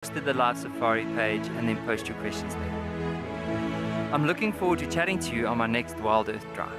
to the live safari page and then post your questions there. I'm looking forward to chatting to you on my next WildEarth drive.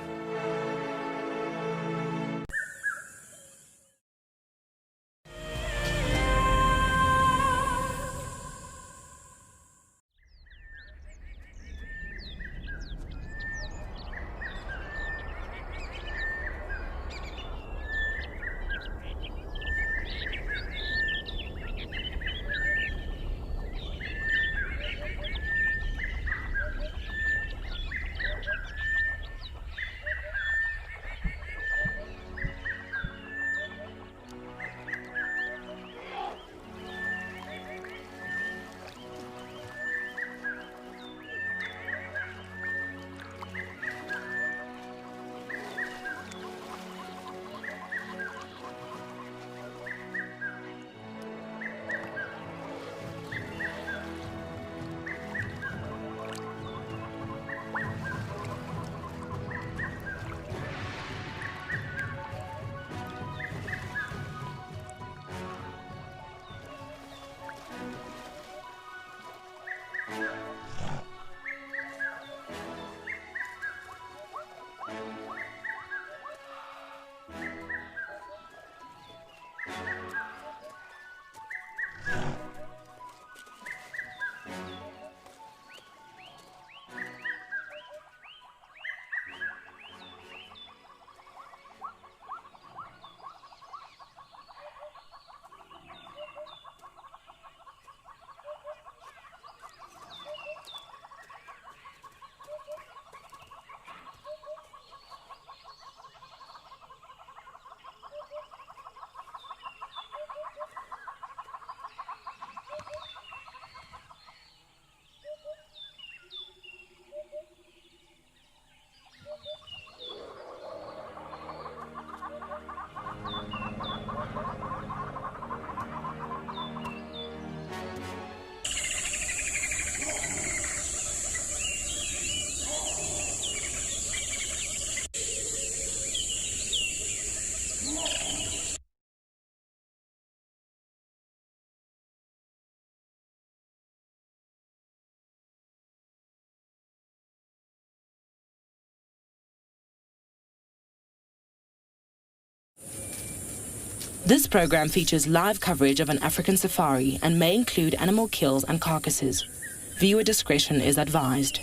This program features live coverage of an African safari and may include animal kills and carcasses. Viewer discretion is advised.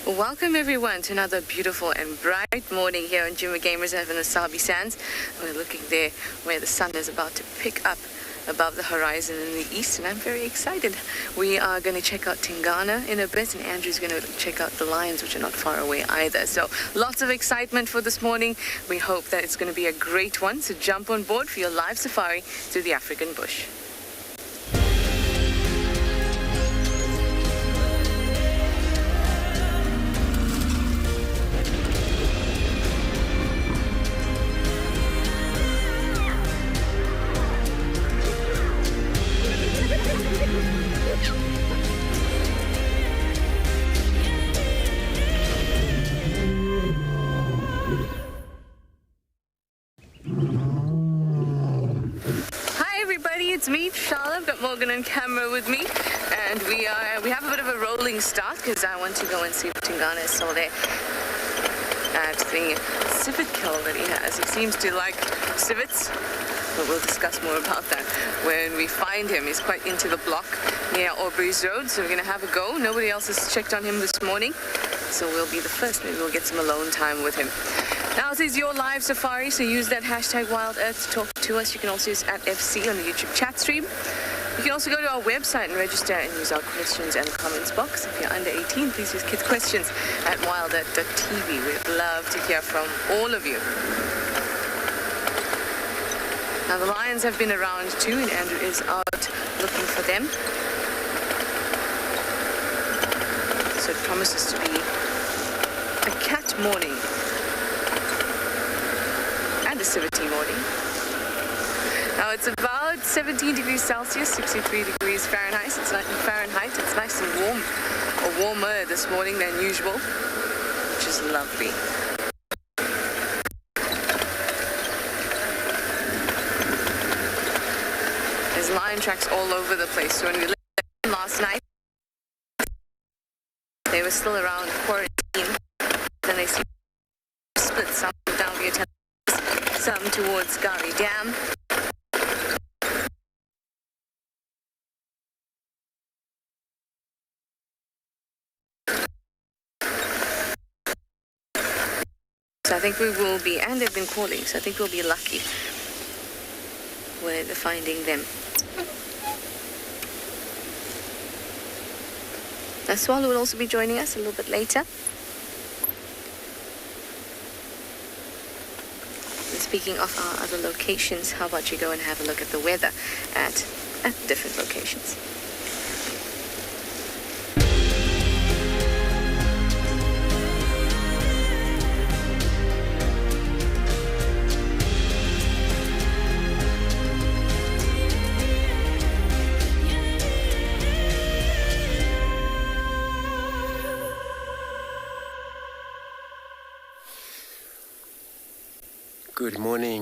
Welcome everyone to another beautiful and bright morning here on Djuma Game Reserve in the Sabi Sands. We're looking there where the sun is about to pick up above the horizon in the east, and I'm very excited. We are going to check out Tingana in a bit, and Andrew's going to check out the lions, which are not far away either. So lots of excitement for this morning. We hope that it's going to be a great one, so jump on board for your live safari through the African bush. It's me, Charlotte. I've got Morgan on camera with me, and we have a bit of a rolling start because I want to go and see if Tingana is still there at the civet kill that he has. He seems to like civets, but we'll discuss more about that when we find him. He's quite into the block near Aubrey's Road, so we're going to have a go. Nobody else has checked on him this morning, so we'll be the first. Maybe we'll get some alone time with him. Now, this is your live safari, so use that hashtag WildEarth to talk to us. You can also use @FC on the YouTube chat stream. You can also go to our website and register and use our questions and comments box. If you're under 18, please use kids' questions at WildEarth.tv. We'd love to hear from all of you. Now, the lions have been around too, and Andrew is out looking for them. So it promises to be a cat morning. And a civety morning. Now it's about 17 degrees Celsius, 63 degrees Fahrenheit. It's nice and warm, or warmer this morning than usual, which is lovely. There's lion tracks all over the place. So when we left last night, they were still around quarantine. Then they split some down via some towards Gari Dam. So I think we will be, and they've been calling, so I think we'll be lucky with finding them. Now, Tswalu will also be joining us a little bit later. And speaking of our other locations, how about you go and have a look at the weather at different locations.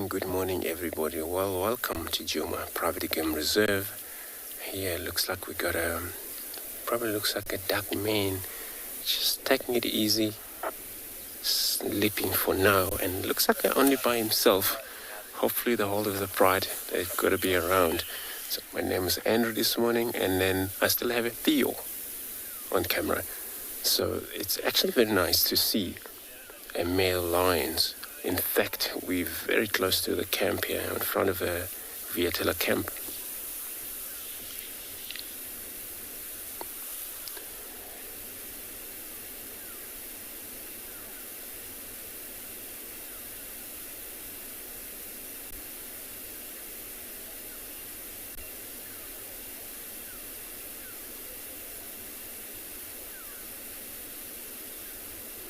Good morning everybody. Well, welcome to Djuma Private Game Reserve. Here looks like we got probably looks like a dark man, just taking it easy, sleeping for now, and looks like they're only by himself. Hopefully the whole of the pride, they've got to be around. So my name is Andrew this morning, and then I still have a Theo on camera. So it's actually very nice to see a male lions. In fact, we're very close to the camp here, in front of a Vietela camp.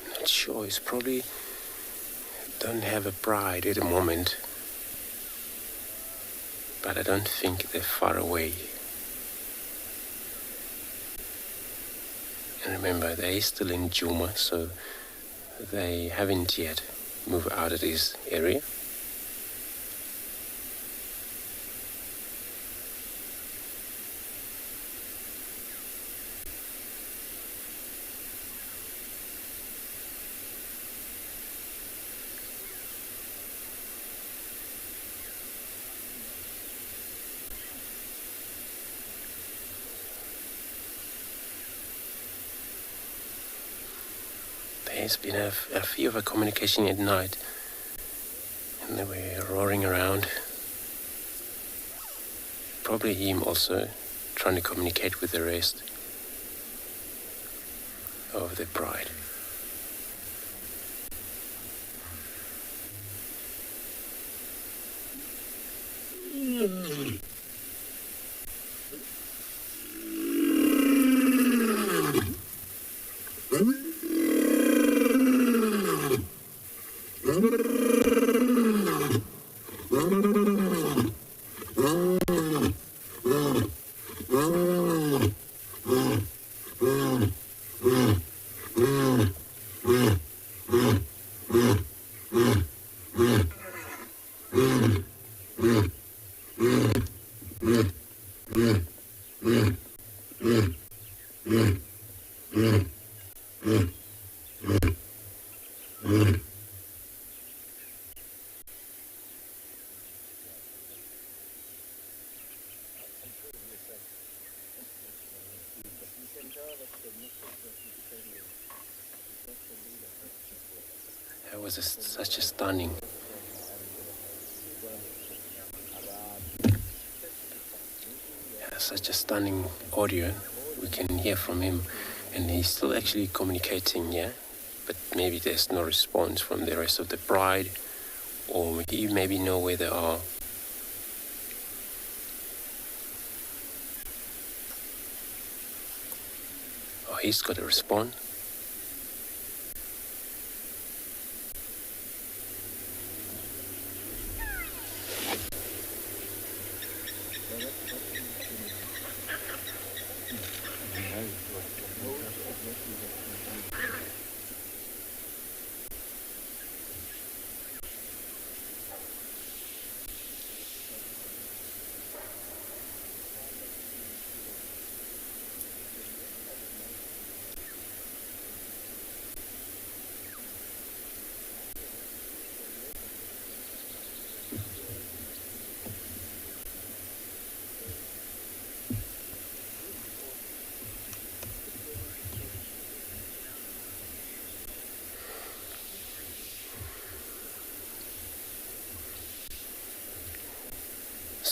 Not sure, it's probably don't have a pride at the moment, but I don't think they're far away. And remember, they're still in Djuma, so they haven't yet moved out of this area. There's been a few of a communication at night, and they were roaring around. Probably him also trying to communicate with the rest of the pride. That was such a stunning. Such a stunning audio we can hear from him, and he's still actually communicating, yeah, but maybe there's no response from the rest of the pride, or he maybe know where they are. Oh, he's got to respond.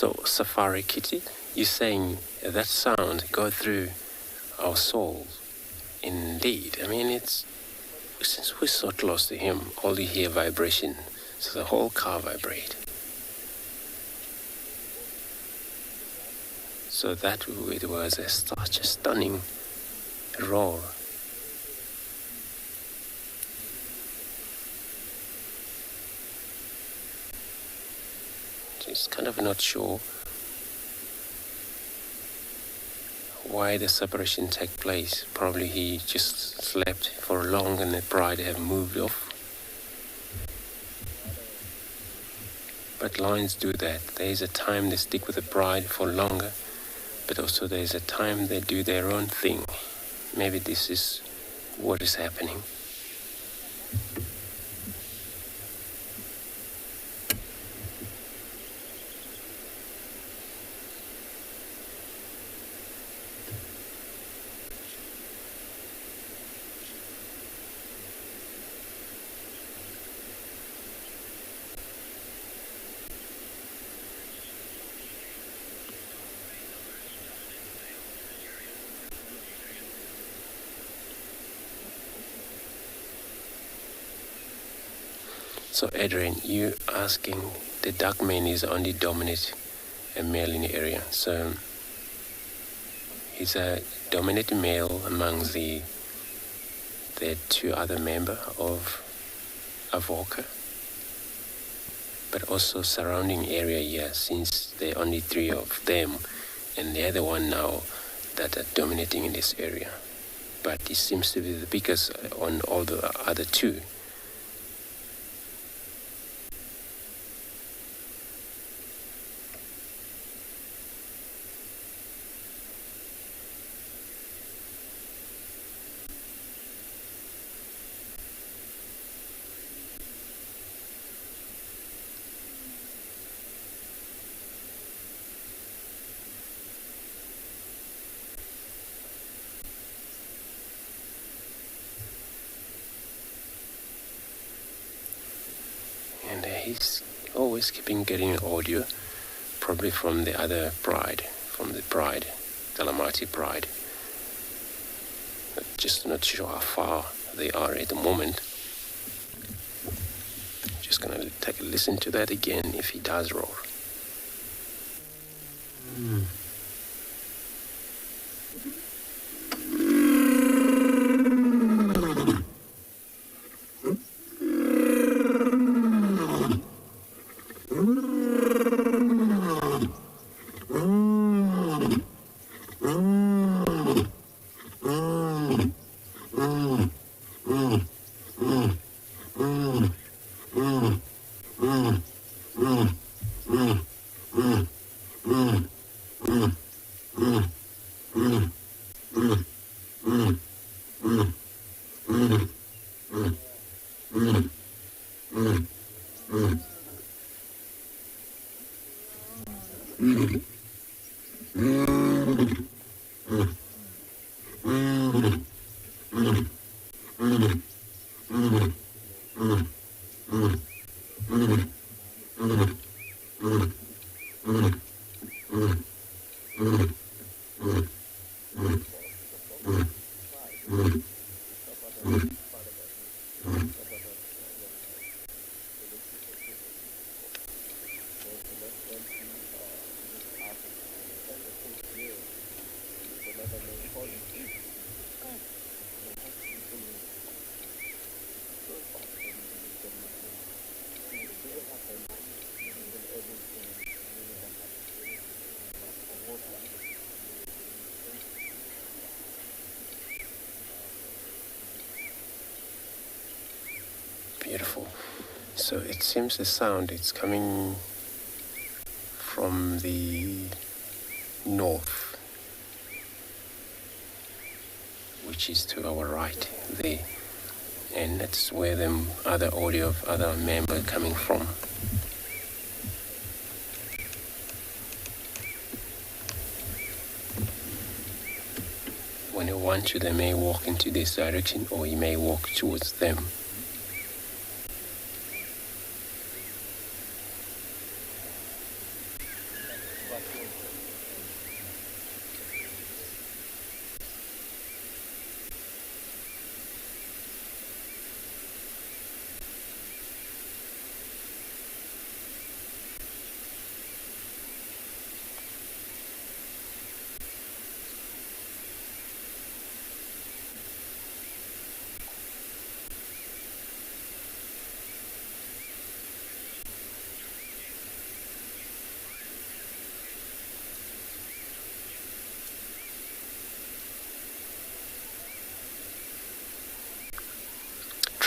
So, Safari Kitty, you're saying that sound go through our souls. Indeed. I mean, it's since we're so close to him, all you hear vibration. So the whole car vibrate. So that it was such a stunning roar. Just kind of not sure why the separation took place. Probably he just slept for long and the bride have moved off. But lions do that. There's a time they stick with the bride for longer, but also there's a time they do their own thing. Maybe this is what is happening. So Adrian, you asking the dark mane is only dominant a male in the area. So he's a dominant male amongst the two other members of Avoca, but also surrounding area here, since there are only 3 of them, and the other one now that are dominating in this area. But it seems to be the biggest on all the other 2. He's always keeping getting audio, probably from the other bride, Talamati bride. But just not sure how far they are at the moment. Just gonna take a listen to that again if he does roar. Beautiful. So it seems the sound is coming from the north, which is to our right there, and that's where the other audio of other members coming from. When you want to, they may walk into this direction, or you may walk towards them.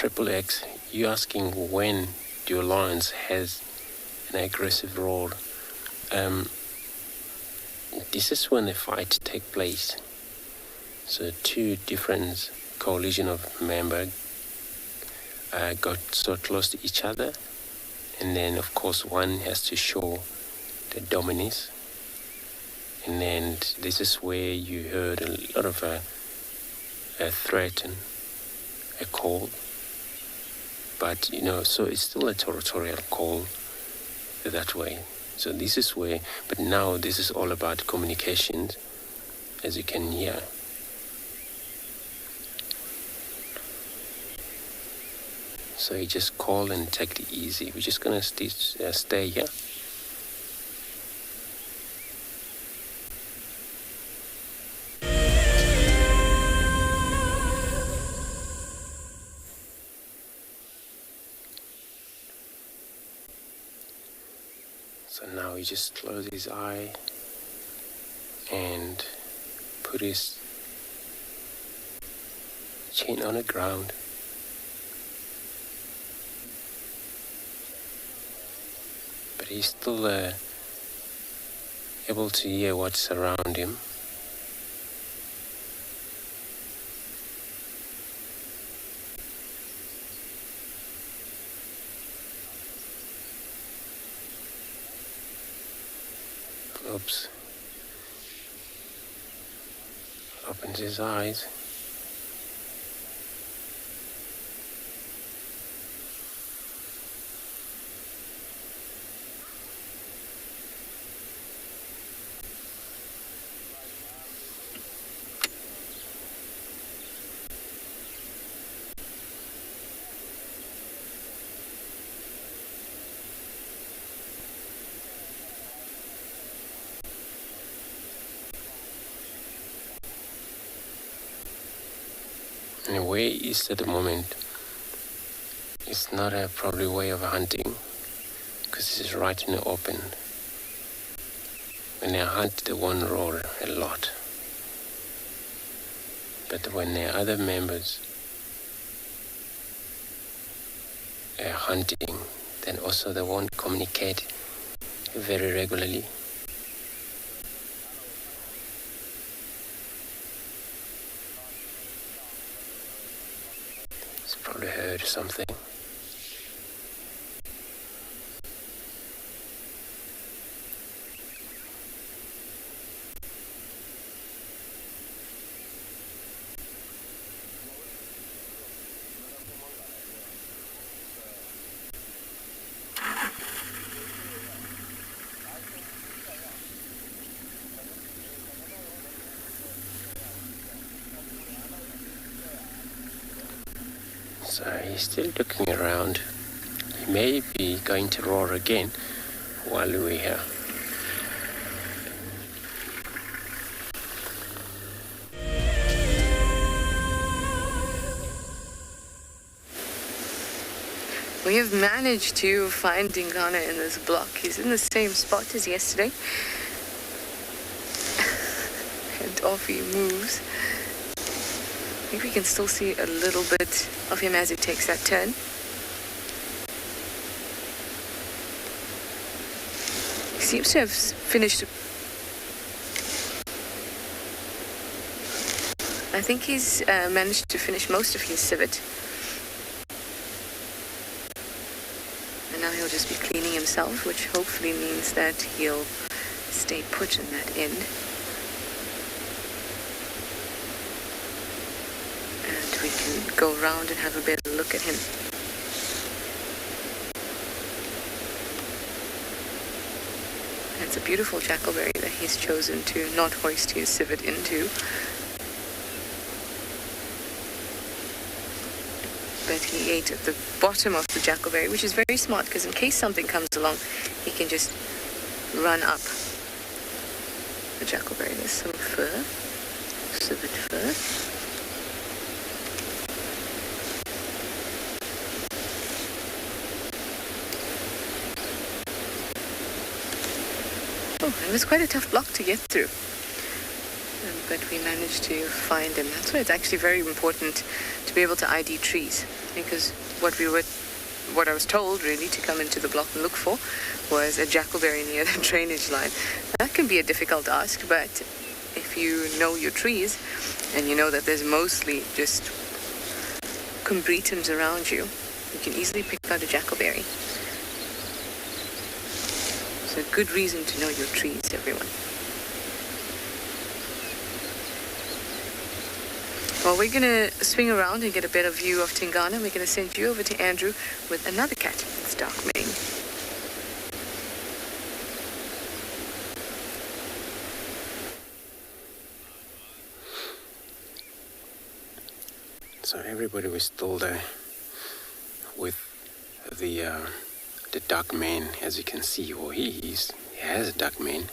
triple X, you're asking when your lions has an aggressive roar. This is when the fight take place. So two different coalition of members got so close to each other, and then of course one has to show the dominance, and then this is where you heard a lot of a threat and a call, but so it's still a territorial call that way. So this is where, but now this is all about communications, as you can hear. So you just call and take it easy. We're just gonna stay here. So now he just close his eye and put his chin on the ground. But he's still able to hear what's around him. Oops. Opens his eyes. And where he is at the moment, it's not a probably way of hunting, because this is right in the open. When they hunt, they won't roar a lot. But when the other members are hunting, then also they won't communicate very regularly. Probably heard something. So he's still looking around. He may be going to roar again while we're here. We have managed to find Tingana in this block. He's in the same spot as yesterday. And off he moves. I think we can still see a little bit of him as he takes that turn. He seems to have finished. I think he's managed to finish most of his civet. And now he'll just be cleaning himself, which hopefully means that he'll stay put in that end. We can go around and have a better look at him. It's a beautiful jackalberry that he's chosen to not hoist his civet into. But he ate at the bottom of the jackalberry, which is very smart because in case something comes along, he can just run up the jackalberry. There's some fur, civet fur. Oh, it was quite a tough block to get through. But we managed to find him. That's why it's actually very important to be able to ID trees. because what I was told really to come into the block and look for was a jackalberry near the drainage line. That can be a difficult ask, but if you know your trees and you know that there's mostly just combretums around you, you can easily pick out a jackalberry. So a good reason to know your trees, everyone. Well, we're going to swing around and get a better view of Tingana. We're going to send you over to Andrew with another cat. It's dark mane. So everybody was still there with the dark mane, as you can see. Well, he has a dark mane.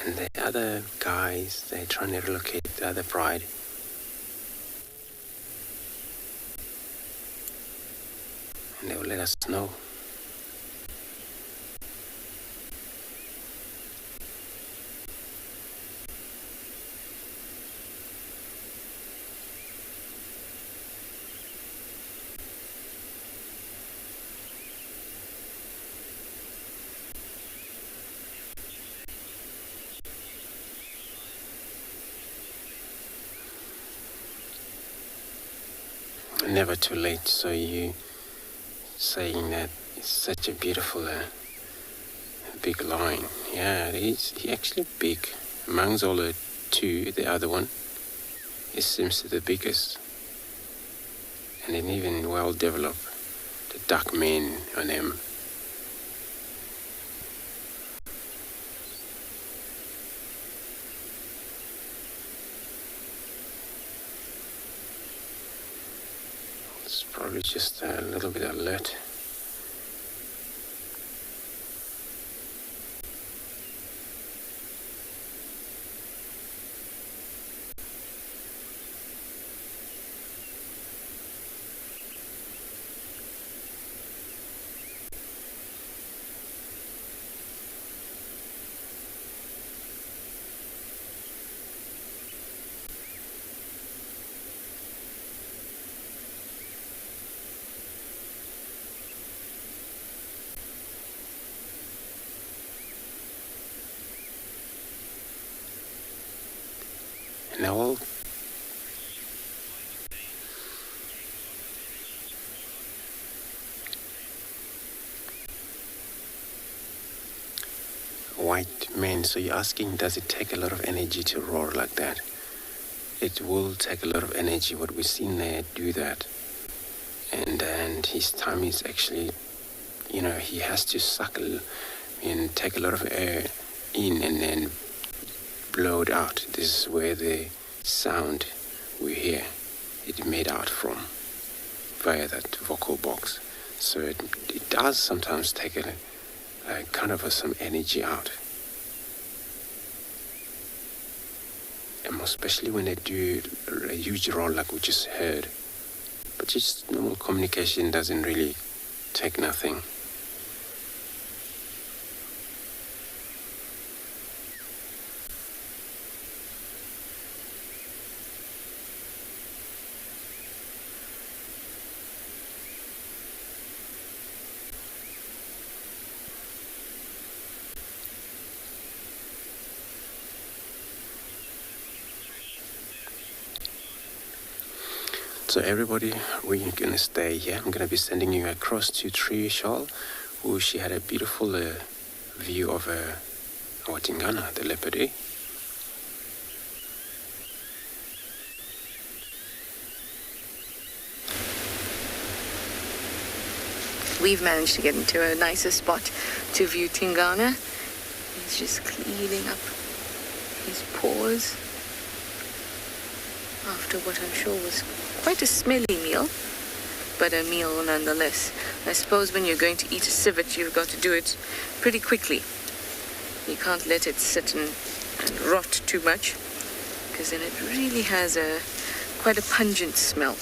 And the other guys, they're trying to relocate the other pride. And they will let us know. Never too late. So you saying that it's such a beautiful big lion. Yeah, he's actually big. Amongst all the two, the other one, it seems to be the biggest. And then even well developed, the dark mane on him. It's probably just a little bit alert. Now, white men, so you're asking, does it take a lot of energy to roar like that? It will take a lot of energy. What we've seen there do that. And his tummy is actually, he has to suck and take a lot of air in and then blow it out. This is where the sound we hear it made out from, via that vocal box. So it does sometimes take a kind of some energy out. And more especially when they do a huge roar like we just heard. But just normal communication doesn't really take nothing. So everybody, we're going to stay here. I'm going to be sending you across to Shawl, who she had a beautiful view of our Tingana, the Leopard. We've managed to get into a nicer spot to view Tingana. He's just cleaning up his paws after what I'm sure was quite a smelly meal, but a meal nonetheless. I suppose when you're going to eat a civet, you've got to do it pretty quickly. You can't let it sit and rot too much, because then it really has quite a pungent smell.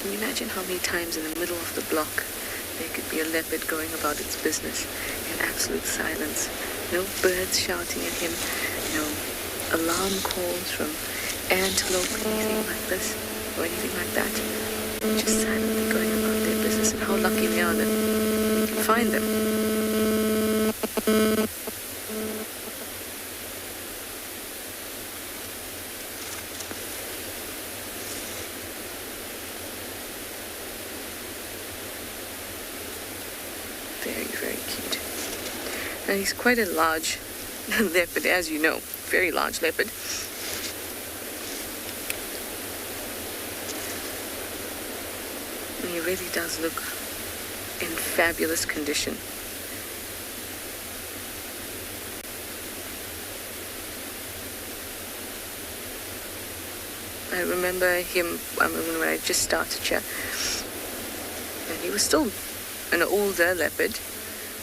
Can you imagine how many times in the middle of the block there could be a leopard going about its business in absolute silence? No birds shouting at him, no alarm calls from antelope or anything like this, or anything like that. Just silently going about their business, and how lucky we are that we can find them. Very, very cute. And he's quite a large leopard, as you know. Very large leopard. And he really does look in fabulous condition. I remember him when I just started here. And he was still an older leopard,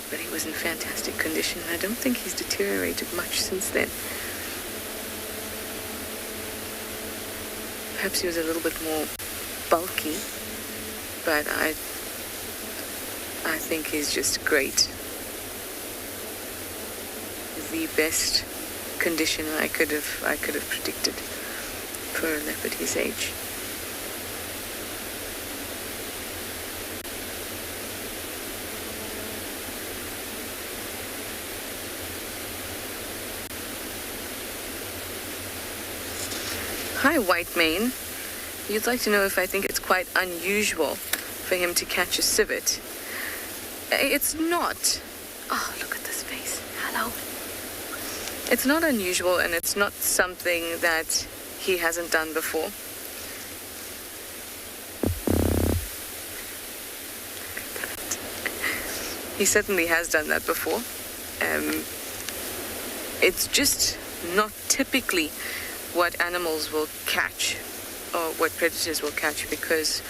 but he was in fantastic condition. I don't think he's deteriorated much since then. Perhaps he was a little bit more bulky, but I think he's just great. The best condition I could have predicted for a leopard his age. Hi, White Mane. You'd like to know if I think it's quite unusual for him to catch a civet. It's not. Oh, look at this face. Hello. It's not unusual, and it's not something that he hasn't done before. He certainly has done that before. It's just not typically what animals will catch, or what predators will catch, because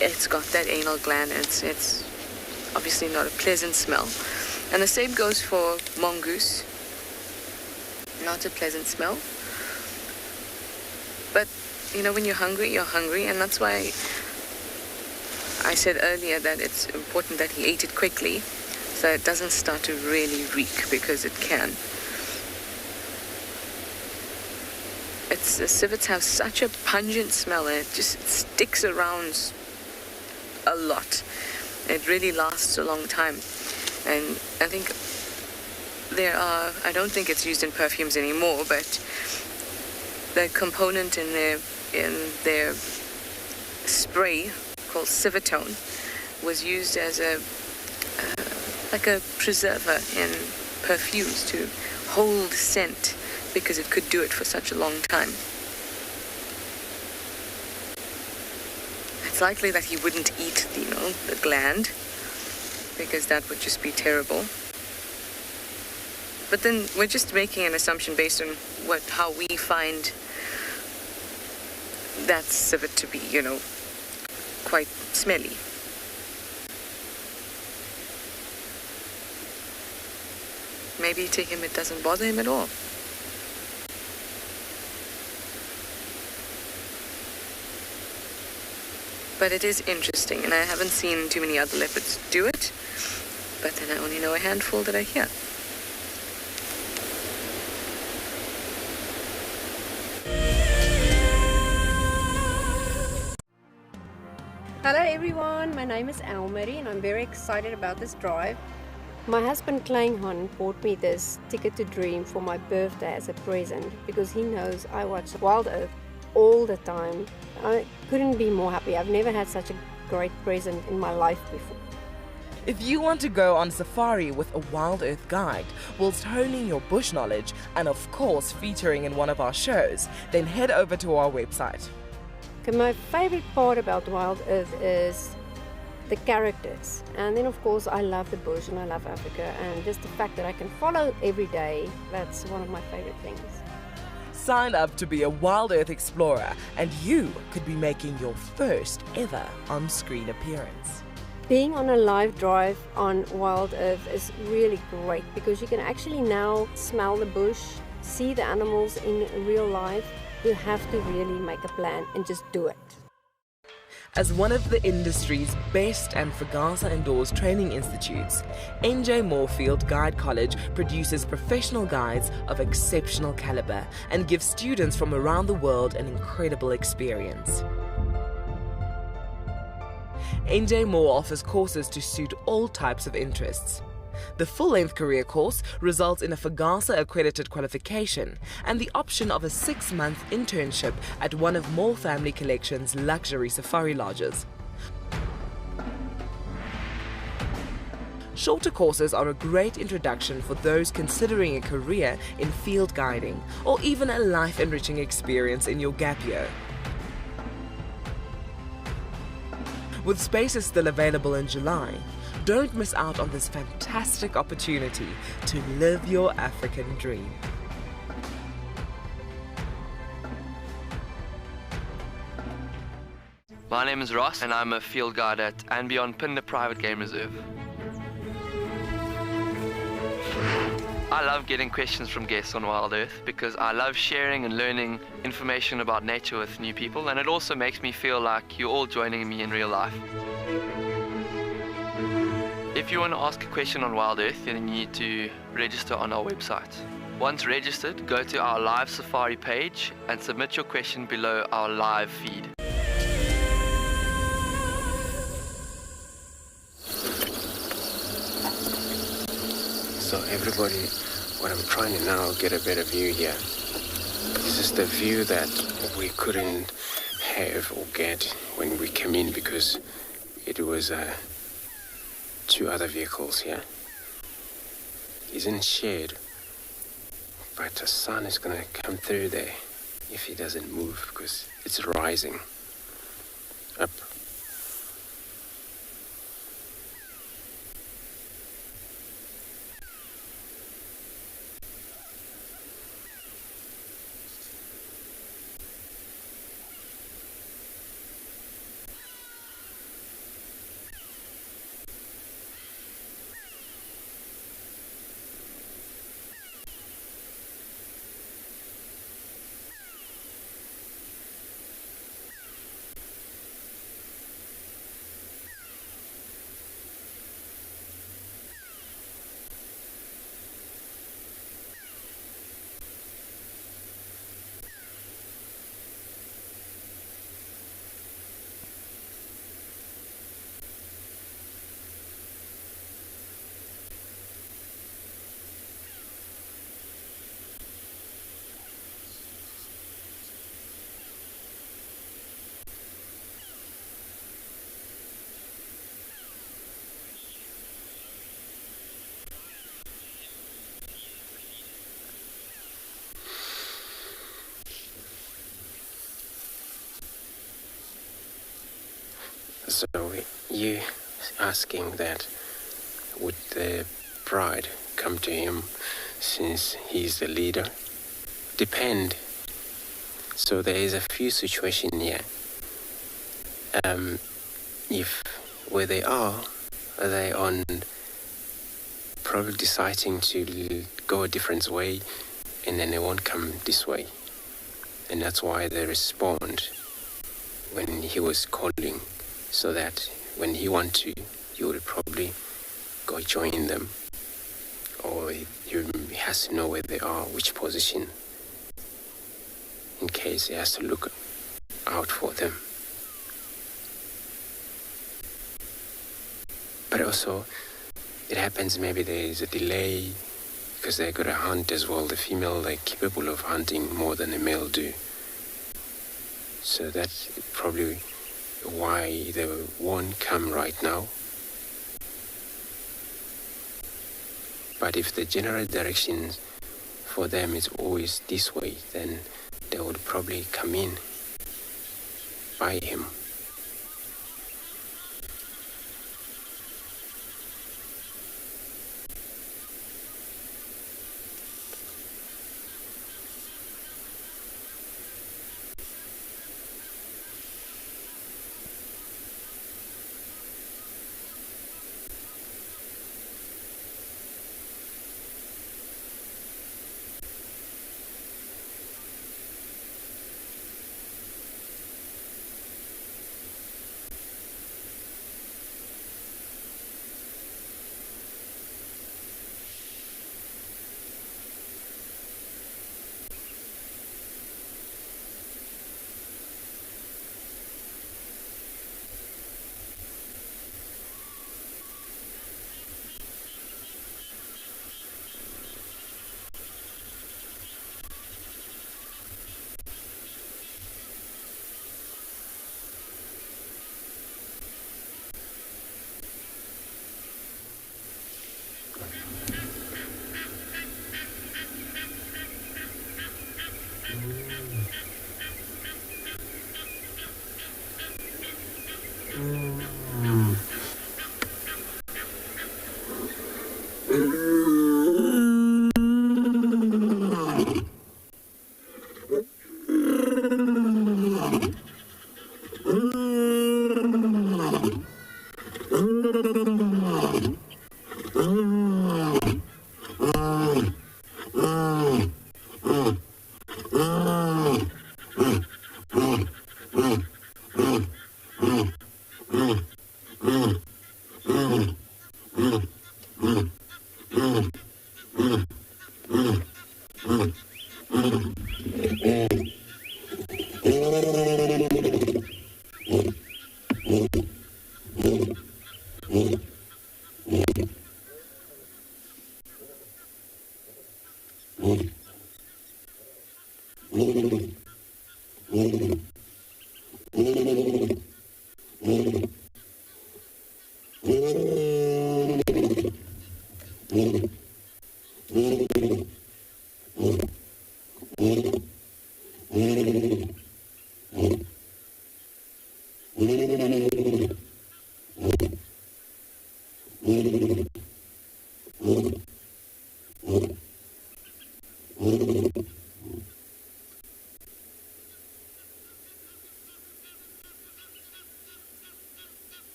it's got that anal gland, and it's obviously not a pleasant smell. And the same goes for mongoose. Not a pleasant smell. But, you know, when you're hungry, and that's why I said earlier that it's important that he ate it quickly, so it doesn't start to really reek, because it can. The civets have such a pungent smell, and it just sticks around a lot. It really lasts a long time. And I think I don't think it's used in perfumes anymore, but the component in their spray called civetone was used as like a preserver in perfumes to hold scent, because it could do it for such a long time. It's likely that he wouldn't eat, the gland, because that would just be terrible. But then we're just making an assumption based on how we find that civet to be, quite smelly. Maybe to him it doesn't bother him at all. But it is interesting, and I haven't seen too many other leopards do it, but then I only know a handful that are here. Hello everyone, my name is Elmarie and I'm very excited about this drive. My husband Kleinhan bought me this Ticket to Dream for my birthday as a present because he knows I watch WildEarth all the time. I couldn't be more happy. I've never had such a great present in my life before. If you want to go on safari with a WildEarth guide whilst honing your bush knowledge and of course featuring in one of our shows, then head over to our website. Okay, my favorite part about WildEarth is the characters, and then of course I love the bush and I love Africa, and just the fact that I can follow every day, that's one of my favorite things. Sign up to be a WildEarth explorer and you could be making your first ever on-screen appearance. Being on a live drive on WildEarth is really great because you can actually now smell the bush, see the animals in real life. You have to really make a plan and just do it. As one of the industry's best and FAGASA-endorsed training institutes, NJ Moorfield Guide College produces professional guides of exceptional caliber and gives students from around the world an incredible experience. NJ Moore offers courses to suit all types of interests. The full-length career course results in a FAGASA-accredited qualification and the option of a 6-month internship at one of Moore Family Collection's luxury safari lodges. Shorter courses are a great introduction for those considering a career in field guiding or even a life-enriching experience in your gap year. With spaces still available in July, don't miss out on this fantastic opportunity to live your African dream. My name is Ross and I'm a field guide at andBeyond Phinda Private Game Reserve. I love getting questions from guests on WildEarth because I love sharing and learning information about nature with new people, and it also makes me feel like you're all joining me in real life. If you want to ask a question on WildEarth, then you need to register on our website. Once registered, go to our live safari page and submit your question below our live feed. So everybody, what I'm trying to now get a better view here. This is the view that we couldn't have or get when we came in because it was 2 other vehicles here. Isn't shared, but the sun is gonna come through there if it doesn't move because it's rising up. So you asking that would the bride come to him since he's the leader? Depend. So there is a few situations here. If where they are they on probably deciding to go a different way and then they won't come this way. And that's why they respond when he was calling, so that when he wants to, you would probably go join them, or he has to know where they are, which position, in case he has to look out for them. But also, it happens maybe there is a delay because they got to hunt as well. The female, they're capable of hunting more than the male do. So that's probably why they won't come right now. But if the general direction for them is always this way, then they would probably come in by him.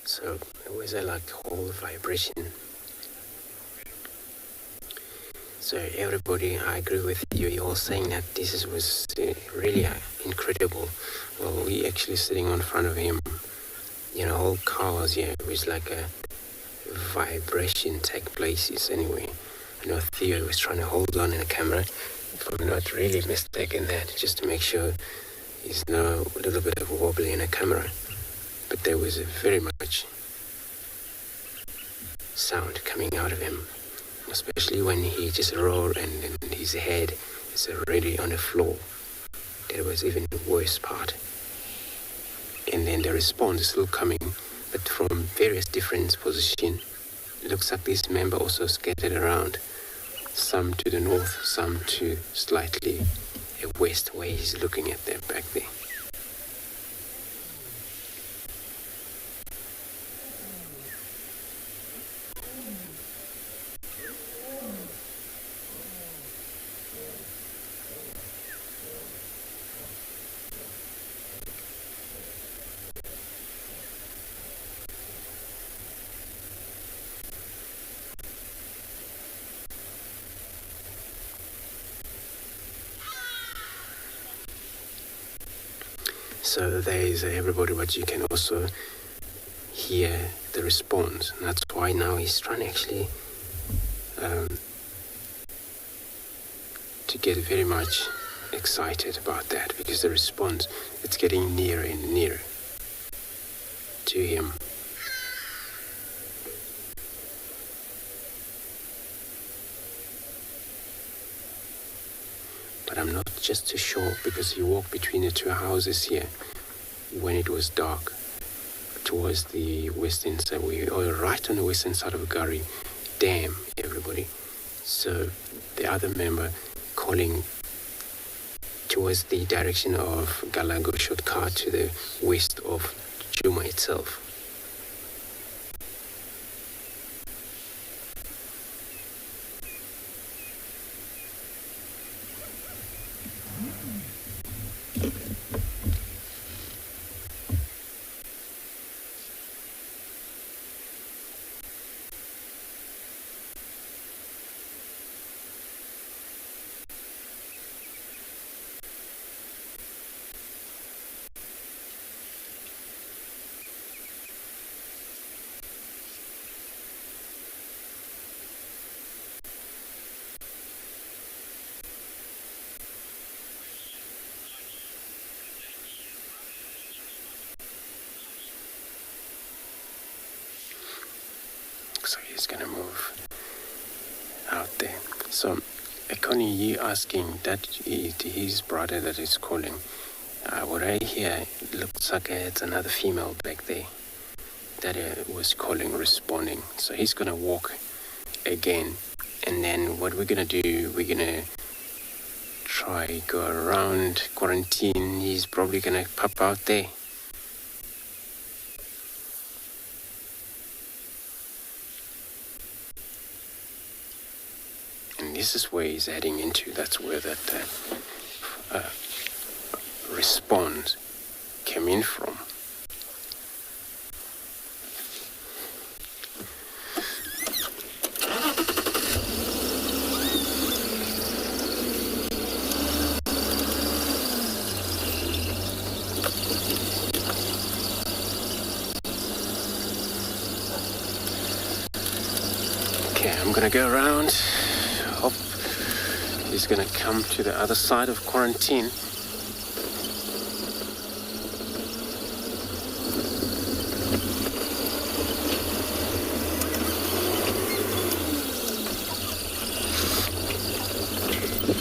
So it was a like whole vibration. So everybody, I agree with you. You're all saying that this was really incredible. Well, we actually sitting in front of him, whole cars here. It was like a vibration take places anyway. I know Theo was trying to hold on in the camera, if I'm not really mistaken that, just to make sure there's no little bit of wobbly in the camera. But there was a very much sound coming out of him, especially when he just roared and his head is already on the floor. That was even the worst part. And then the response is still coming, but from various different positions. It looks like this member also scattered around, some to the north, some to slightly west, where he's looking at them back there. So there is everybody, but you can also hear the response. And that's why now he's trying actually to get very much excited about that, because the response, it's getting nearer and nearer to him. But I'm not just too sure, because he walked between the two houses here when it was dark towards the western side. We are right on the western side of Gari Dam, everybody. So the other member calling towards the direction of Galago shortcut to the west of Djuma itself. So he's going to move out there. So, Connie, you asking that his brother that is calling. What I hear, it looks like it's another female back there that was calling, responding. So he's going to walk again. And then what we're going to do, we're going to try go around quarantine. He's probably going to pop out there. This is where he's heading into. That's where that response came in from. Okay, I'm gonna go around. Hope he's gonna come to the other side of quarantine.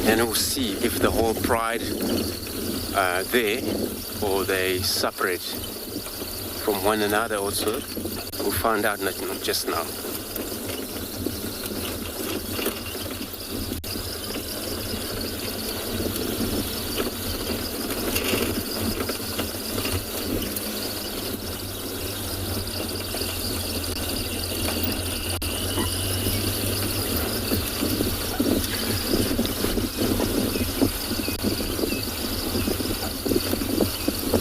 Then we'll see if the whole pride are there or they separate from one another also. We'll find out not just now.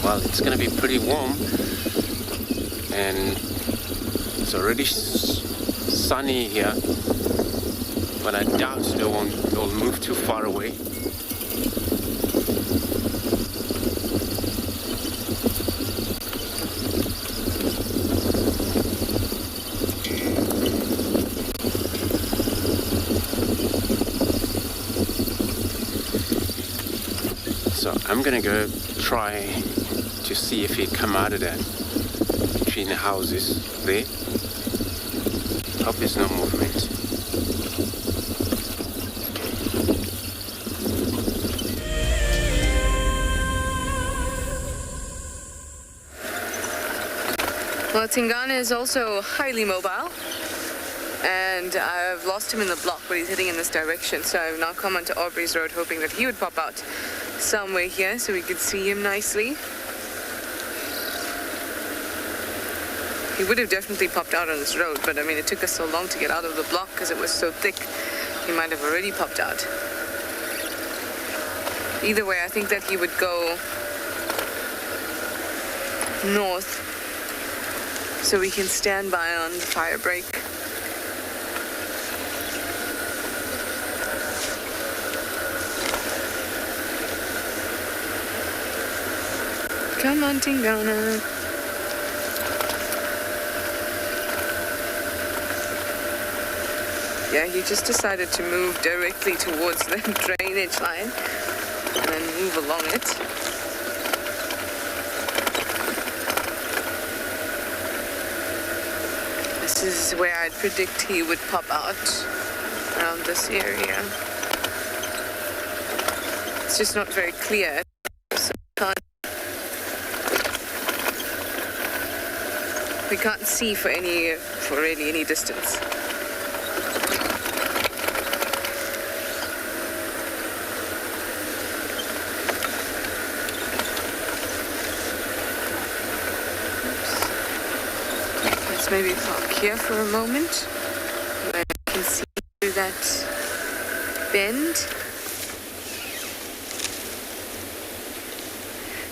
Well, it's going to be pretty warm, and it's already sunny here, but I doubt they'll move too far away. So I'm going to go try to see if he'd come out of that between the houses there. Hope there's no movement. Well, Tingana is also highly mobile, and I've lost him in the block, but he's heading in this direction. So I've now come onto Aubrey's Road, hoping that he would pop out somewhere here so we could see him nicely. He would have definitely popped out on this road, but I mean, it took us so long to get out of the block because it was so thick. He might have already popped out. Either way, I think that he would go north so we can stand by on the fire break. Come on, Tingana. Yeah, he just decided to move directly towards the drainage line and then move along it. This is where I'd predict he would pop out, around this area. It's just not very clear, so we can't see for really any distance. Maybe park here for a moment where I can see through that bend.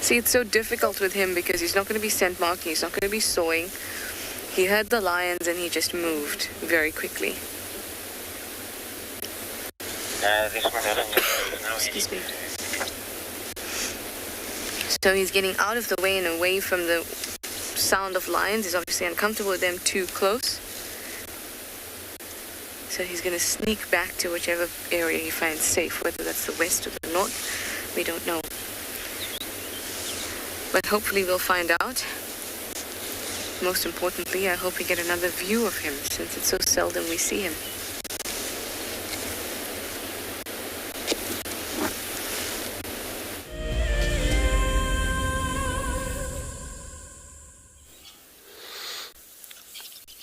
See, it's so difficult with him because he's not going to be scent marking, he's not going to be sawing. He heard the lions and he just moved very quickly. Excuse me. So he's getting out of the way and away from the sound of lions. He's obviously uncomfortable with them too close. So he's going to sneak back to whichever area he finds safe, whether that's the west or the north, we don't know. But hopefully we'll find out. Most importantly, I hope we get another view of him, since it's so seldom we see him.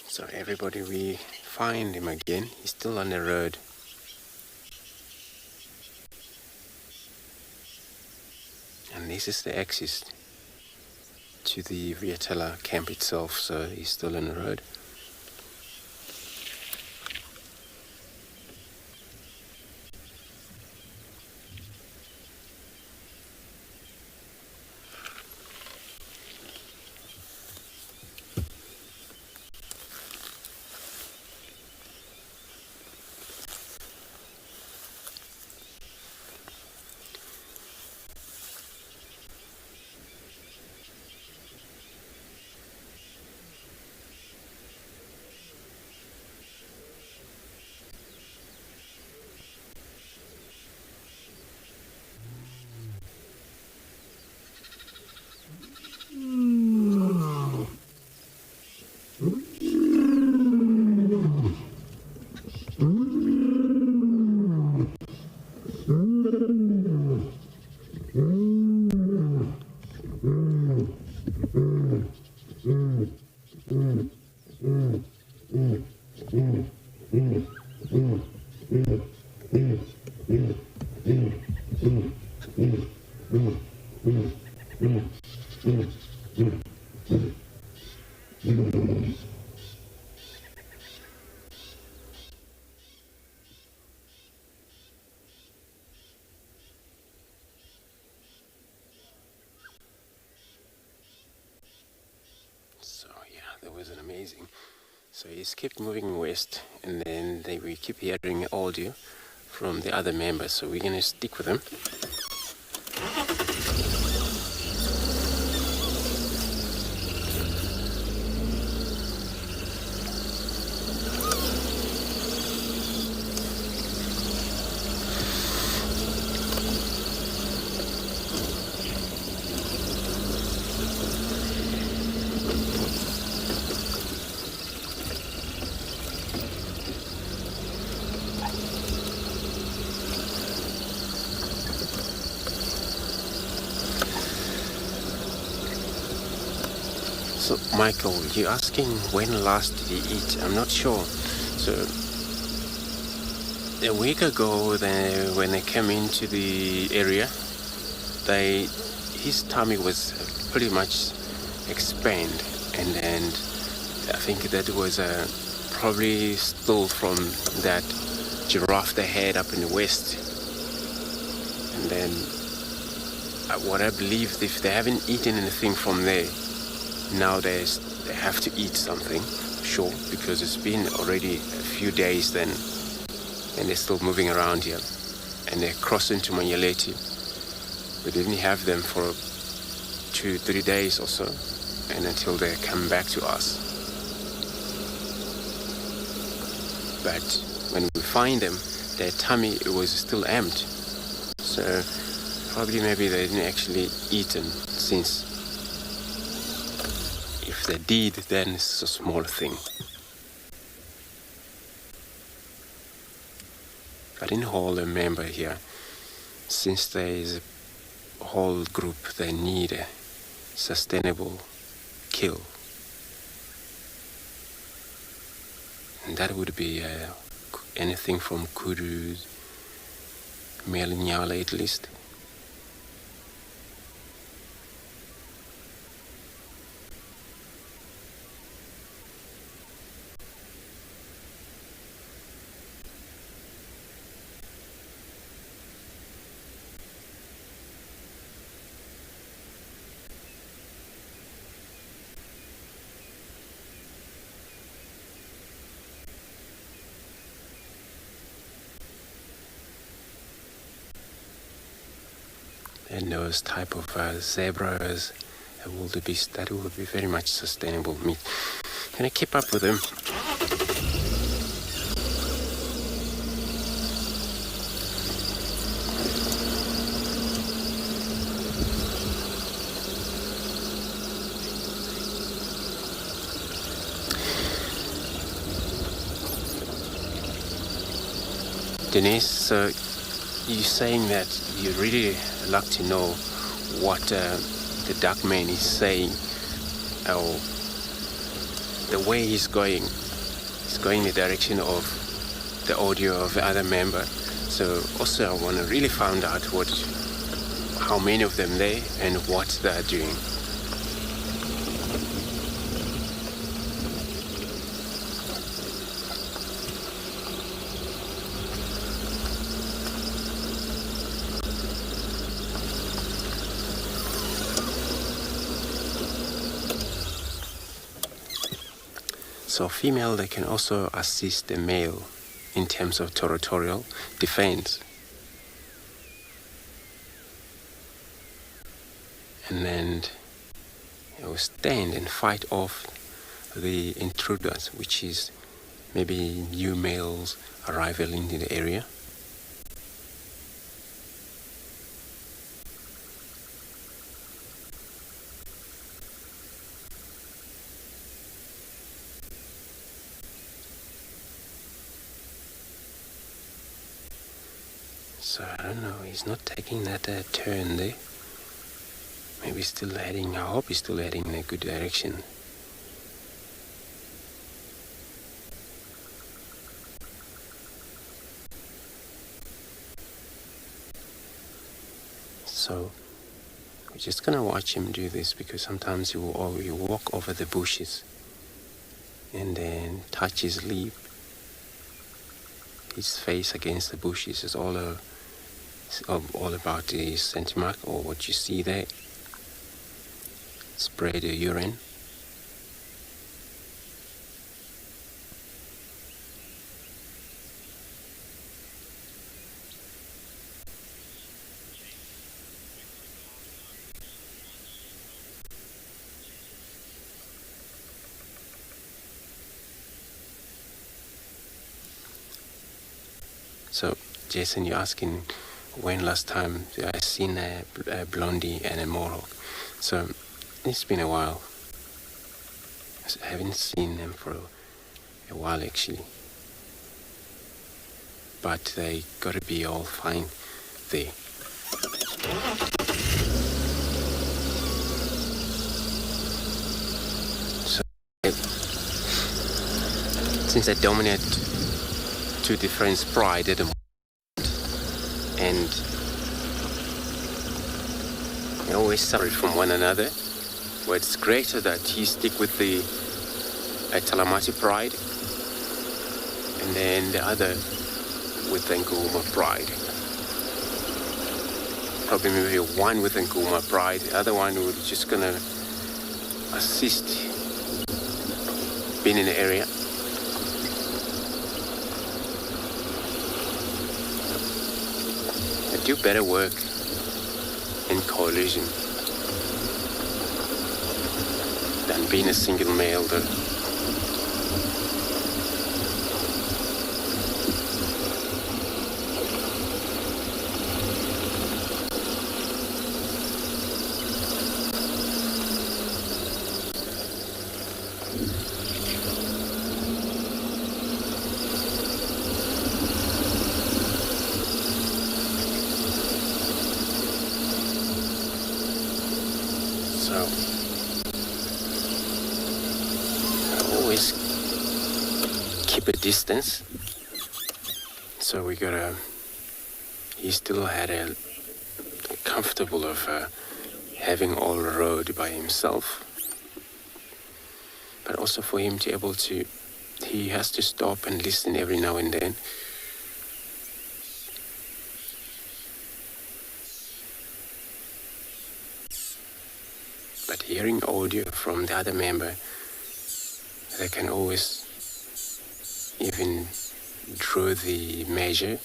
So everybody, we find him again. He's still on the road. And this is the access to the Riatella camp itself, so he's still on the road. So yeah, that was amazing. So he's kept moving west, and then we keep hearing audio from the other members, so we're going to stick with them. So, Michael, you're asking when last did he eat? I'm not sure. So, a week ago, when they came into the area, his tummy was pretty much expanded, and I think that was probably still from that giraffe they had up in the west. And then, what I believe, if they haven't eaten anything from there, now they have to eat something, sure, because it's been already a few days then, and they're still moving around here, and they crossed into Manyeleti. We didn't have them for 2-3 days or so, and until they come back to us. But when we find them, their tummy was still empty, so probably maybe they didn't actually eaten since. If they did, then it's a small thing. But in whole, remember here, since there is a whole group, they need a sustainable kill. And that would be anything from kudu, male Ngala at least. And those type of zebras, wildebeest, that will be very much sustainable meat. Can I keep up with them? Denise, so you're saying that you really like to know what the dark man is saying, or the way he's going. He's going in the direction of the audio of the other member. So also I want to really find out how many of them there and what they're doing. So female, they can also assist the male in terms of territorial defense. And then it will stand and fight off the intruders, which is maybe new males arrival into the area. So I don't know, he's not taking that turn there. Maybe still heading, I hope he's still heading in a good direction. So we're just gonna watch him do this, because sometimes he will walk over the bushes and then touch his lip. His face against the bushes is all about the scent mark, or what you see there. Spray the urine. So, Jason, you're asking when last time I seen a blondie and a mohawk. So, it's been a while. I haven't seen them for a while, actually. But they gotta be all fine there. So, since I dominate two different pride at the moment, and they always separate from one another. But it's greater that he stick with the Talamati pride, and then the other with the Nguma pride. Probably maybe one with the Nguma pride, the other one would just gonna assist being in the area. They do better work in coalition than being a single male, though. So always keep a distance. So we gotta. He still had a comfortable of having all the road by himself, but also for him to be able to. He has to stop and listen every now and then. But hearing audio from the other member, they can always even draw the measure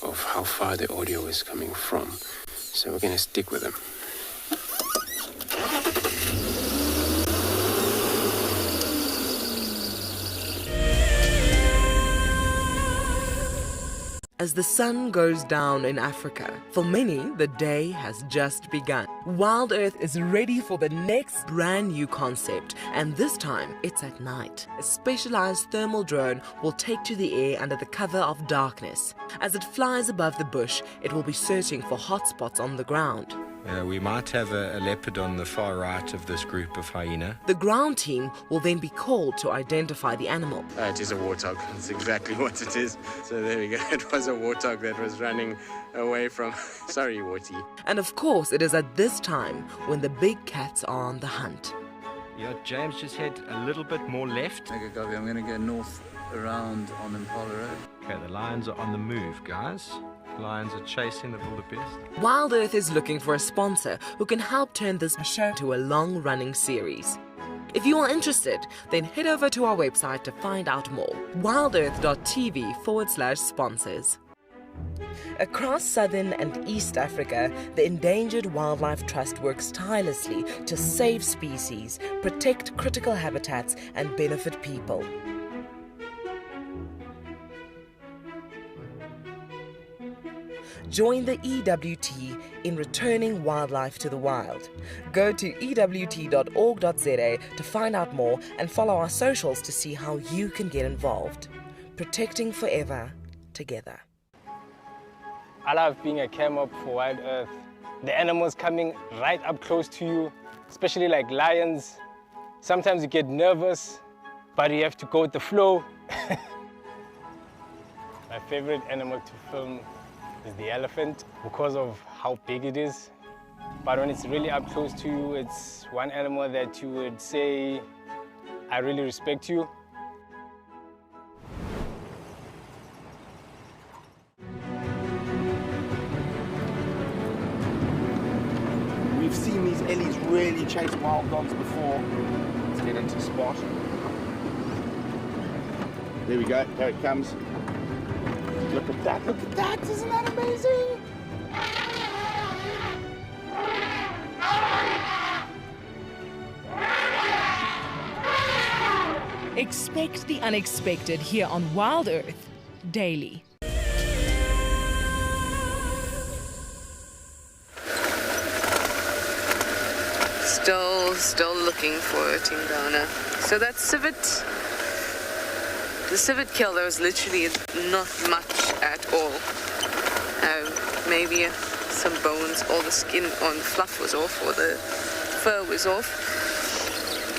of how far the audio is coming from. So we're going to stick with them. As the sun goes down in Africa, for many, the day has just begun. WildEarth is ready for the next brand new concept, and this time it's at night. A specialized thermal drone will take to the air under the cover of darkness. As it flies above the bush, it will be searching for hotspots on the ground. We might have a leopard on the far right of this group of hyena. The ground team will then be called to identify the animal. It is a warthog. That's exactly what it is. So there we go. It was a warthog that was running away from... Sorry, Warty. And of course, it is at this time when the big cats are on the hunt. Yeah, James just head a little bit more left. Okay, copy. I'm going to go north around on Impala Road. Okay, the lions are on the move, guys. Lions are chasing the wildebeest. WildEarth is looking for a sponsor who can help turn this show to a long-running series. If you are interested, then head over to our website to find out more. wildearth.tv/sponsors. Across southern and East Africa, the Endangered Wildlife Trust works tirelessly to save species, protect critical habitats, and benefit people. Join the EWT in returning wildlife to the wild. Go to ewt.org.za to find out more and follow our socials to see how you can get involved. Protecting forever, together. I love being a cam-op for WildEarth. The animals coming right up close to you, especially like lions. Sometimes you get nervous, but you have to go with the flow. My favorite animal to film is the elephant because of how big it is. But when it's really up close to you, it's one animal that you would say, I really respect you. We've seen these ellies really chase wild dogs before. Let's get into the spot. There we go, there it comes. Look at that, isn't that amazing? Expect the unexpected here on WildEarth daily. Still looking for Tingana. So that civet, the civet kill, there was literally not much at all. Maybe some bones, all the skin on the fluff was off, or the fur was off.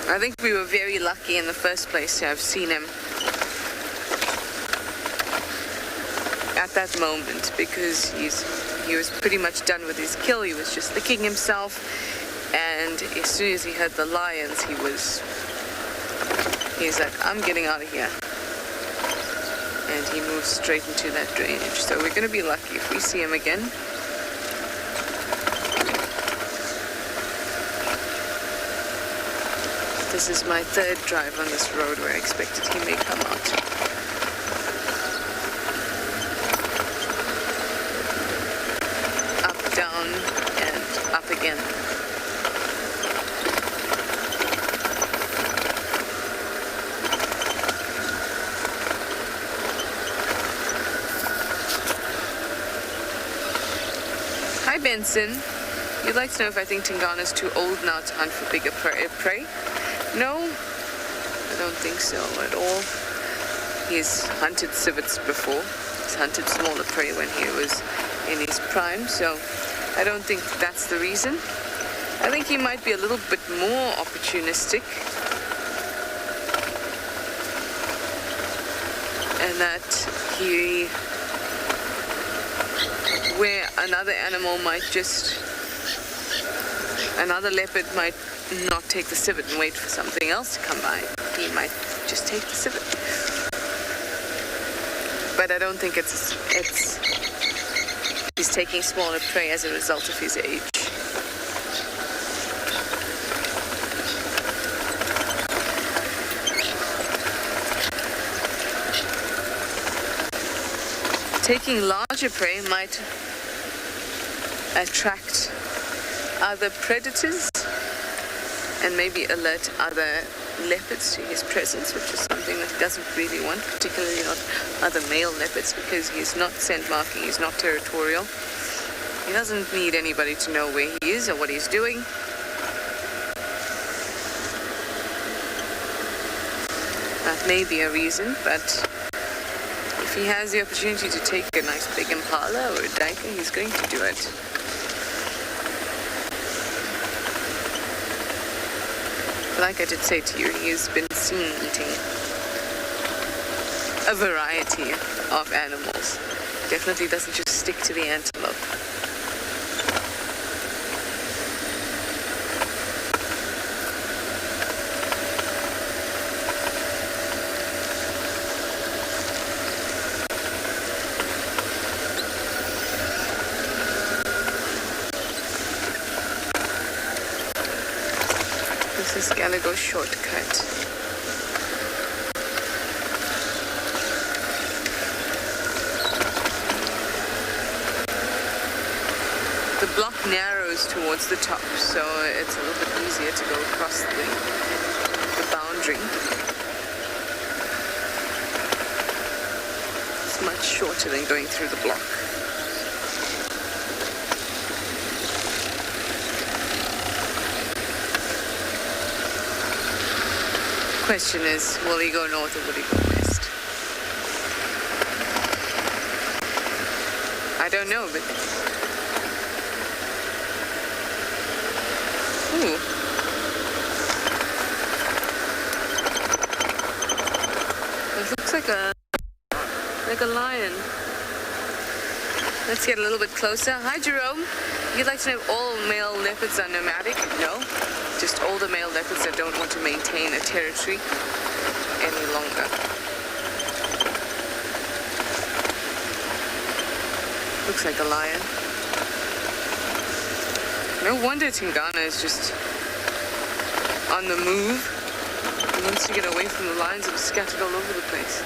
I think we were very lucky in the first place to have seen him at that moment, because he was pretty much done with his kill. He was just licking himself, and as soon as he heard the lions, he's like, I'm getting out of here. And he moves straight into that drainage. So we're going to be lucky if we see him again. This is my third drive on this road where I expected he may come out. Up, down, and up again. Hi Benson, you'd like to know if I think Tingana's too old now to hunt for bigger prey? No, I don't think so at all. He's hunted civets before. He's hunted smaller prey when he was in his prime, so I don't think that's the reason. I think he might be a little bit more opportunistic, and that where another animal might another leopard might not take the civet and wait for something else to come by. He might just take the civet. But I don't think he's taking smaller prey as a result of his age. Taking larger prey might attract other predators and maybe alert other leopards to his presence, which is something that he doesn't really want, particularly not other male leopards, because he's not scent marking, he's not territorial. He doesn't need anybody to know where he is or what he's doing. That may be a reason, but if he has the opportunity to take a nice big Impala or a Duiker, he's going to do it. Like I did say to you, he's been seen eating a variety of animals. Definitely doesn't just stick to the antelope. This is gonna go shortcut. The block narrows towards the top, so it's a little bit easier to go across the boundary. It's much shorter than going through the block. Question is, will he go north or will he go west? I don't know, but... Ooh. It looks like a lion. Let's get a little bit closer. Hi, Jerome. You'd like to know if all male leopards are nomadic? No. Just older male leopards that don't want to maintain a territory any longer. Looks like a lion. No wonder Tingana is just on the move. He wants to get away from the lions that are scattered all over the place.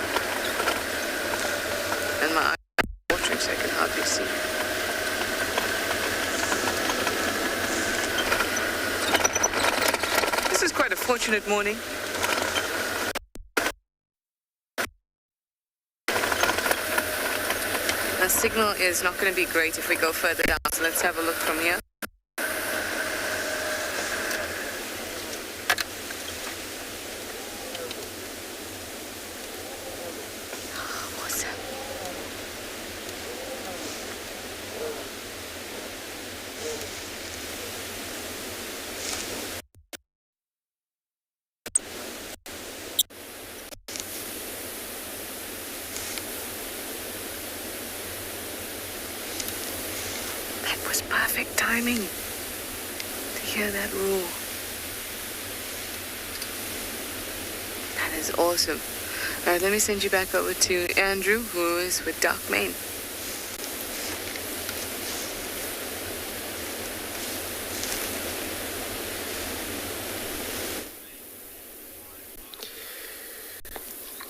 And my eyes are watering so I can hardly see. This is quite a fortunate morning. The signal is not going to be great if we go further down, so let's have a look from here. Perfect timing to hear that roar. That is awesome. All right, let me send you back over to Andrew, who is with Dark Main.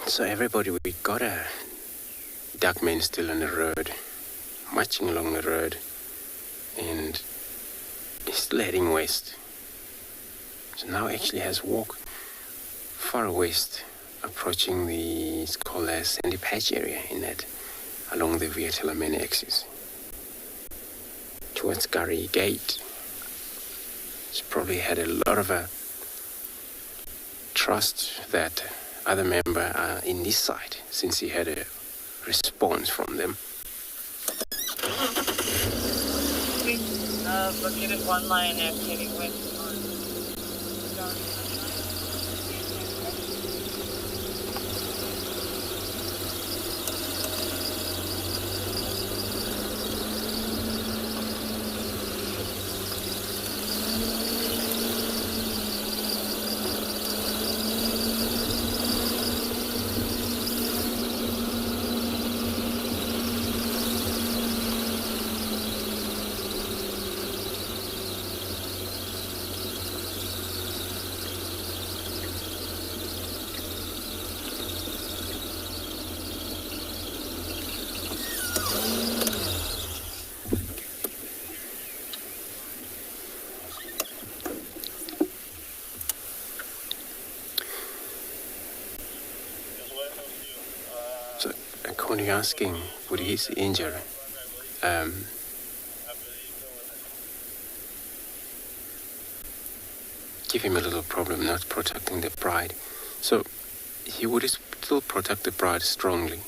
So everybody, we got a Dark Main still on the road, marching along the road. And he's still heading west. So now actually has walked far west, approaching the, it's called a sandy patch area in that, along the Vietnam main axis. Towards Gary Gate. He's probably had a lot of trust that other members are in this side, since he had a response from them. Located one line and heading west. Asking with his injury, give him a little problem not protecting the bride. So he would still protect the bride strongly.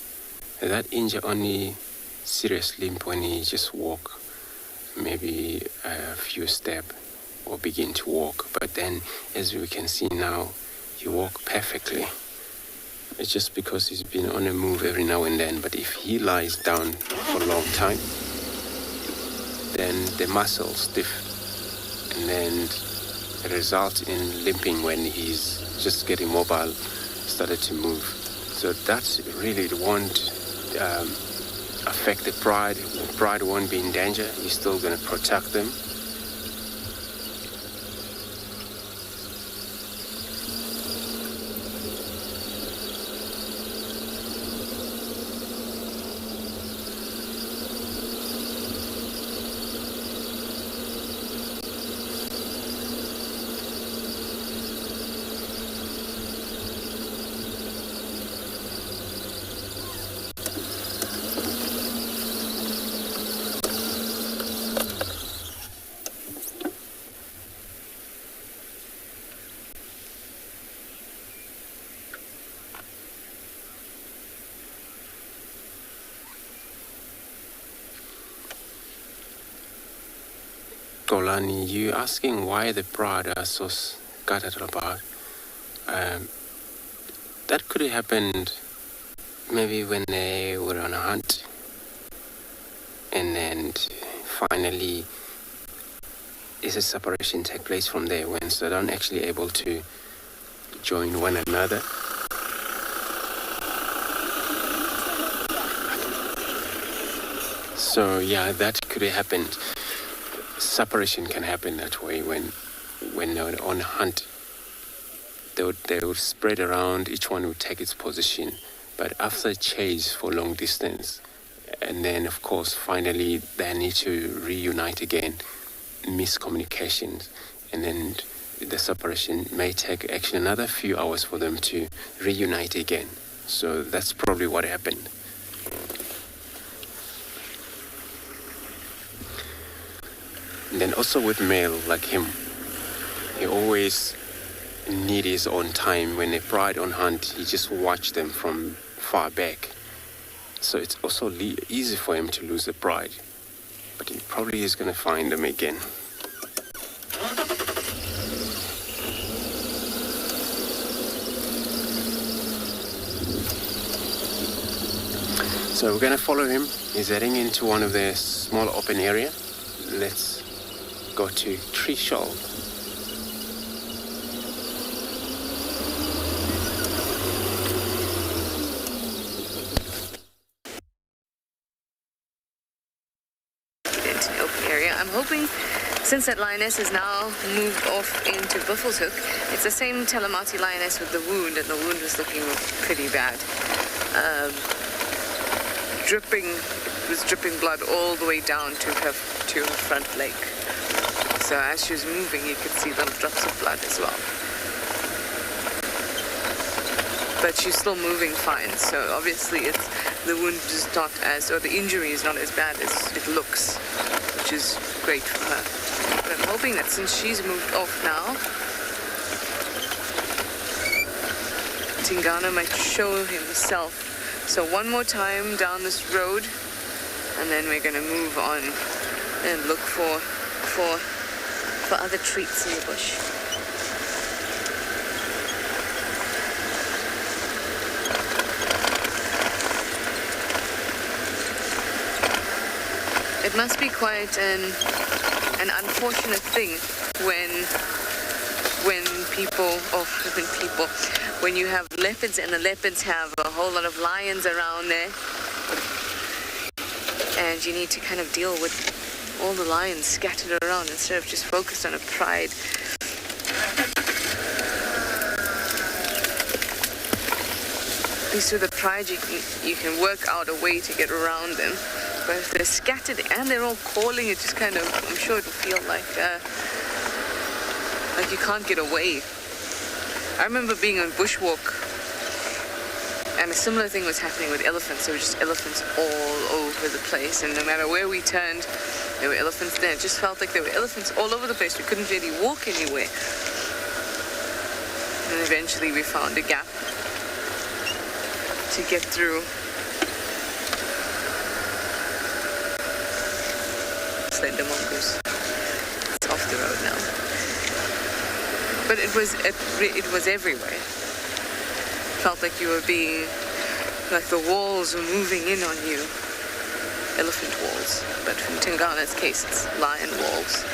That injury only serious limp when he just walk, maybe a few steps or begin to walk. But then, as we can see now, he walk perfectly. It's just because he's been on a move every now and then. But if he lies down for a long time, then the muscles stiff, and then it results in limping when he's just getting mobile, started to move. So that really won't affect the bride. The bride won't be in danger. He's still going to protect them. Skolani, you asking why the pride are so scattered about. That could have happened maybe when they were on a hunt, and then finally is a separation take place from there when they aren't actually able to join one another. So yeah, that could have happened. Separation can happen that way when they're on a hunt. They would spread around, each one would take its position. But after a chase for long distance, and then of course finally they need to reunite again, miscommunications, and then the separation may take actually another few hours for them to reunite again. So that's probably what happened. And then also with male like him, he always need his own time. When they pride on hunt, he just watch them from far back. So it's also easy for him to lose the pride. But he probably is going to find them again. So we're going to follow him. He's heading into one of the small open area. Let's go to Tree Shoal. I'm hoping, since that lioness has now moved off into Buffelshoek, it's the same Telemati lioness with the wound, and the wound was looking pretty bad. It was dripping blood all the way down to her front leg. So as she was moving, you could see little drops of blood as well. But she's still moving fine, so obviously the wound is not as, or the injury is not as bad as it looks, which is great for her. But I'm hoping that since she's moved off now, Tingana might show himself. So one more time down this road, and then we're going to move on and look for other treats in the bush. It must be quite an unfortunate thing when you have leopards and the leopards have a whole lot of lions around there, and you need to kind of deal with all the lions scattered around instead of just focused on a pride. At least with the pride you can work out a way to get around them. But if they're scattered and they're all calling, it just kind of, I'm sure it'll feel like you can't get away. I remember being on bushwalk, and a similar thing was happening with elephants. There were just elephants all over the place, and no matter where we turned, there were elephants there. It just felt like there were elephants all over the place. We couldn't really walk anywhere. And eventually we found a gap to get through. Slender mongoose. It's off the road now. But it was everywhere. Felt like you were being, like the walls were moving in on you. Elephant walls. But from Tingana's case, it's lion walls.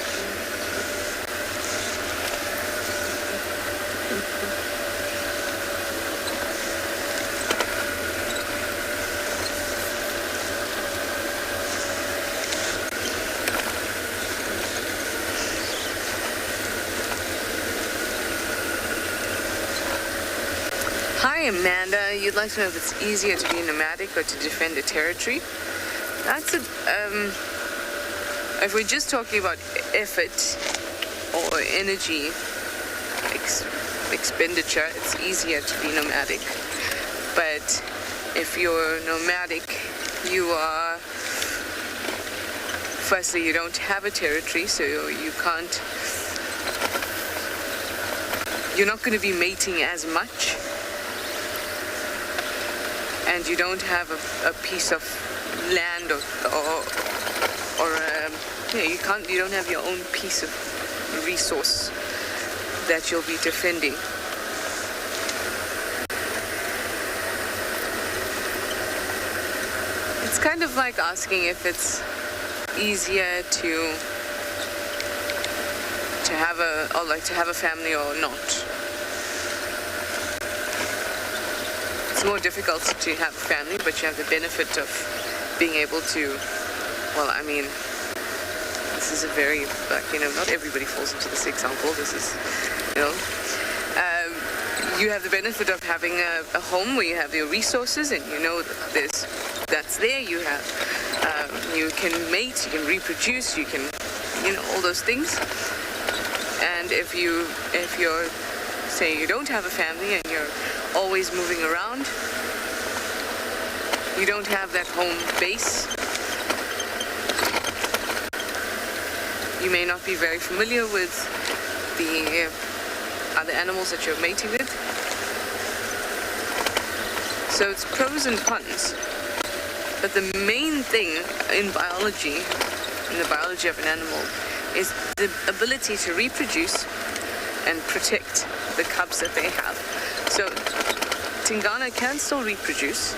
Hi Amanda, you'd like to know if it's easier to be nomadic or to defend a territory? That's if we're just talking about effort or energy expenditure, it's easier to be nomadic. But if you're nomadic, you are, firstly, you don't have a territory, so you're not going to be mating as much. And you don't have a piece of land or you don't have your own piece of resource that you'll be defending. It's kind of like asking if it's easier to have a family or not. It's more difficult to have a family, but you have the benefit of being able to, well, I mean, this is a very, not everybody falls into this example. This is, you have the benefit of having a home where you have your resources and you know that's there. You have, you can mate, you can reproduce, you can, all those things. And if you're, say you don't have a family and you're always moving around, you don't have that home base. You may not be very familiar with the other animals that you're mating with. So it's pros and cons. But the main thing in biology, in the biology of an animal, is the ability to reproduce and protect the cubs that they have. So Tingana can still reproduce,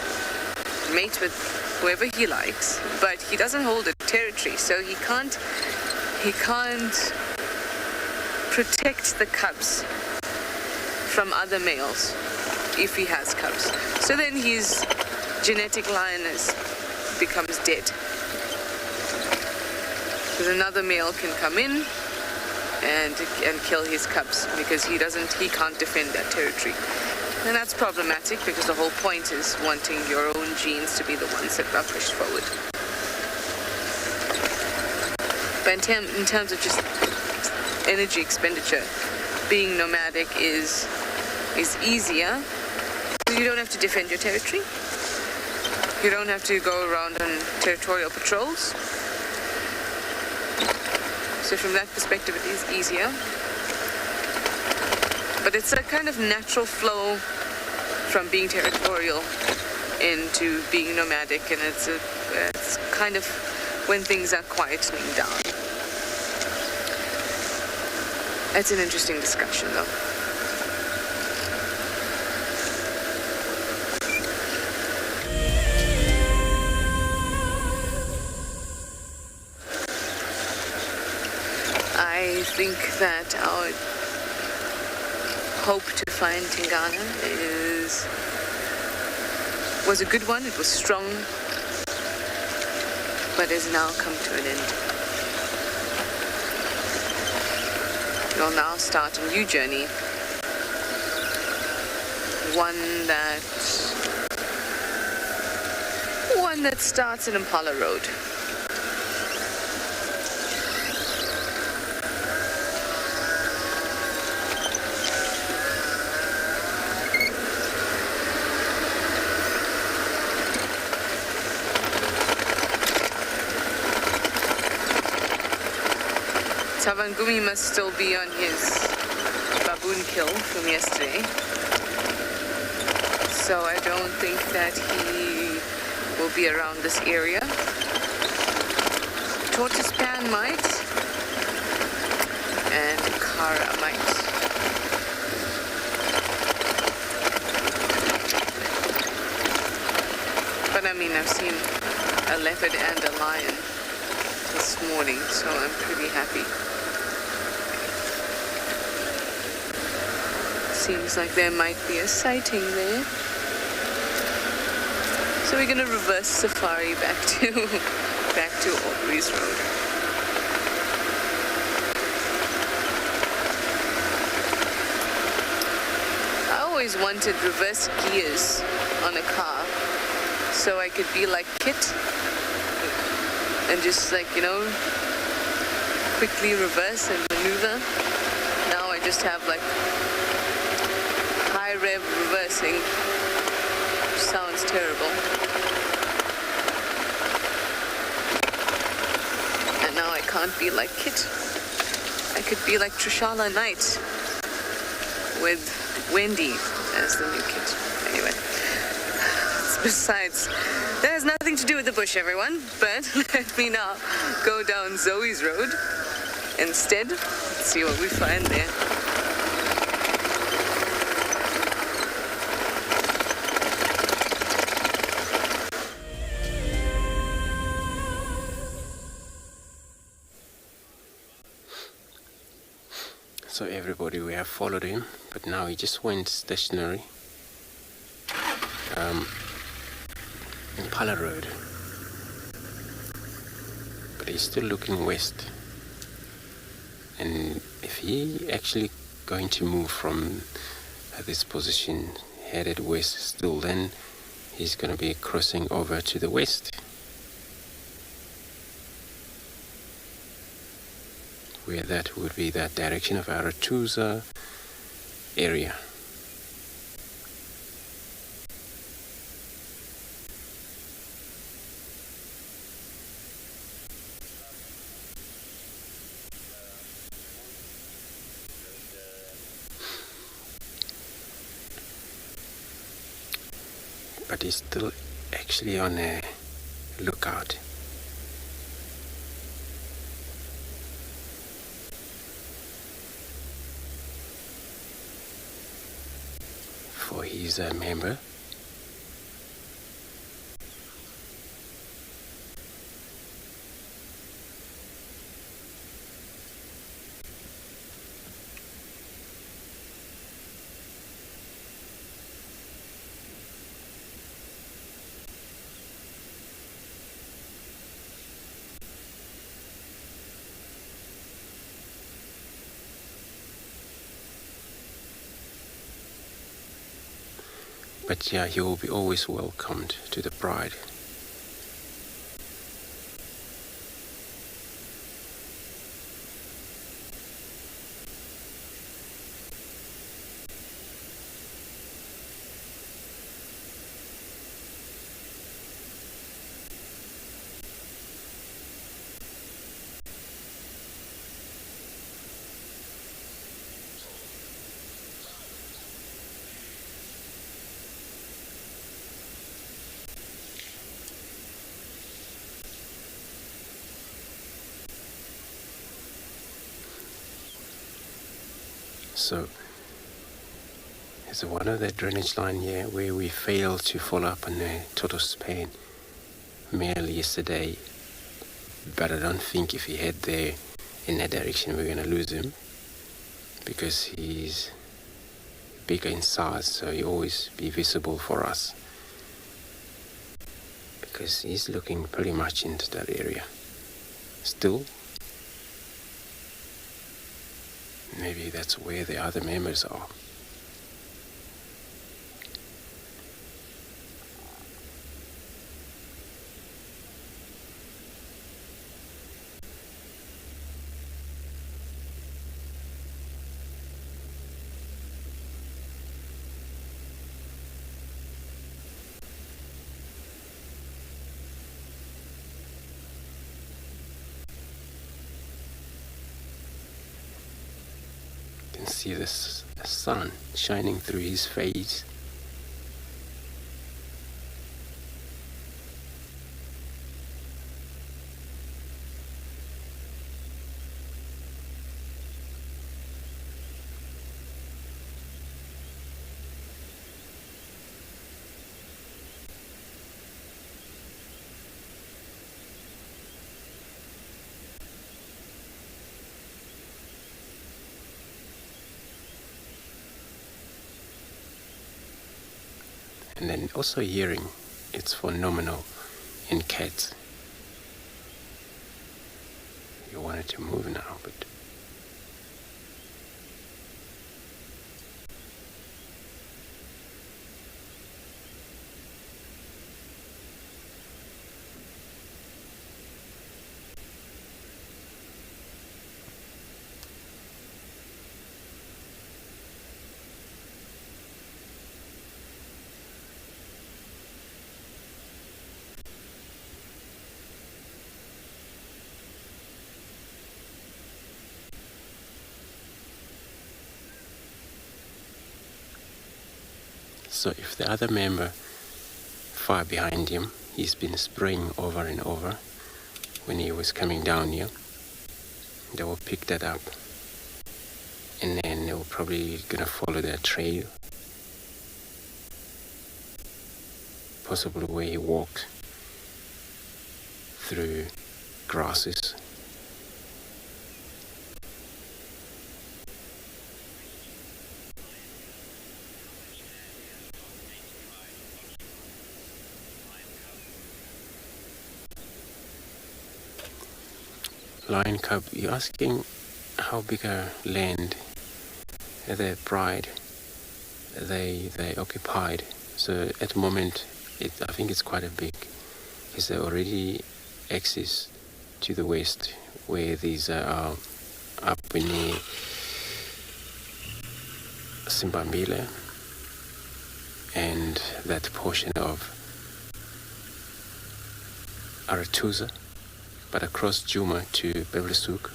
mate with whoever he likes, but he doesn't hold a territory, so he can't protect the cubs from other males if he has cubs. So then his genetic line becomes dead. Because another male can come in and kill his cubs because he can't defend that territory. And that's problematic because the whole point is wanting your own genes to be the ones that are pushed forward. But in terms of just energy expenditure, being nomadic is easier because you don't have to defend your territory. You don't have to go around on territorial patrols. So from that perspective, it is easier. But it's a kind of natural flow from being territorial into being nomadic, and it's kind of when things are quietening down. It's an interesting discussion, though. I think that our hope to find Tingana was a good one. It was strong, but has now come to an end. We'll now start a new journey, one that starts in Impala Road. Tavangumi must still be on his baboon kill from yesterday, so I don't think that he will be around this area. Tortoise Pan might, and Kara might. But I mean, I've seen a leopard and a lion this morning, so I'm pretty happy. Seems like there might be a sighting there. So we're going to reverse safari back to Aubrey's Road. I always wanted reverse gears on a car so I could be like Kit and just quickly reverse and maneuver. Now I just have high rev reversing, which sounds terrible. And now I can't be like Kit. I could be like Trishala Knight with Wendy as the new Kit. Anyway, let's Besides, that has nothing to do with the bush, everyone. But let me now go down Zoe's road instead. Let's see what we find there. So everybody, we have followed him, but now he just went stationary. Impala Road, but he's still looking west, and if he actually going to move from this position headed west still, then he's going to be crossing over to the west, where that would be that direction of Aratuza area. But he's still actually on a lookout for his member. But yeah, he will be always welcomed to the Pride. So there's one of the drainage line here where we failed to follow up on the tortoise Spain male yesterday, but I don't think if he head there in that direction we're going to lose him, because he's bigger in size, so he'll always be visible for us, because he's looking pretty much into that area still. Maybe that's where the other members are. See the sun shining through his face. And then also hearing, it's phenomenal in cats. You want it to move now, but so if the other member far behind him. He's been spraying over and over when he was coming down here. They will pick that up, and then they will probably gonna follow their trail, possibly where he walked through grasses. Lion cub, you're asking how big a land their pride they occupied. So at the moment, I think it's quite a big, because they already access to the west, where these are up in the Simbambile and that portion of Aratuza, but across Djuma to Bevelsuk.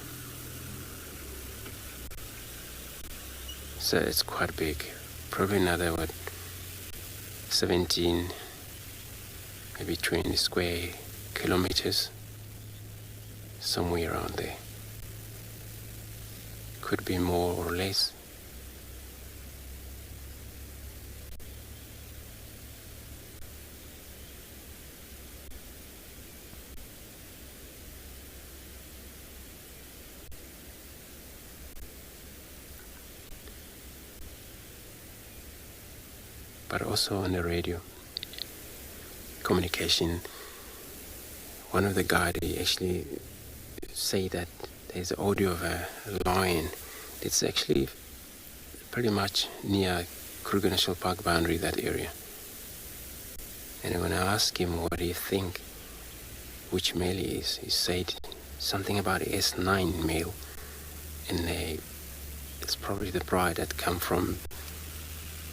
So it's quite big, probably another 17, maybe 20 square kilometers, somewhere around there. Could be more or less. But also on the radio communication, one of the guys actually say that there's audio of a lion. It's actually pretty much near Kruger National Park boundary, that area. And when I asked him what do you think, which male he is, he said something about S9 male, and it's probably the pride that come from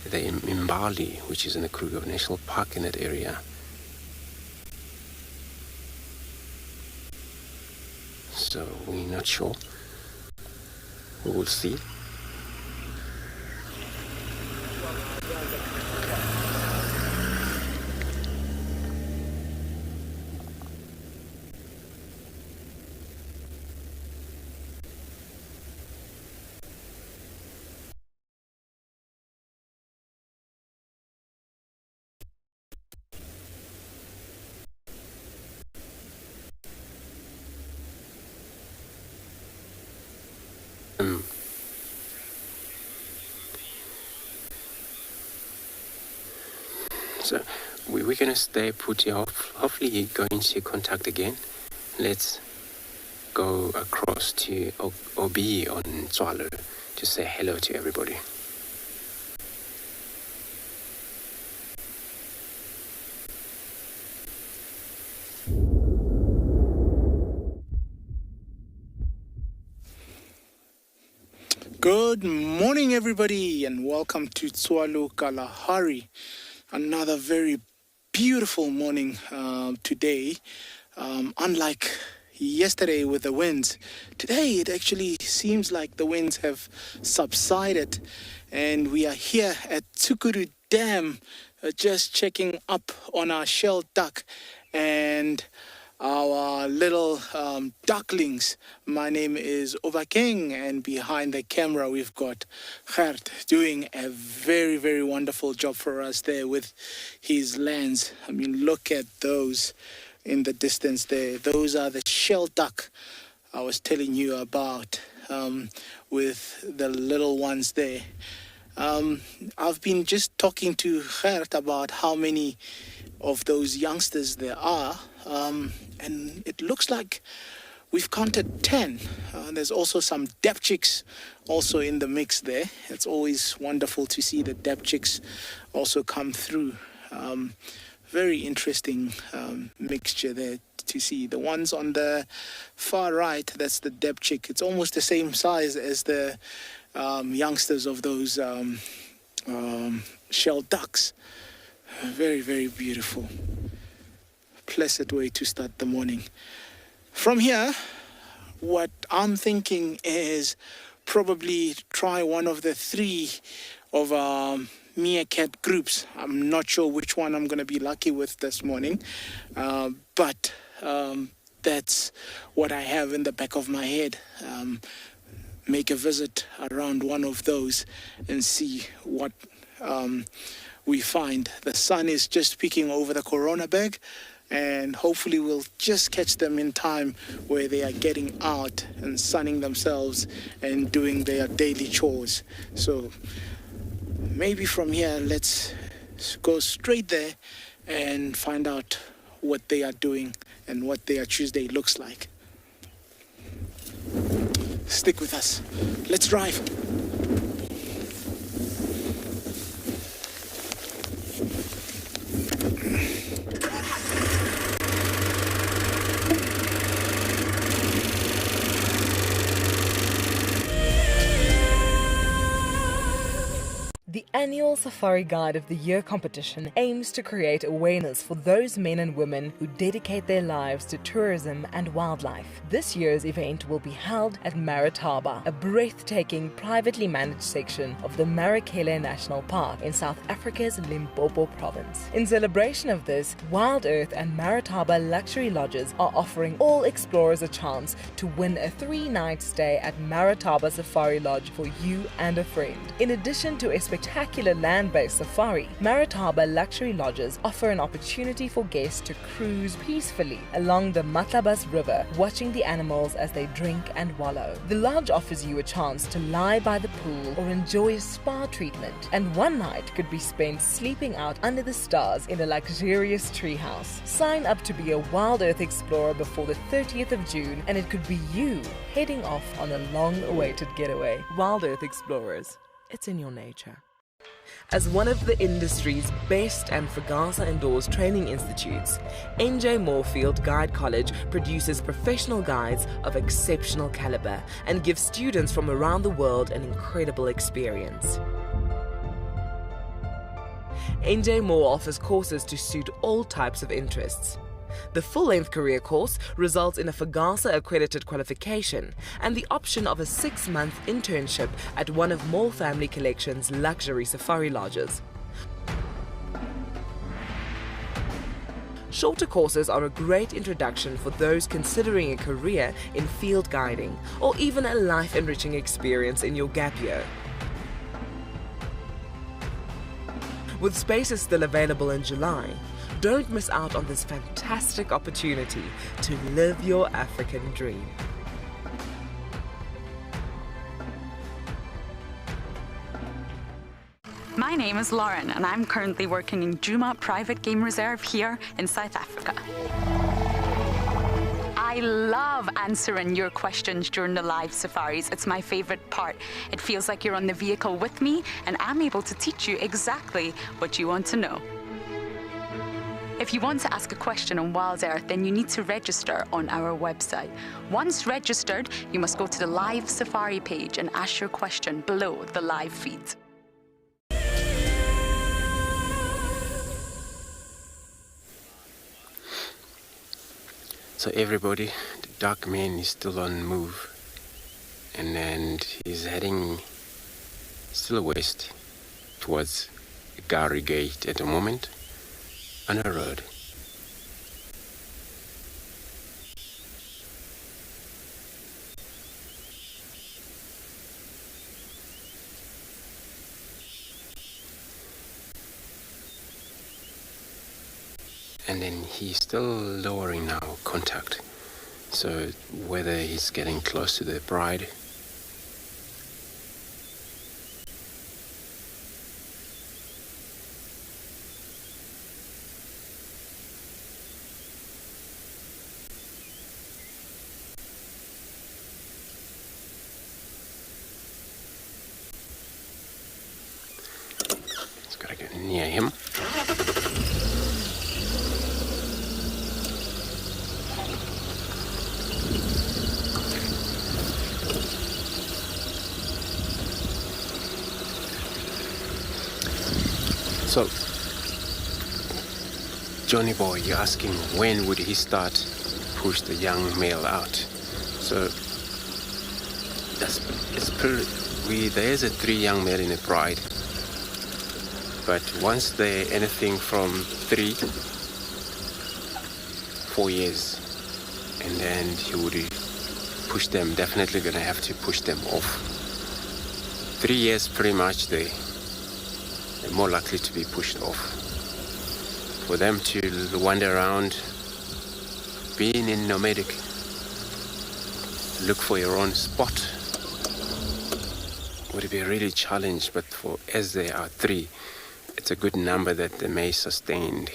the Impala, which is in the Kruger National Park in that area. So we're not sure. We will see. So we're going to stay put here. Hopefully you're going to contact again. Let's go across to OB on Tswalu to say hello to everybody. Good morning, everybody, and welcome to Tswalu Kalahari. Another very beautiful morning today. Unlike yesterday with the winds, today it actually seems like the winds have subsided, and we are here at Tsukuru Dam, just checking up on our shell duck and our little ducklings. My name is Obakeng, and behind the camera we've got Gert doing a very, very wonderful job for us there with his lens. I mean, look at those in the distance there. Those are the shell duck I was telling you about, with the little ones there. I've been just talking to Gert about how many of those youngsters there are, and it looks like we've counted 10. There's also some dap chicks also in the mix there. It's always wonderful to see the dap chicks also come through. Very interesting mixture there to see. The ones on the far right, that's the dap chick. It's almost the same size as the youngsters of those shell ducks. Very, very beautiful. Pleasant way to start the morning. From here, what I'm thinking is probably try one of the 3 of Meerkat groups. I'm not sure which one I'm going to be lucky with this morning, but that's what I have in the back of my head. Make a visit around one of those and see what we find. The sun is just peeking over the corona bag, and hopefully we'll just catch them in time where they are getting out and sunning themselves and doing their daily chores. So maybe from here, let's go straight there and find out what they are doing and what their Tuesday looks like. Stick with us. Let's drive. The annual Safari Guide of the Year competition aims to create awareness for those men and women who dedicate their lives to tourism and wildlife. This year's event will be held at Marataba, a breathtaking privately managed section of the Marakele National Park in South Africa's Limpopo province. In celebration of this, WildEarth and Marataba Luxury Lodges are offering all explorers a chance to win a 3-night stay at Marataba Safari Lodge for you and a friend. In addition to a spectacular land-based safari, Marataba Luxury Lodges offer an opportunity for guests to cruise peacefully along the Matlabas River, watching the animals as they drink and wallow. The lodge offers you a chance to lie by the pool or enjoy a spa treatment, and one night could be spent sleeping out under the stars in a luxurious treehouse. Sign up to be a WildEarth explorer before the 30th of June, and it could be you heading off on a long-awaited getaway. WildEarth Explorers, it's in your nature. As one of the industry's best and FAGASA-endorsed training institutes, NJ Moorfield Guide College produces professional guides of exceptional caliber and gives students from around the world an incredible experience. NJ Moore offers courses to suit all types of interests. The full-length career course results in a FAGASA-accredited qualification and the option of a 6-month internship at one of Moore Family Collection's luxury safari lodges. Shorter courses are a great introduction for those considering a career in field guiding or even a life-enriching experience in your gap year. With spaces still available in July, don't miss out on this fantastic opportunity to live your African dream. My name is Lauren, and I'm currently working in Djuma Private Game Reserve here in South Africa. I love answering your questions during the live safaris. It's my favorite part. It feels like you're on the vehicle with me, and I'm able to teach you exactly what you want to know. If you want to ask a question on WildEarth, then you need to register on our website. Once registered, you must go to the live safari page and ask your question below the live feed. So everybody, the dark man is still on move, and he's heading still west towards the Gari Gate at the moment. On a road. And then he's still lowering now contact. So whether he's getting close to the bride, near him. So, Johnny boy, you're asking when would he start push the young male out? So there's a 3 young male in a bride. But once they're anything from 3, 4 years, and then he would push them, definitely gonna have to push them off. 3 years pretty much they're more likely to be pushed off. For them to wander around, being in nomadic, look for your own spot would be really a challenge, but as they are 3, it's a good number that they may sustain.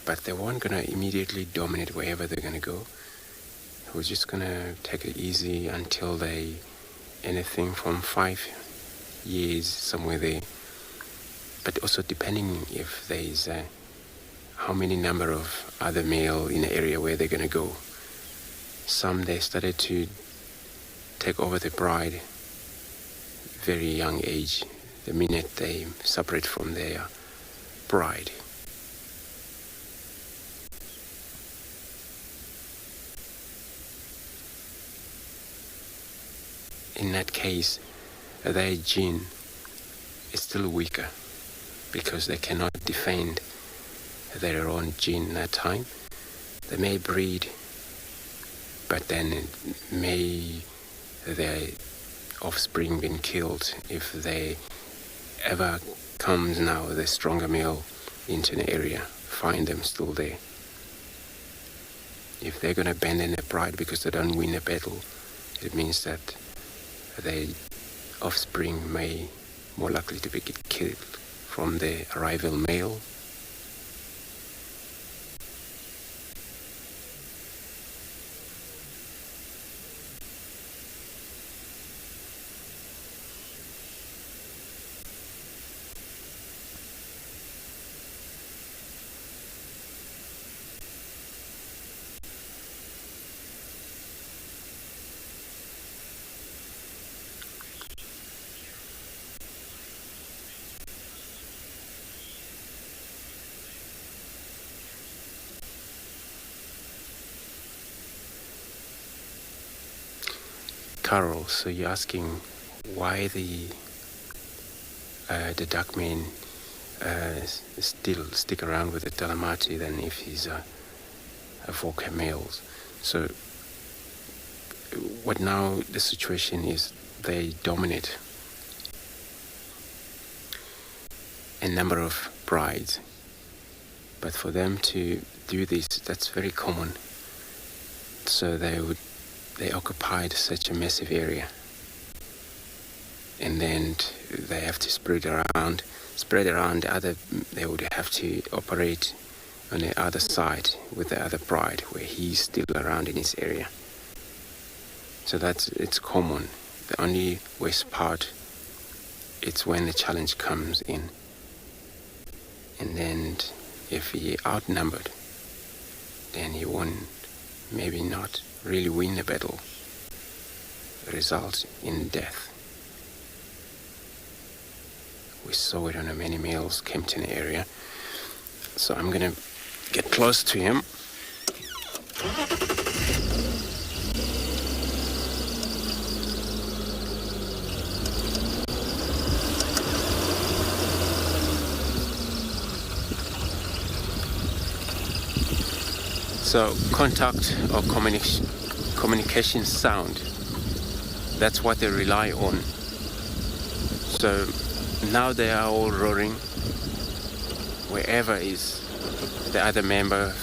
But they weren't going to immediately dominate wherever they're going to go. We're just going to take it easy until they, anything from 5 years, somewhere there. But also depending if there's how many number of other male in the area where they're going to go. Some, they started to take over the bride very young age, the minute they separate from their bride. In that case, their gene is still weaker because they cannot defend their own gene in that time. They may breed, but then may their offspring been killed if they ever comes now the stronger male into an area, find them still there. If they're going to abandon their bride because they don't win a battle, it means that their offspring may more likely to be killed from the rival male. Carol, so you're asking why the duckman still stick around with the Talamati than if he's a Voca males. So what now the situation is, they dominate a number of brides, but for them to do this, that's very common. So they occupied such a massive area, and then they have to spread around the other. They would have to operate on the other side with the other bride where he's still around in his area. So it's common. The only worst part, it's when the challenge comes in, and then if he outnumbered, then he won, maybe not really win the battle, results in death. We saw it on many males came to the area. So I'm gonna get close to him. So contact or communication sound, that's what they rely on. So now they are all roaring wherever is the other member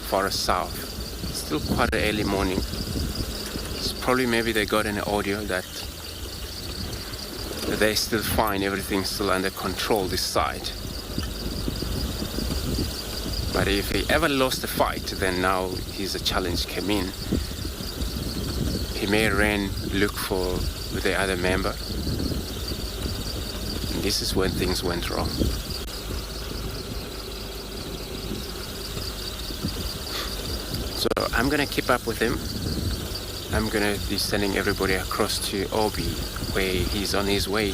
far south. It's still quite an early morning. It's probably maybe they got an audio that they still find everything's still under control this side. But if he ever lost the fight, then now his challenge came in. He may look for the other member. And this is when things went wrong. So I'm gonna keep up with him. I'm gonna be sending everybody across to Obi, where he's on his way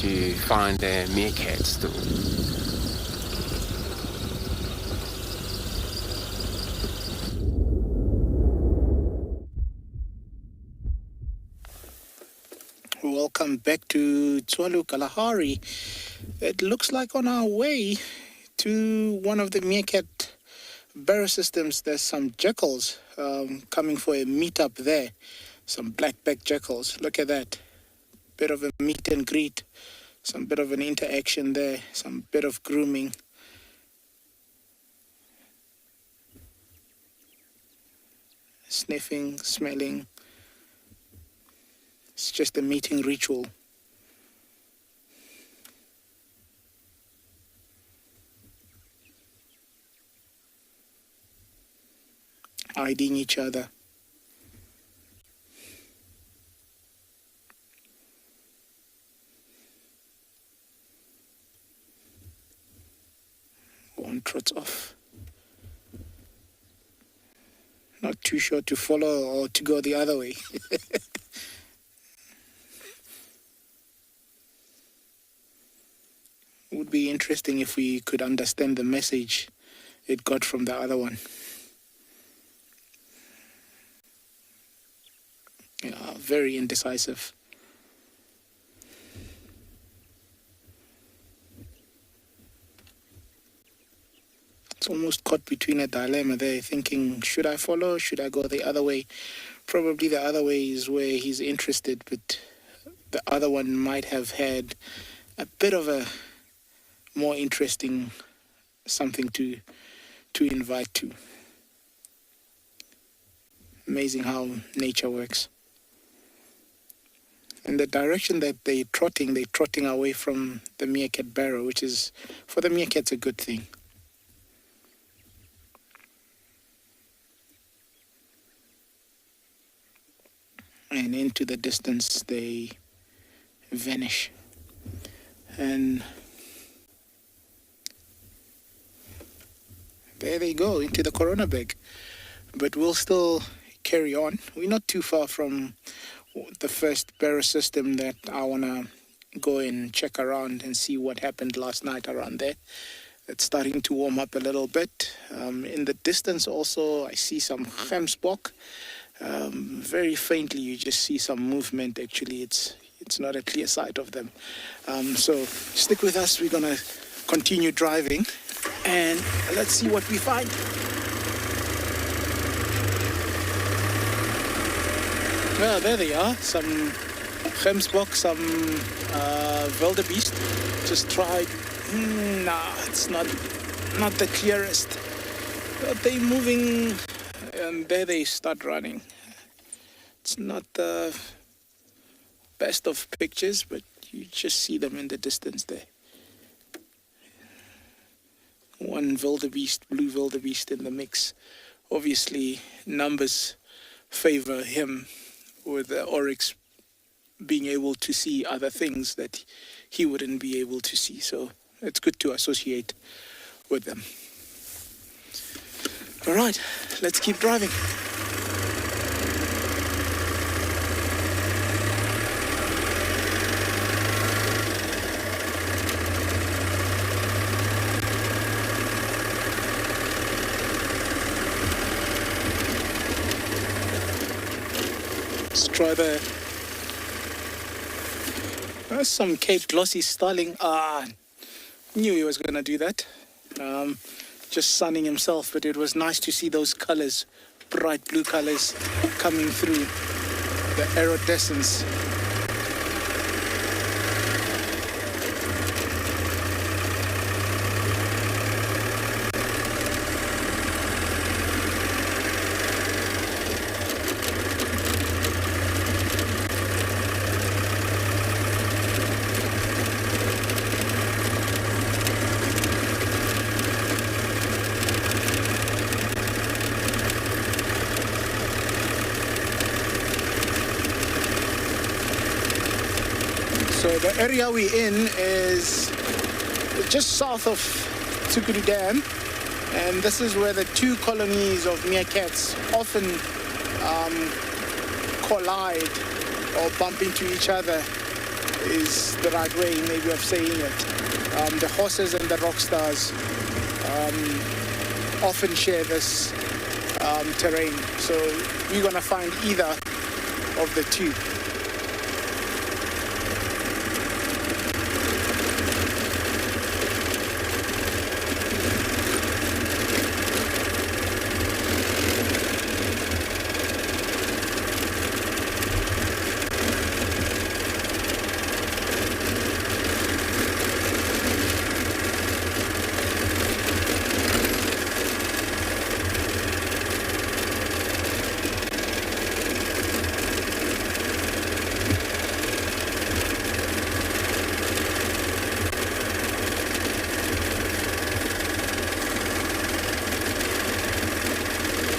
to find the Meerkat still. welcome back to Tswalu Kalahari. It looks like on our way to one of the Meerkat barrow systems, there's some jackals coming for a meetup there. Some black-backed jackals. Look at that. Bit of a meet and greet. Some bit of an interaction there. Some bit of grooming. Sniffing, smelling. It's just a meeting ritual. Eyeing each other. One trots off. Not too sure to follow or to go the other way. It would be interesting if we could understand the message it got from the other one. Yeah, very indecisive. It's almost caught between a dilemma there, thinking, should I follow, should I go the other way? Probably the other way is where he's interested, but the other one might have had a bit of a more interesting something to invite to. Amazing how nature works. And the direction that they're trotting away from the meerkat barrow, which is, for the meerkats, a good thing. And into the distance they vanish. And there they go, into the corona bag. But we'll still carry on. We're not too far from the first barrow system that I want to go and check around and see what happened last night around there. It's starting to warm up a little bit. In the distance also, I see some gemsbok. Very faintly, you just see some movement. Actually, it's not a clear sight of them. So stick with us. We're going to continue driving. And let's see what we find. Well, there they are. Some gemsbok, some wildebeest. Just tried. Nah, it's not the clearest. But they're moving, and there they start running. It's not the best of pictures, but you just see them in the distance there. One wildebeest, blue wildebeest in the mix. Obviously, numbers favor him, with the oryx being able to see other things that he wouldn't be able to see. So it's good to associate with them. All right, let's keep driving. Let's try there's some Cape Glossy starling. Knew he was going to do that. Just sunning himself, but it was nice to see those colors, bright blue colors, coming through the iridescence. So the area we're in is just south of Tsukuru Dam, and this is where the two colonies of meerkats often collide or bump into each other, is the right way maybe of saying it. The horses and the rock stars often share this terrain, so we're going to find either of the two.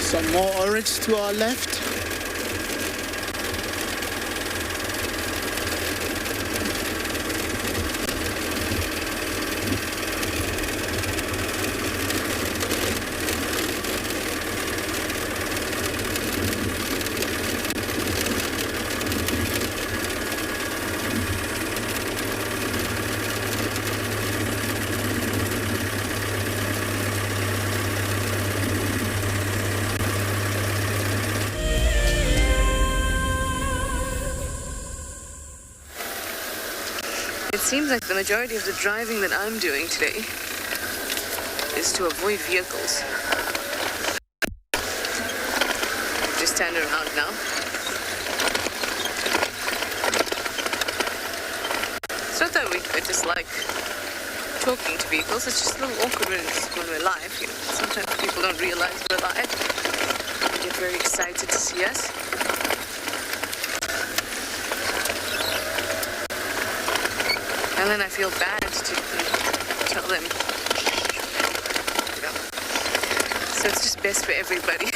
Some more orange to our left. It seems like the majority of the driving that I'm doing today is to avoid vehicles. Just turn around now. It's not that I dislike talking to vehicles, it's just a little awkward when we're live. You know, sometimes people don't realize we're live. They get very excited to see us. And then I feel bad to tell them, you know. So it's just best for everybody.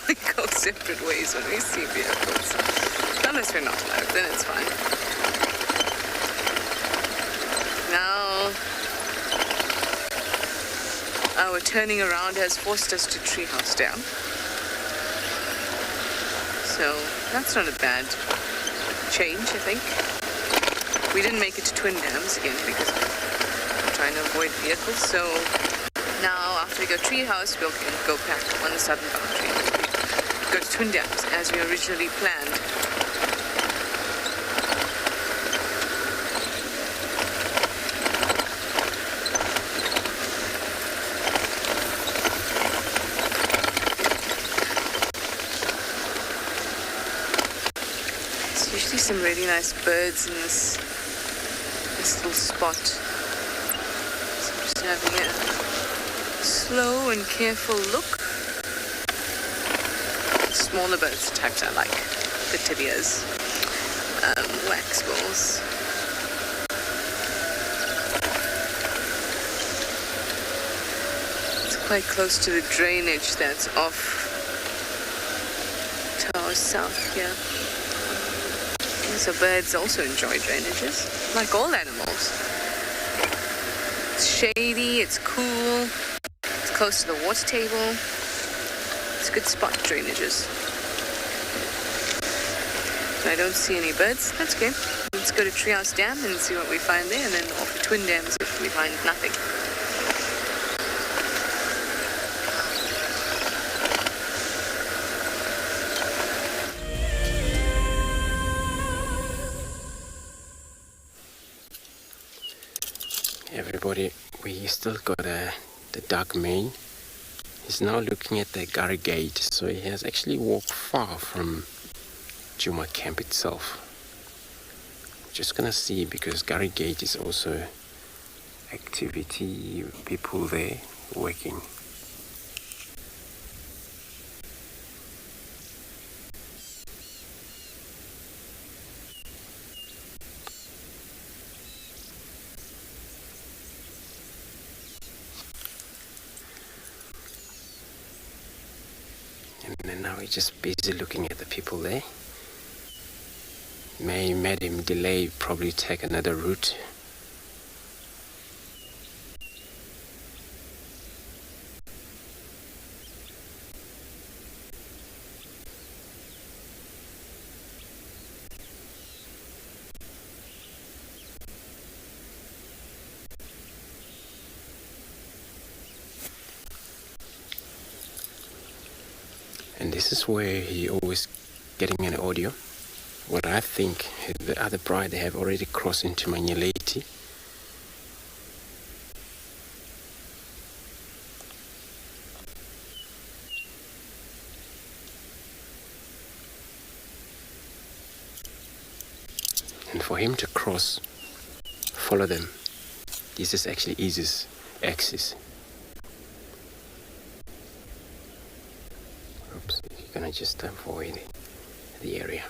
We go separate ways when we see vehicles. Unless we're not live, then it's fine. Now, our turning around has forced us to Treehouse Dam. So that's not a bad change, I think. We didn't make it to Twin Dams again because we're trying to avoid vehicles. So now after we go Treehouse, we'll go back on the southern boundary. Go to Twin Dams as we originally planned. There's usually some really nice birds in this little spot. So I'm just having a slow and careful look. Smaller birds, types I like. The tibias, waxbills. It's quite close to the drainage that's off Tower South here. So birds also enjoy drainages, like all animals. It's shady, it's cool, it's close to the water table. It's a good spot, drainages. I don't see any birds, that's okay. Let's go to Treehouse Dam and see what we find there, and then off to Twin Dams if we find nothing. Everybody, we still got the dark mane. He's now looking at the Gary Gate, so he has actually walked far from Djuma camp itself. Just gonna see, because Gary Gate is also activity, people there working. And then now he's just busy looking at the people there. May made him delay, probably take another route. And this is where he always getting an audio. What I think the other bride, they have already crossed into Manyeleti. And for him to cross, follow them. This is actually easiest axis. Oops, you're gonna just avoid the area.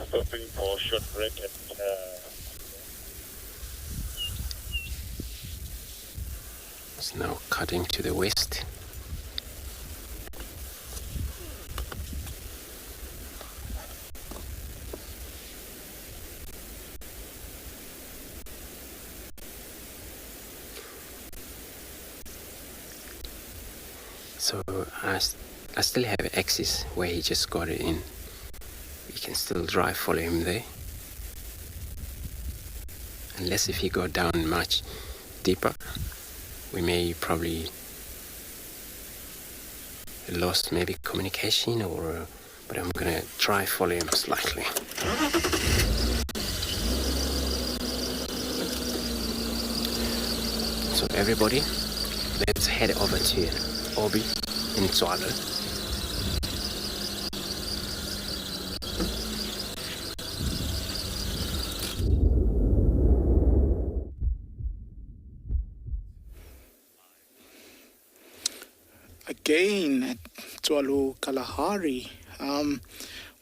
Stopping for short break at It's now cutting to the west. So I still have access where he just got it in. We can still follow him there. Unless if he go down much deeper, we may probably lost maybe communication but I'm gonna try follow him slightly. So everybody, let's head over to Obi in Tswalu. Again at Tswalu Kalahari,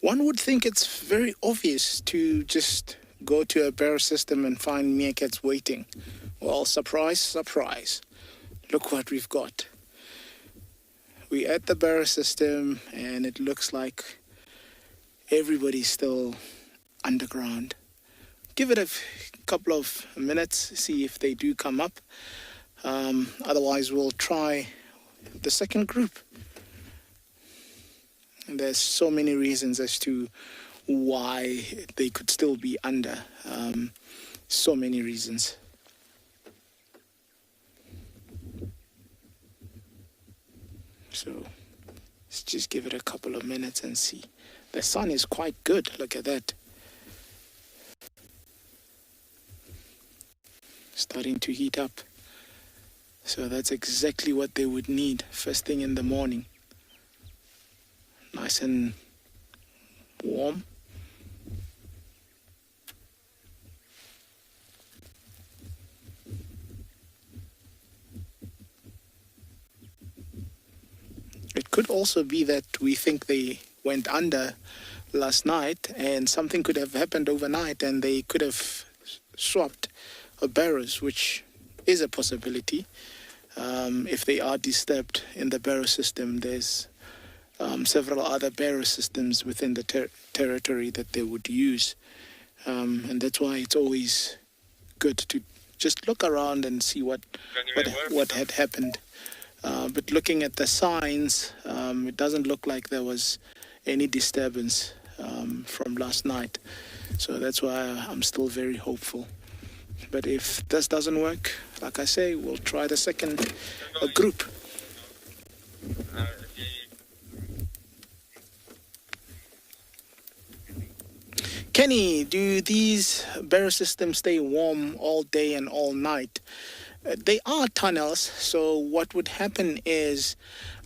one would think it's very obvious to just go to a barrow system and find meerkats waiting. Well, surprise, surprise. Look what we've got. We're at the barrow system and it looks like everybody's still underground. Give it a couple of minutes, see if they do come up. Otherwise, we'll try the second group. And there's so many reasons as to why they could still be under. So many reasons. So let's just give it a couple of minutes and see. The sun is quite good. Look at that. Starting to heat up. So that's exactly what they would need first thing in the morning. Nice and warm. It could also be that we think they went under last night and something could have happened overnight and they could have swapped barrows, which is a possibility. If they are disturbed in the barrow system, there's several other barrow systems within the territory that they would use. And that's why it's always good to just look around and see what had happened. But looking at the signs, it doesn't look like there was any disturbance from last night. So that's why I'm still very hopeful. But if this doesn't work, like I say, we'll try the second group. Kenny, do these barrow systems stay warm all day and all night? They are tunnels, so what would happen is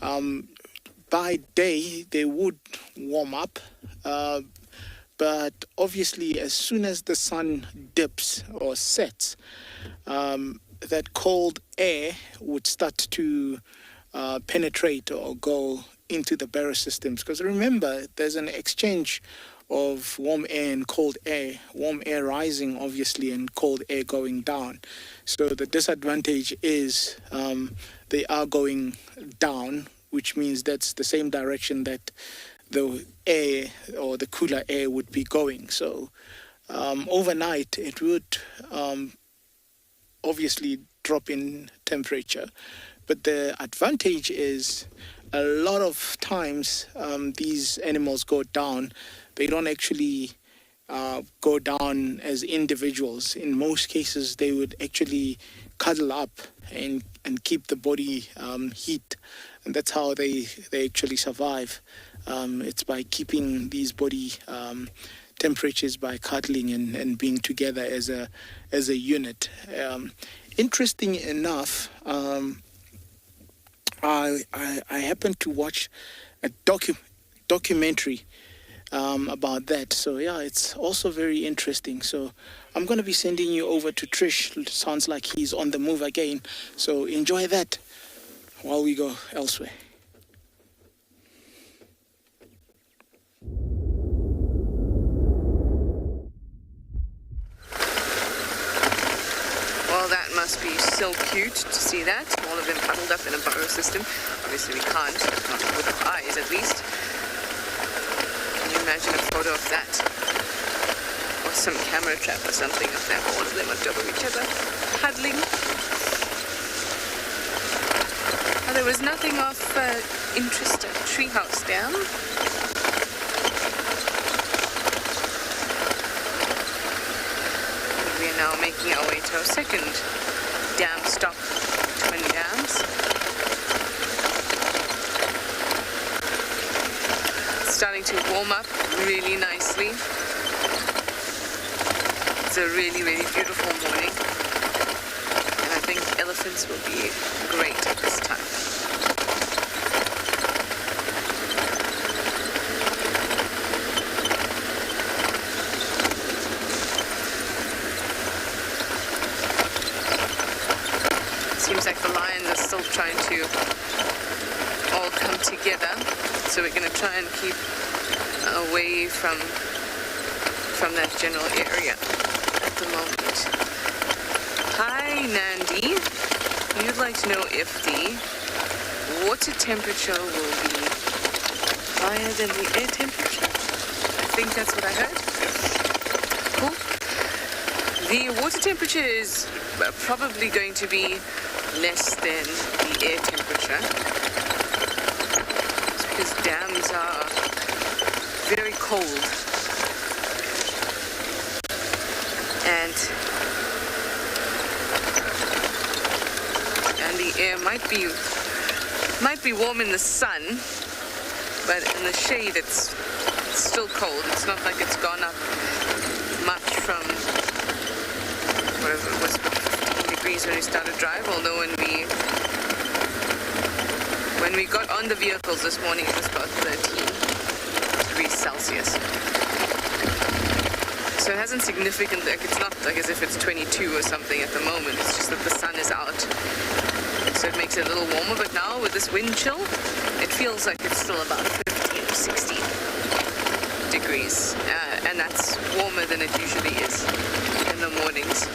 by day they would warm up, but obviously as soon as the sun dips or sets, that cold air would start to penetrate or go into the barrow systems. Because remember, there's an exchange of warm air and cold air, warm air rising obviously and cold air going down. So the disadvantage is they are going down, which means that's the same direction that the air or the cooler air would be going. So overnight it would obviously drop in temperature, but the advantage is a lot of times these animals go down. They don't actually go down as individuals. In most cases, they would actually cuddle up and keep the body heat. And that's how they actually survive. It's by keeping these body temperatures by cuddling and being together as a unit. Interesting enough, I happened to watch a documentary about that. So yeah, it's also very interesting. So I'm going to be sending you over to Trish. It sounds like he's on the move again. So enjoy that while we go elsewhere. Well, that must be so cute to see that. All of them huddled up in a burrow system. Obviously we can't, not with our eyes at least. Imagine a photo of that, or some camera trap or something of them, all of them on top of each other, huddling. I there was nothing of interest at Treehouse Dam. We are now making our way to our second dam stop, Twin Dams. It's starting to warm up really nicely. It's a really, really beautiful morning. And I think elephants will be great at this time. Seems like the lions are still trying to all come together, so we're going to try and keep away from that general area at the moment. Hi Nandi, you'd like to know if the water temperature will be higher than the air temperature? I think that's what I heard. Cool. The water temperature is probably going to be less than the air temperature. It's because dams are very cold. And the air might be warm in the sun, but in the shade it's still cold. It's not like it's gone up much from whatever it was, 15 degrees when we started drive, although when we got on the vehicles this morning it was about 13 degrees Celsius. So it hasn't significantly, like it's not like as if it's 22 or something at the moment, it's just that the sun is out. So it makes it a little warmer, but now with this wind chill, it feels like it's still about 15 or 16 degrees. And that's warmer than it usually is in the mornings.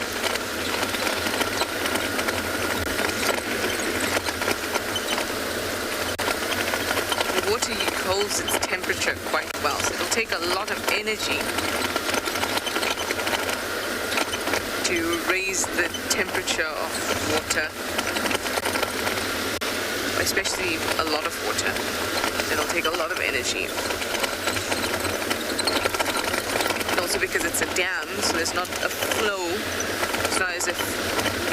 The water holds its temperature quite well, so it'll take a lot of energy to raise the temperature of water, especially a lot of water. It'll take a lot of energy. And also because it's a dam, so there's not a flow. It's not as if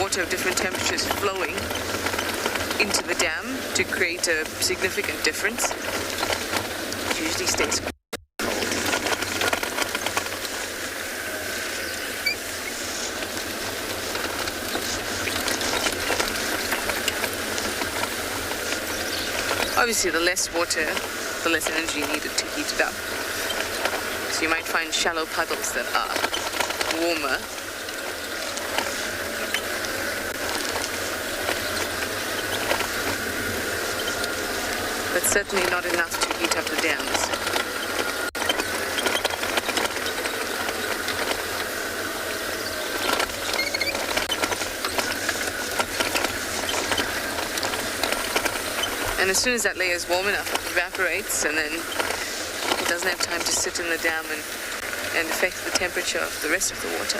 water of different temperatures flowing into the dam to create a significant difference. It usually stays cold. Obviously, the less water, the less energy needed to heat it up. So you might find shallow puddles that are warmer. But certainly not enough to heat up the dams. And as soon as that layer is warm enough, it evaporates, and then it doesn't have time to sit in the dam and affect the temperature of the rest of the water.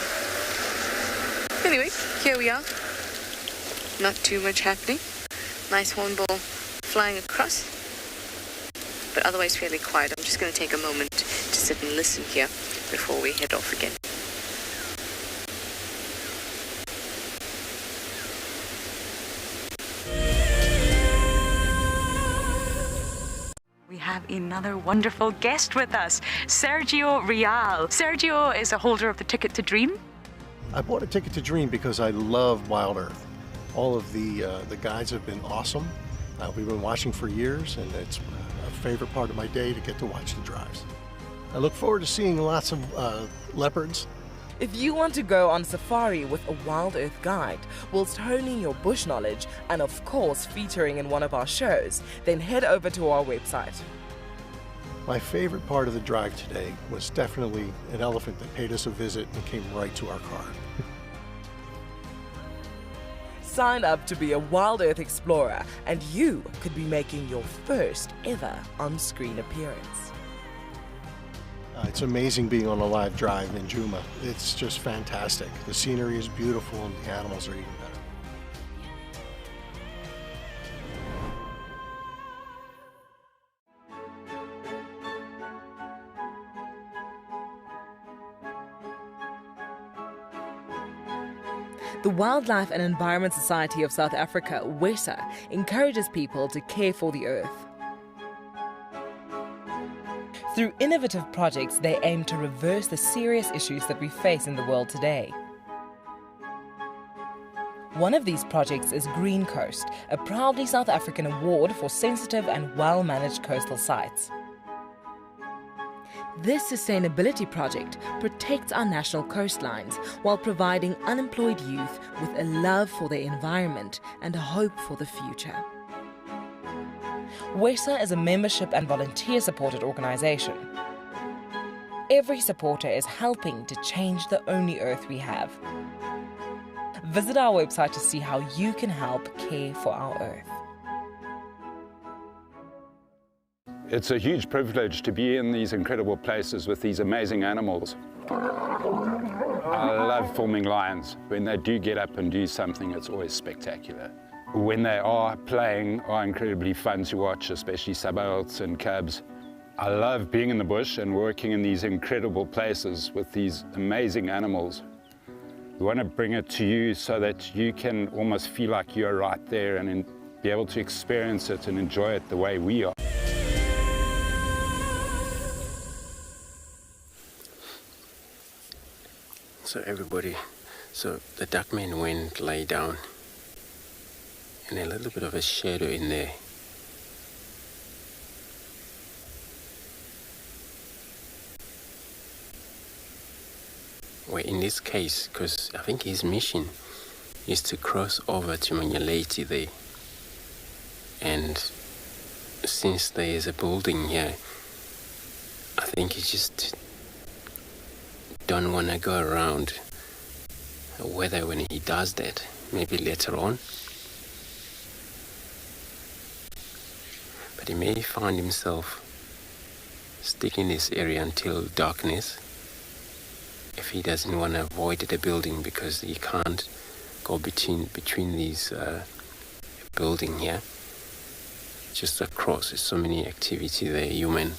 Anyway, here we are. Not too much happening. Nice hornbill flying across, but otherwise fairly quiet. I'm just going to take a moment to sit and listen here before we head off again. We have another wonderful guest with us, Sergio Real. Sergio is a holder of the Ticket to Dream. I bought a Ticket to Dream because I love WildEarth. All of the guides have been awesome. We've been watching for years, and it's a favorite part of my day to get to watch the drives. I look forward to seeing lots of leopards. If you want to go on safari with a WildEarth guide, whilst honing your bush knowledge and of course featuring in one of our shows, then head over to our website. My favorite part of the drive today was definitely an elephant that paid us a visit and came right to our car. Sign up to be a WildEarth explorer and you could be making your first ever on-screen appearance. It's amazing being on a live drive in Djuma. It's just fantastic. The scenery is beautiful and the animals are even better. The Wildlife and Environment Society of South Africa, WESA, encourages people to care for the earth. Through innovative projects, they aim to reverse the serious issues that we face in the world today. One of these projects is Green Coast, a proudly South African award for sensitive and well-managed coastal sites. This sustainability project protects our national coastlines while providing unemployed youth with a love for their environment and a hope for the future. WESA is a membership and volunteer-supported organisation. Every supporter is helping to change the only earth we have. Visit our website to see how you can help care for our earth. It's a huge privilege to be in these incredible places with these amazing animals. I love filming lions. When they do get up and do something, it's always spectacular. When they are playing, are incredibly fun to watch, especially subalterns and cubs. I love being in the bush and working in these incredible places with these amazing animals. We want to bring it to you so that you can almost feel like you're right there and be able to experience it and enjoy it the way we are. So everybody, so the duckman went lay down and a little bit of a shadow in there. Well, in this case, because I think his mission is to cross over to Manyaleti there. And since there is a building here, I think he just don't want to go around. Whether when he does that, maybe later on. But he may find himself sticking in this area until darkness if he doesn't want to avoid the building, because he can't go between these building here. Just across, there's so many activity there, human.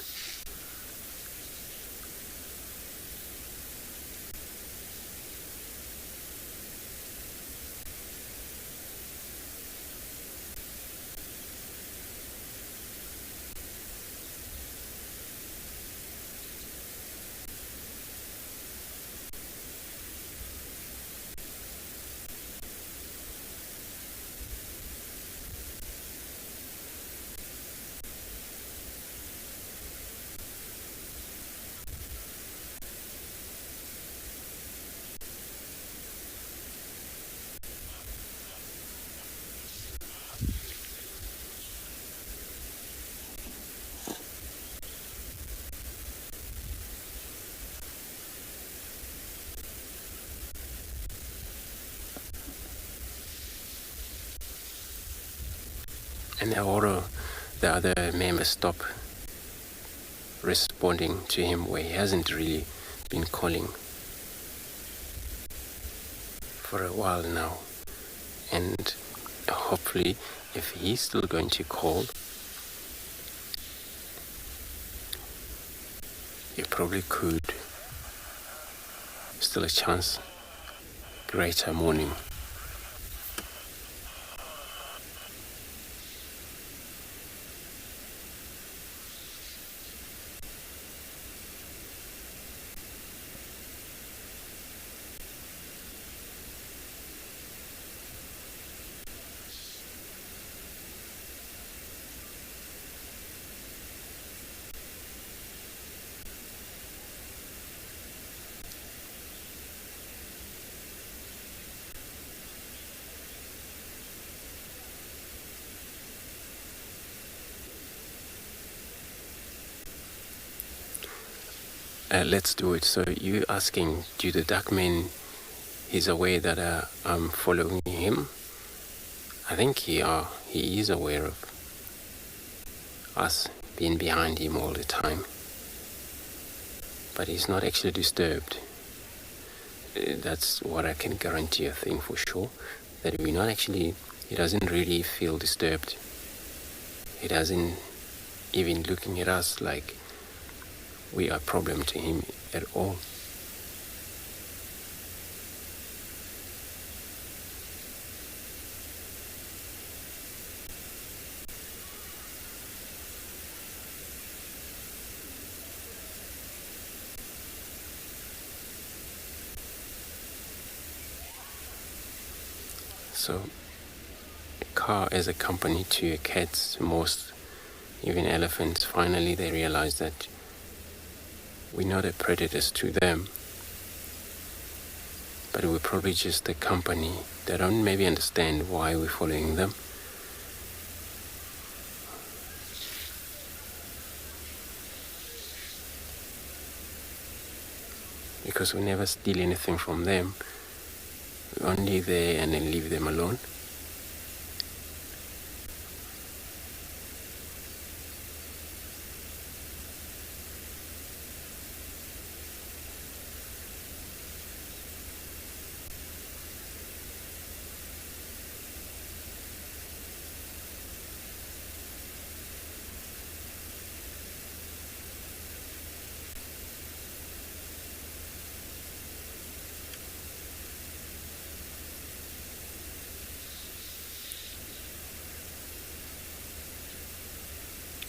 And the other members stop responding to him where he hasn't really been calling for a while now. And hopefully, if he's still going to call, he probably could. Still a chance. Greater morning. Let's do it. So you asking, do the duckman, he's aware that I'm following him? I think he is aware of us being behind him all the time. But he's not actually disturbed. That's what I can guarantee, I think, for sure. That we're not actually, he doesn't really feel disturbed. He doesn't even looking at us like we are a problem to him at all. So a car as a company to cats, to most, even elephants, finally they realize that we're not a predators to them, but we're probably just a company. They don't maybe understand why we're following them. Because we never steal anything from them. We're only there and then leave them alone.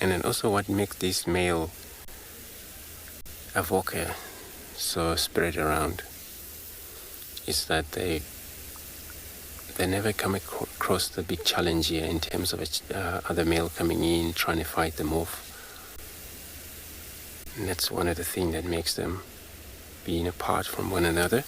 And then also what makes this male avoca so spread around is that they never come across the big challenge here in terms of other male coming in trying to fight them off. And that's one of the things that makes them being apart from one another.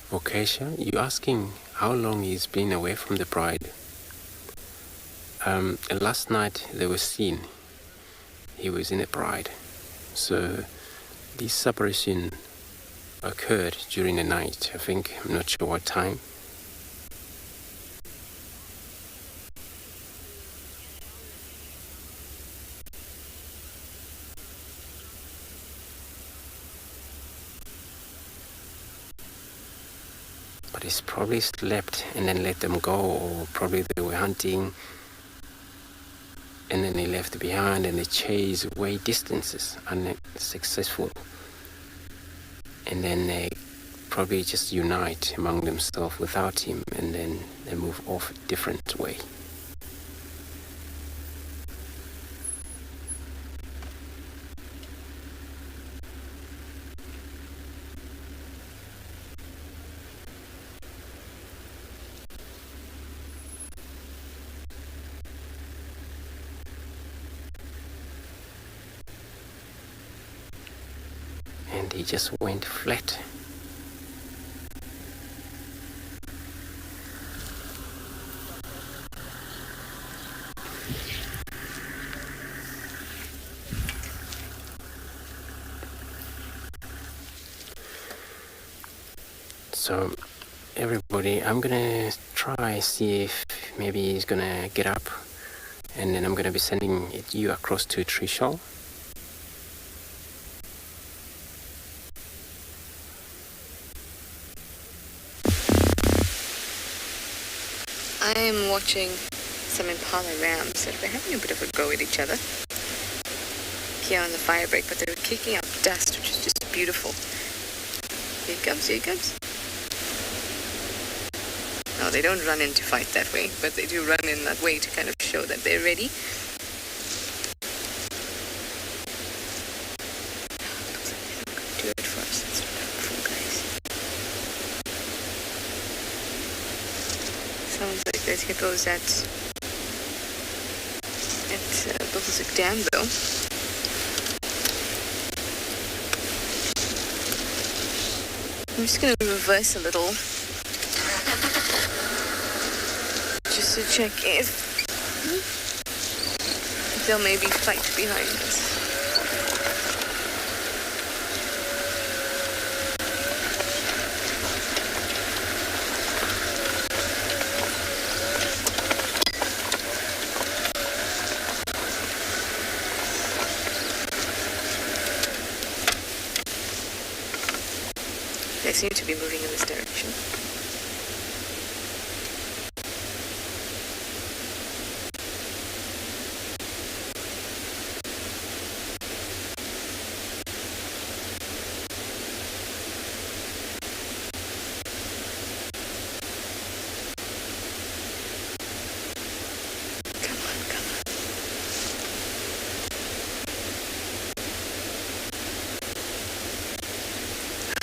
Vocation, you're asking how long he's been away from the bride. Last night they were seen. He was in a bride. So this separation occurred during the night. I think, I'm not sure what time. But he's probably slept and then let them go, or probably they were hunting and then they left behind and they chased way distances unsuccessful. And then they probably just unite among themselves without him and then they move off a different way. And he just went flat. So everybody, I'm gonna try see if maybe he's gonna get up, and then I'm gonna be sending you across to Trishol. I am watching some Impala rams that were having a bit of a go at each other here on the fire break, but they were kicking up dust, which is just beautiful. Here it comes, here it comes. No, they don't run in to fight that way, but they do run in that way to kind of show that they're ready. Looks like they're not going to do it for us. That's wonderful, guys. Sounds like there's hippos at Buffelshoek Dam, though. I'm just going to reverse a little just to check if they'll maybe fight behind us. They seem to be moving in this direction.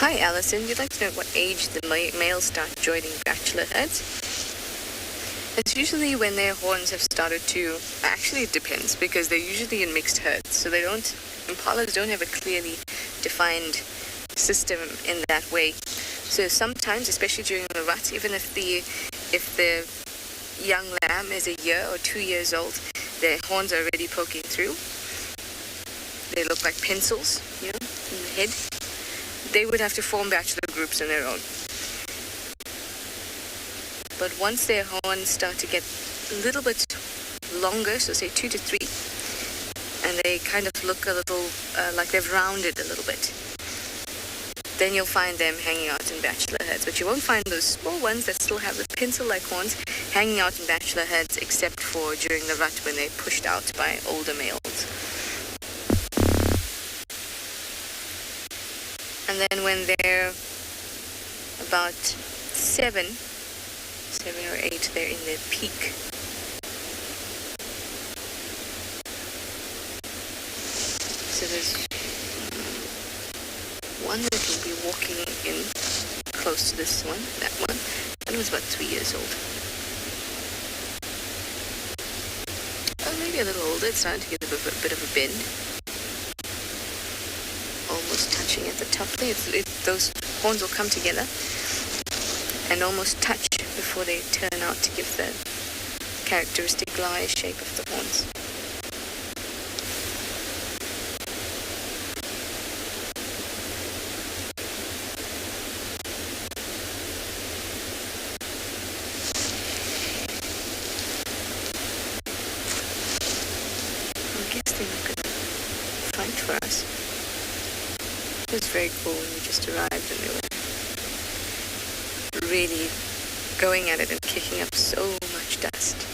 Hi Alison, you'd like to know at what age the males start joining bachelor herds? It's usually when their horns have started to, actually it depends, because they're usually in mixed herds, so Impalas don't have a clearly defined system in that way. So sometimes, especially during the rut, even if the young lamb is 1 year or 2 years old, their horns are already poking through. They look like pencils, in the head. They would have to form bachelor groups on their own. But once their horns start to get a little bit longer, so say 2 to 3, and they kind of look a little like they've rounded a little bit, then you'll find them hanging out in bachelor herds. But you won't find those small ones that still have the pencil-like horns hanging out in bachelor herds, except for during the rut when they're pushed out by older males. And then when they're about 7 or 8, they're in their peak. So there's one that will be walking in close to this one, that one. That was about 3 years old. Oh, maybe a little older. It's starting to get a bit of a bend. Almost touching at the top there. Those horns will come together and almost touch before they turn out to give the characteristic lyre shape of the horns. I guess they're not going to fight for us. It was very cool when we just arrived and they were really going at it and kicking up so much dust.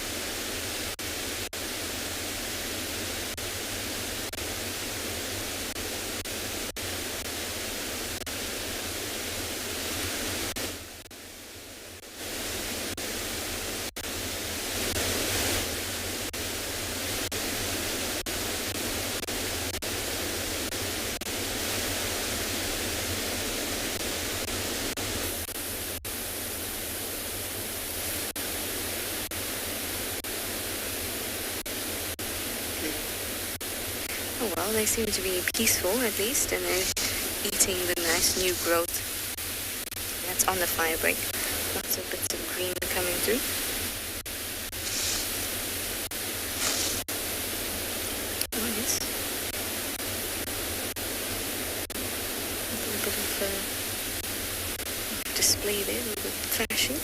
Well, they seem to be peaceful at least, and they're eating the nice new growth that's on the fire break. Lots of bits of green coming through. Oh yes. A little bit of display there, a little bit of thrashing.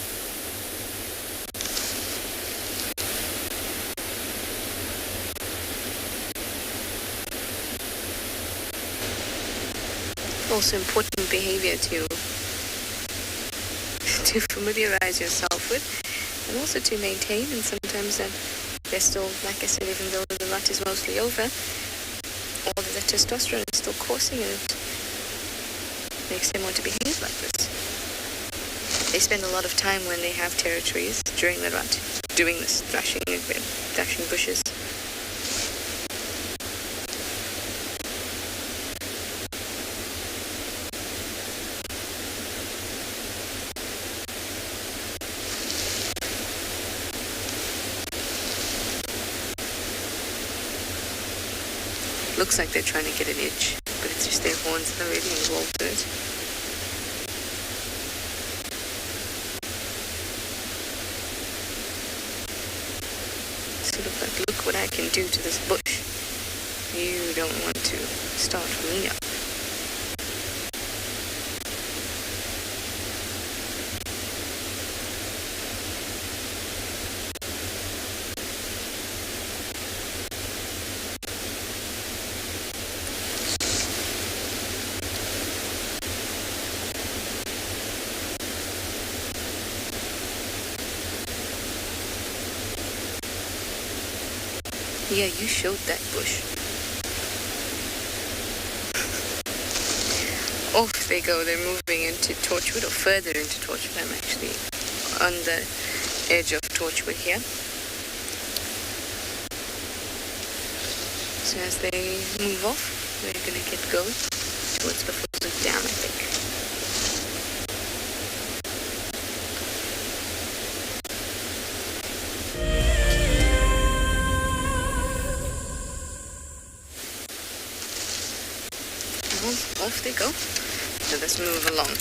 Also important behavior to familiarize yourself with, and also to maintain. And sometimes they're still, like I said, even though the rut is mostly over, all of the testosterone is still coursing, and it makes them want to behave like this. They spend a lot of time when they have territories during the rut doing this thrashing bushes. Looks like they're trying to get an itch, but it's just their horns that are really involved in it. Sort of like, look what I can do to this bush. You don't want to start me up. Yeah, you showed that bush. Off they go. They're moving into Torchwood, or further into Torchwood. I'm actually on the edge of Torchwood here. So as they move off, we're going to get going towards the Falls of Dam, I think. Off they go. So let's move along.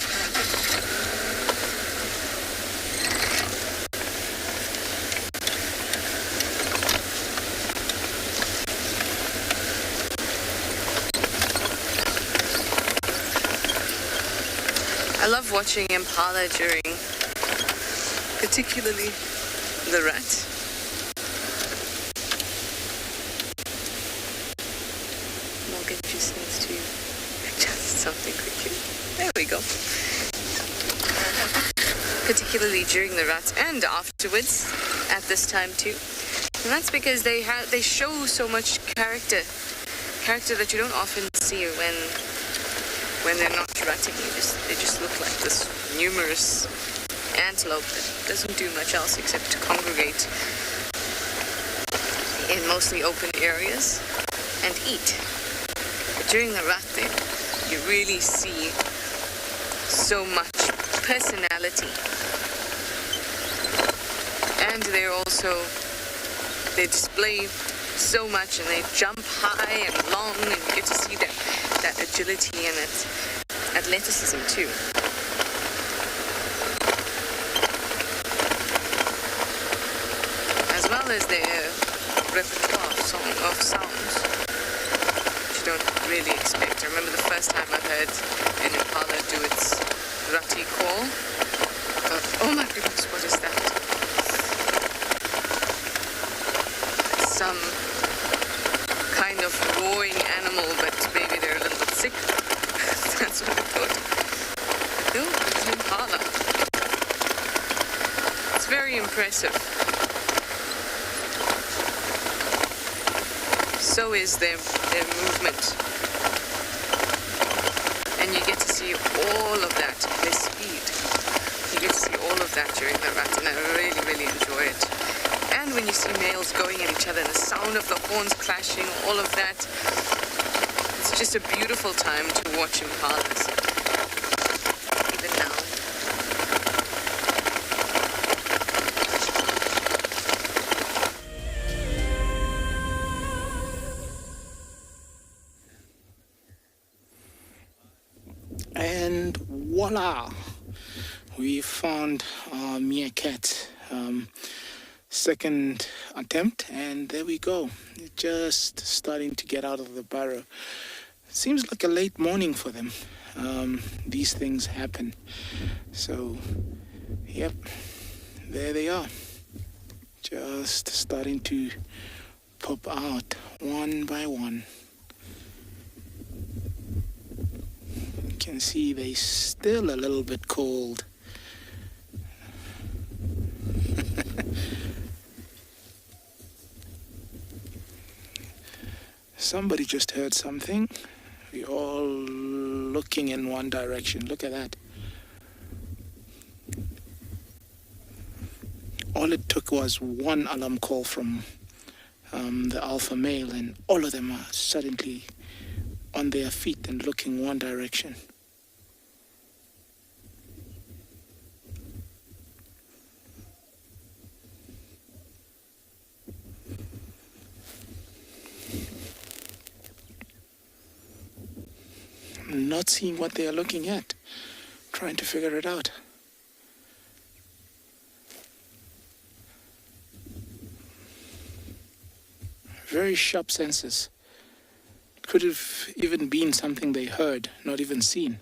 I love watching Impala during, particularly the rat. Morgan just needs to adjust something quickly. There we go. Particularly during the rats and afterwards, at this time too. And that's because they show so much character that you don't often see when they're not ratting. They just look like this numerous antelope that doesn't do much else except to congregate in mostly open areas and eat. But during the rat thing, you really see so much personality. And they display so much, and they jump high and long, and you get to see that agility and that athleticism too. As well as their repertoire of sounds, which you don't really expect. I remember the first time I heard an Impala do its rati call. I thought, oh my goodness, what is that? Some kind of roaring animal, but maybe they're a little bit sick. That's what I thought. No, it's an Impala. It's very impressive. So is their movement. And you get to see all of that, their speed. You get to see all of that during the rat, and I really, really enjoy it. And when you see males going at each other, and the sound of the horns clashing, all of that, it's just a beautiful time to watch Impalas. Even now. And voila! We found our Meerkat. Second attempt, and there we go. Just starting to get out of the burrow. Seems like a late morning for them. These things happen. So, yep, there they are. Just starting to pop out one by one. You can see they're still a little bit cold. Somebody just heard something. We're all looking in one direction. Look at that. All it took was one alarm call from the alpha male, and all of them are suddenly on their feet and looking one direction. Not seeing what they are looking at, trying to figure it out. Very sharp senses. Could have even been something they heard, not even seen.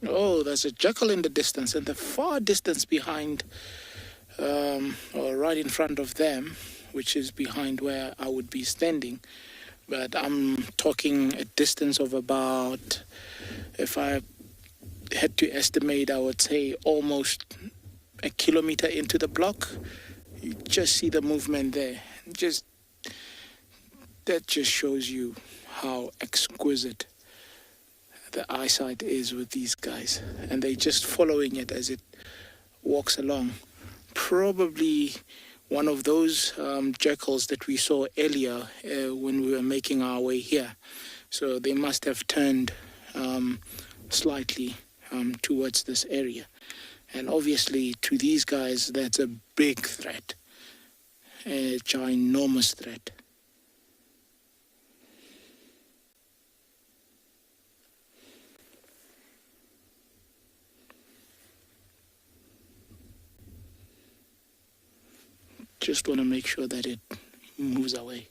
Oh, there's a jackal in the distance, and the far distance behind, or right in front of them, which is behind where I would be standing, but I'm talking a distance of about, if I had to estimate, I would say almost a kilometer into the block. You just see the movement there. That just shows you how exquisite the eyesight is with these guys. And they're just following it as it walks along. Probably one of those jackals that we saw earlier when we were making our way here. So they must have turned slightly towards this area. And obviously to these guys, that's a big threat, a ginormous threat. Just want to make sure that it moves away.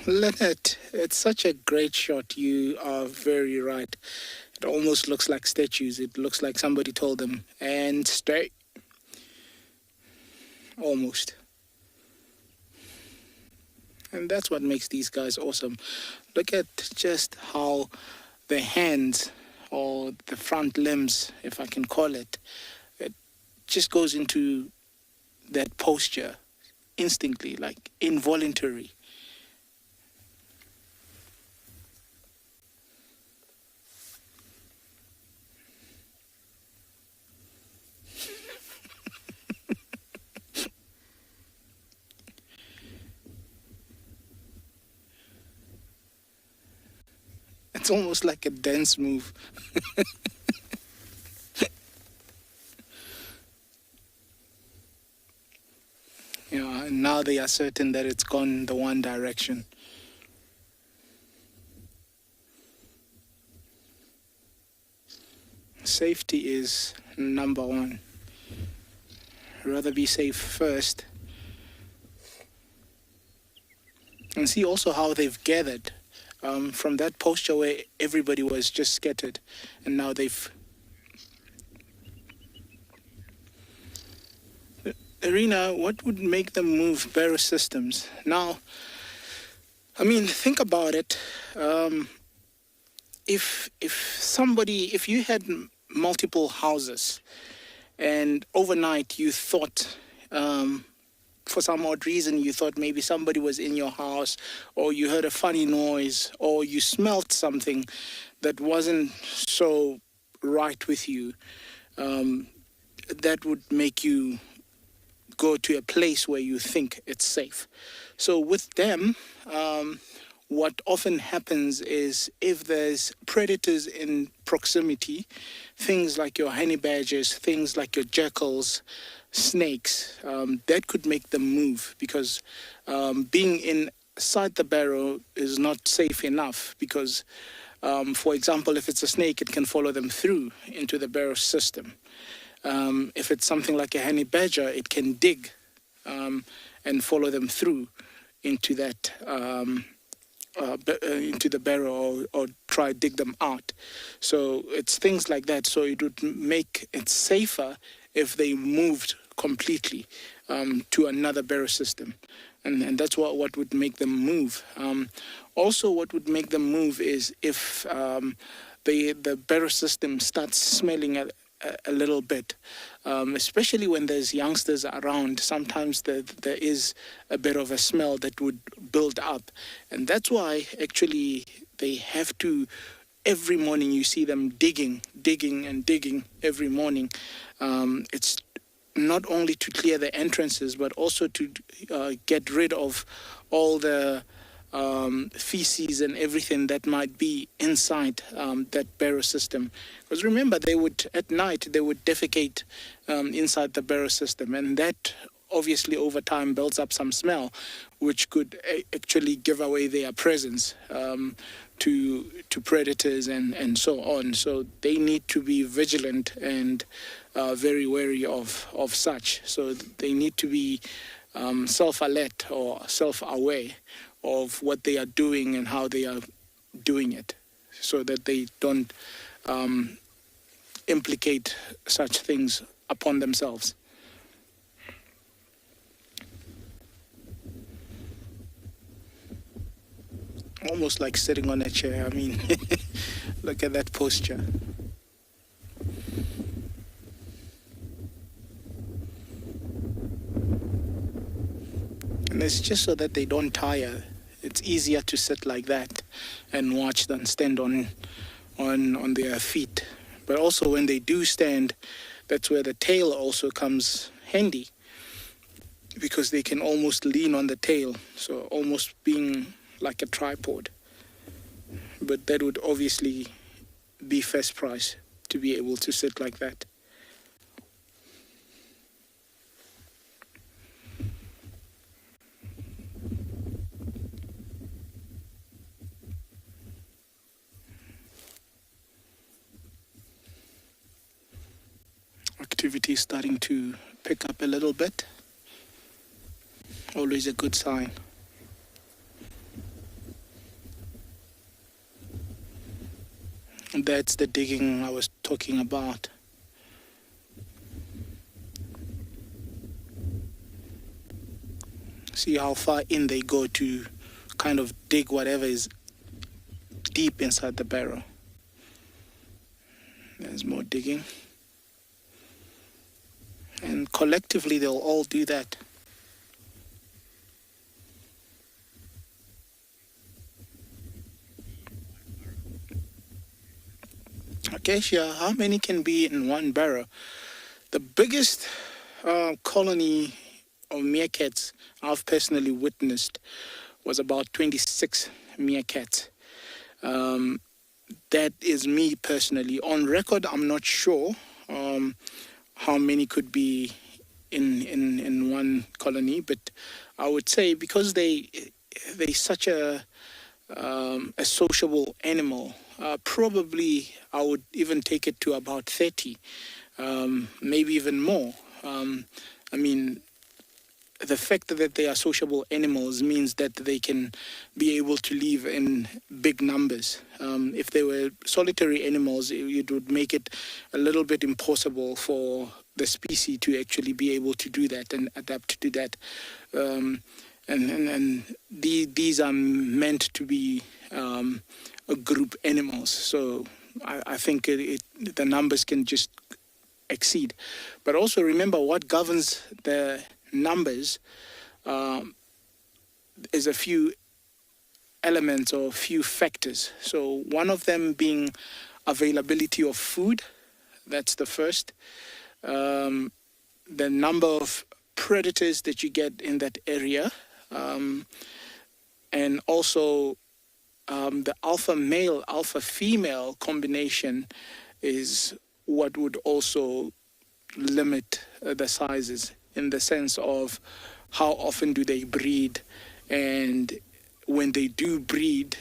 Leonard, it's such a great shot. You are very right. It almost looks like statues. It looks like somebody told them, and stay. Almost. And that's what makes these guys awesome. Look at just how the hands, or the front limbs, if I can call it just goes into that posture instantly, like involuntary. It's almost like a dance move. And now they are certain that it's gone the one direction. Safety is number one. Rather be safe first. And see also how they've gathered. From that posture where everybody was just scattered, and now they've... Arena, what would make them move barrow systems? Now, I mean, think about it. If you had multiple houses, and overnight you thought... for some odd reason, you thought maybe somebody was in your house, or you heard a funny noise, or you smelt something that wasn't so right with you, that would make you go to a place where you think it's safe. So with them, what often happens is if there's predators in proximity, things like your honey badgers, things like your jackals, snakes, that could make them move, because being inside the barrow is not safe enough, because for example, if it's a snake, it can follow them through into the barrow system. If it's something like a honey badger, it can dig and follow them through into that into the barrow, or try dig them out. So it's things like that. So it would make it safer if they moved completely to another barrow system. And that's what would make them move. Also, what would make them move is if the barrow system starts smelling a little bit, especially when there's youngsters around. Sometimes there is a bit of a smell that would build up. And that's why actually they have to, every morning you see them digging every morning. It's not only to clear the entrances, but also to get rid of all the feces and everything that might be inside that barrow system. Because remember, at night they would defecate inside the barrow system, and that obviously over time builds up some smell, which could actually give away their presence to predators and so on. So they need to be vigilant and very wary of such. So they need to be self-alert or self-aware of what they are doing and how they are doing it, so that they don't implicate such things upon themselves. almost like sitting on a chair. I mean, look at that posture. And it's just so that they don't tire. It's easier to sit like that and watch than stand on their feet. But also when they do stand, that's where the tail also comes handy, because they can almost lean on the tail, so almost being like a tripod. But that would obviously be first prize, to be able to sit like that. Activity is starting to pick up a little bit. Always a good sign. And that's the digging I was talking about. See how far in they go to kind of dig whatever is deep inside the barrel. There's more digging. And collectively they'll all do that. Okay, Shia, how many can be in one barrel? The biggest colony of meerkats I've personally witnessed was about 26 meerkats. That is me personally. On record, I'm not sure how many could be in one colony, but I would say because they're such a sociable animal, probably I would even take it to about 30, maybe even more. I mean, the fact that they are sociable animals means that they can be able to live in big numbers. If they were solitary animals, it would make it a little bit impossible for the species to actually be able to do that and adapt to that. And these are meant to be a group animals. So I think the numbers can just exceed. But also remember, what governs the numbers is a few elements or few factors. So one of them being availability of food. That's the first. The number of predators that you get in that area, and also the alpha male, alpha female combination is what would also limit the sizes, in the sense of how often do they breed, and when they do breed,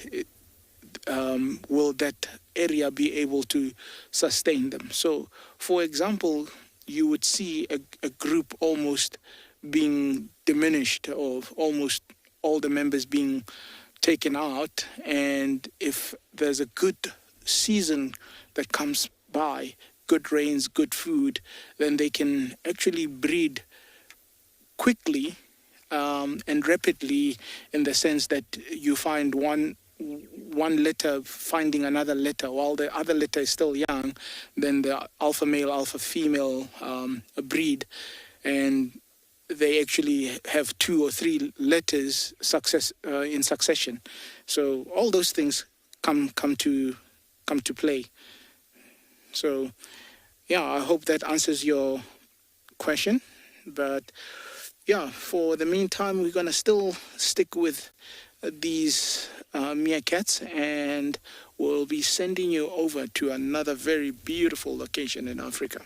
will that area be able to sustain them? So, for example, you would see a group almost being diminished, or almost all the members being taken out, and if there's a good season that comes by, good rains, good food, then they can actually breed quickly and rapidly, in the sense that you find one litter finding another litter while the other litter is still young. Then the alpha male, alpha female breed, and they actually have 2 or 3 litters in succession. So all those things come to play. So yeah, I hope that answers your question. But yeah, for the meantime, we're gonna still stick with these meerkats, and we'll be sending you over to another very beautiful location in Africa.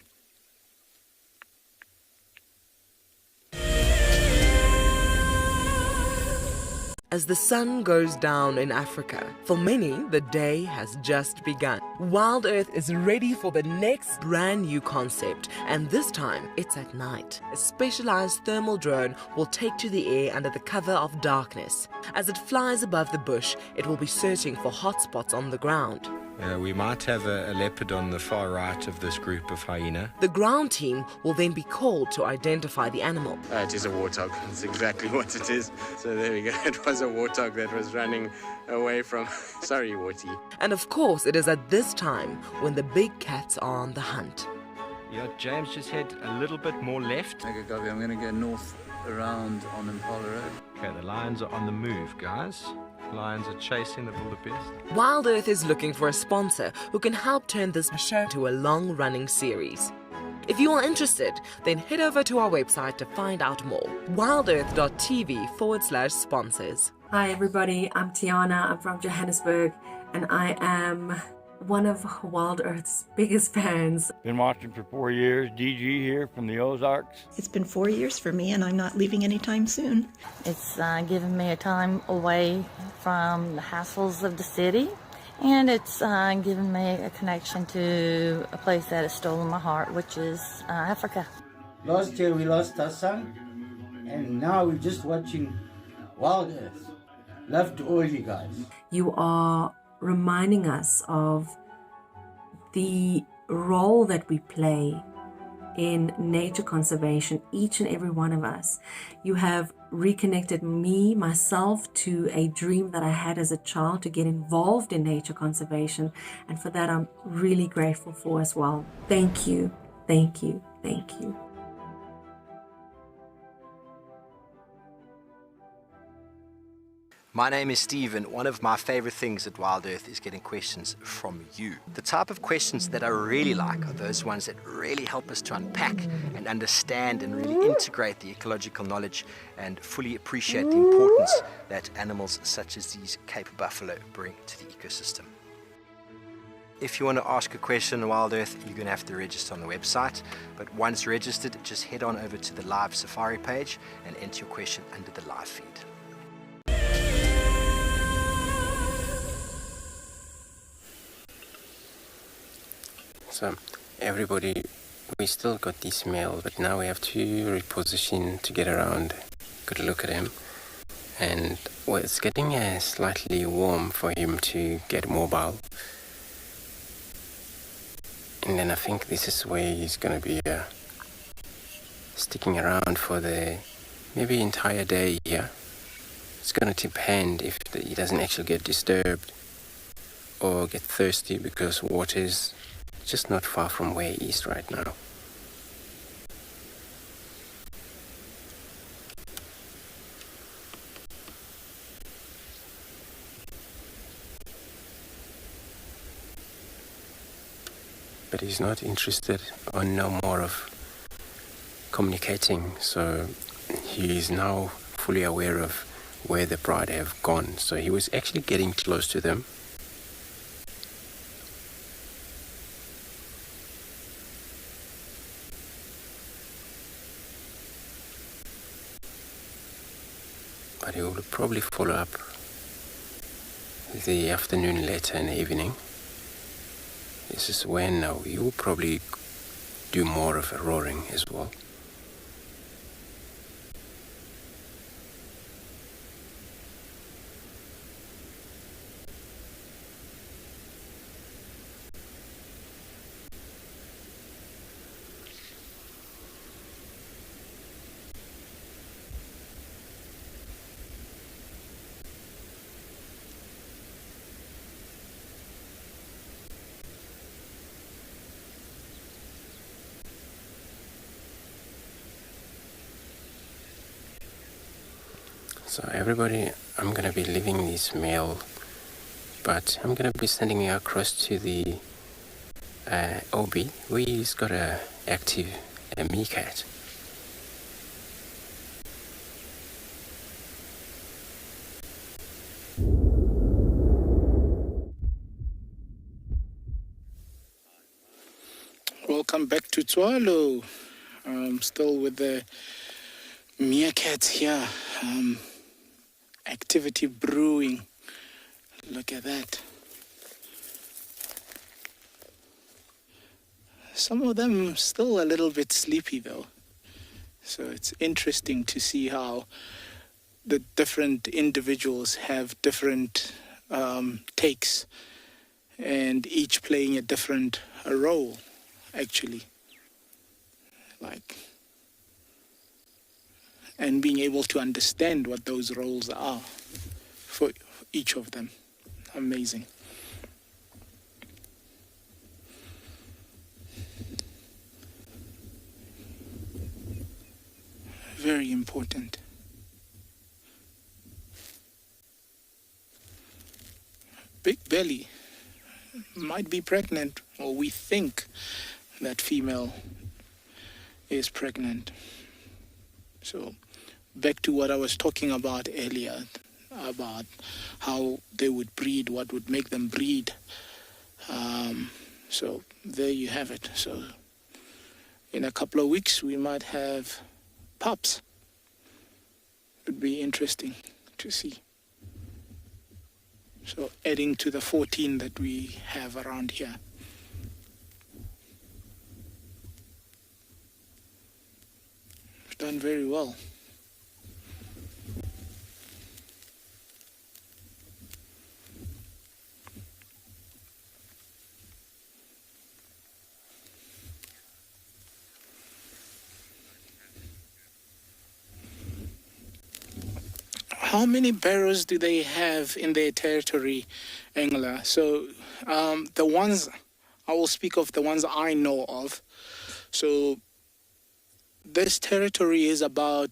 As the sun goes down in Africa, for many, the day has just begun. WildEarth is ready for the next brand new concept, and this time, it's at night. A specialized thermal drone will take to the air under the cover of darkness. As it flies above the bush, it will be searching for hotspots on the ground. We might have a leopard on the far right of this group of hyena. The ground team will then be called to identify the animal. It is a warthog. That's exactly what it is. So there we go. It was a warthog that was running away from... Sorry, Warty. And of course, it is at this time when the big cats are on the hunt. Yeah, James, just head a little bit more left. Okay, copy. I'm going to go north around on Impala Road. Okay, the lions are on the move, guys. Lions are chasing the wildebeest. WildEarth is looking for a sponsor who can help turn this show to a long-running series. If you are interested, then head over to our website to find out more. wildearth.tv/sponsors. Hi everybody, I'm Tiana, I'm from Johannesburg, and I am one of WildEarth's biggest fans. Been watching for 4 years, DG here from the Ozarks. It's been 4 years for me and I'm not leaving anytime soon. It's given me a time away from the hassles of the city, and it's given me a connection to a place that has stolen my heart, which is Africa. Last year we lost our son, and now we're just watching WildEarth. Love to all you guys. You are reminding us of the role that we play in nature conservation, each and every one of us. You have reconnected myself to a dream that I had as a child to get involved in nature conservation, and for that I'm really grateful for as well. Thank you, thank you, thank you. My name is Steve, and one of my favorite things at WildEarth is getting questions from you. The type of questions that I really like are those ones that really help us to unpack and understand and really integrate the ecological knowledge and fully appreciate the importance that animals such as these Cape buffalo bring to the ecosystem. If you want to ask a question on WildEarth, you're going to have to register on the website. But once registered, just head on over to the live safari page and enter your question under the live feed. So everybody, we still got this male, but now we have to reposition to get around. Good look at him. And well, it's getting slightly warm for him to get mobile. And then I think this is where he's going to be sticking around for the maybe entire day here. It's going to depend if he doesn't actually get disturbed or get thirsty, because water is just not far from where he is right now. But he's not interested or no more of communicating, so he is now fully aware of where the pride have gone. So he was actually getting close to them. But he will probably follow up the afternoon later in the evening. This is when he will probably do more of a roaring as well. So everybody, I'm going to be leaving this male, but I'm going to be sending you across to the OB, where he's got a active Meerkat. Welcome back to Tswalu. Still with the meerkats here. Activity brewing. Look at that. Some of them still a little bit sleepy though. So it's interesting to see how the different individuals have different takes and each playing a different role, actually. And being able to understand what those roles are for each of them. Amazing. Very important. Big belly. Might be pregnant, or we think that female is pregnant. So back to what I was talking about earlier, about how they would breed, what would make them breed. So there you have it. So in a couple of weeks we might have pups. It would be interesting to see. So adding to the 14 that we have around here. We've done very well. How many barrows do they have in their territory, Ngala? So the ones, I will speak of the ones I know of. So this territory is about,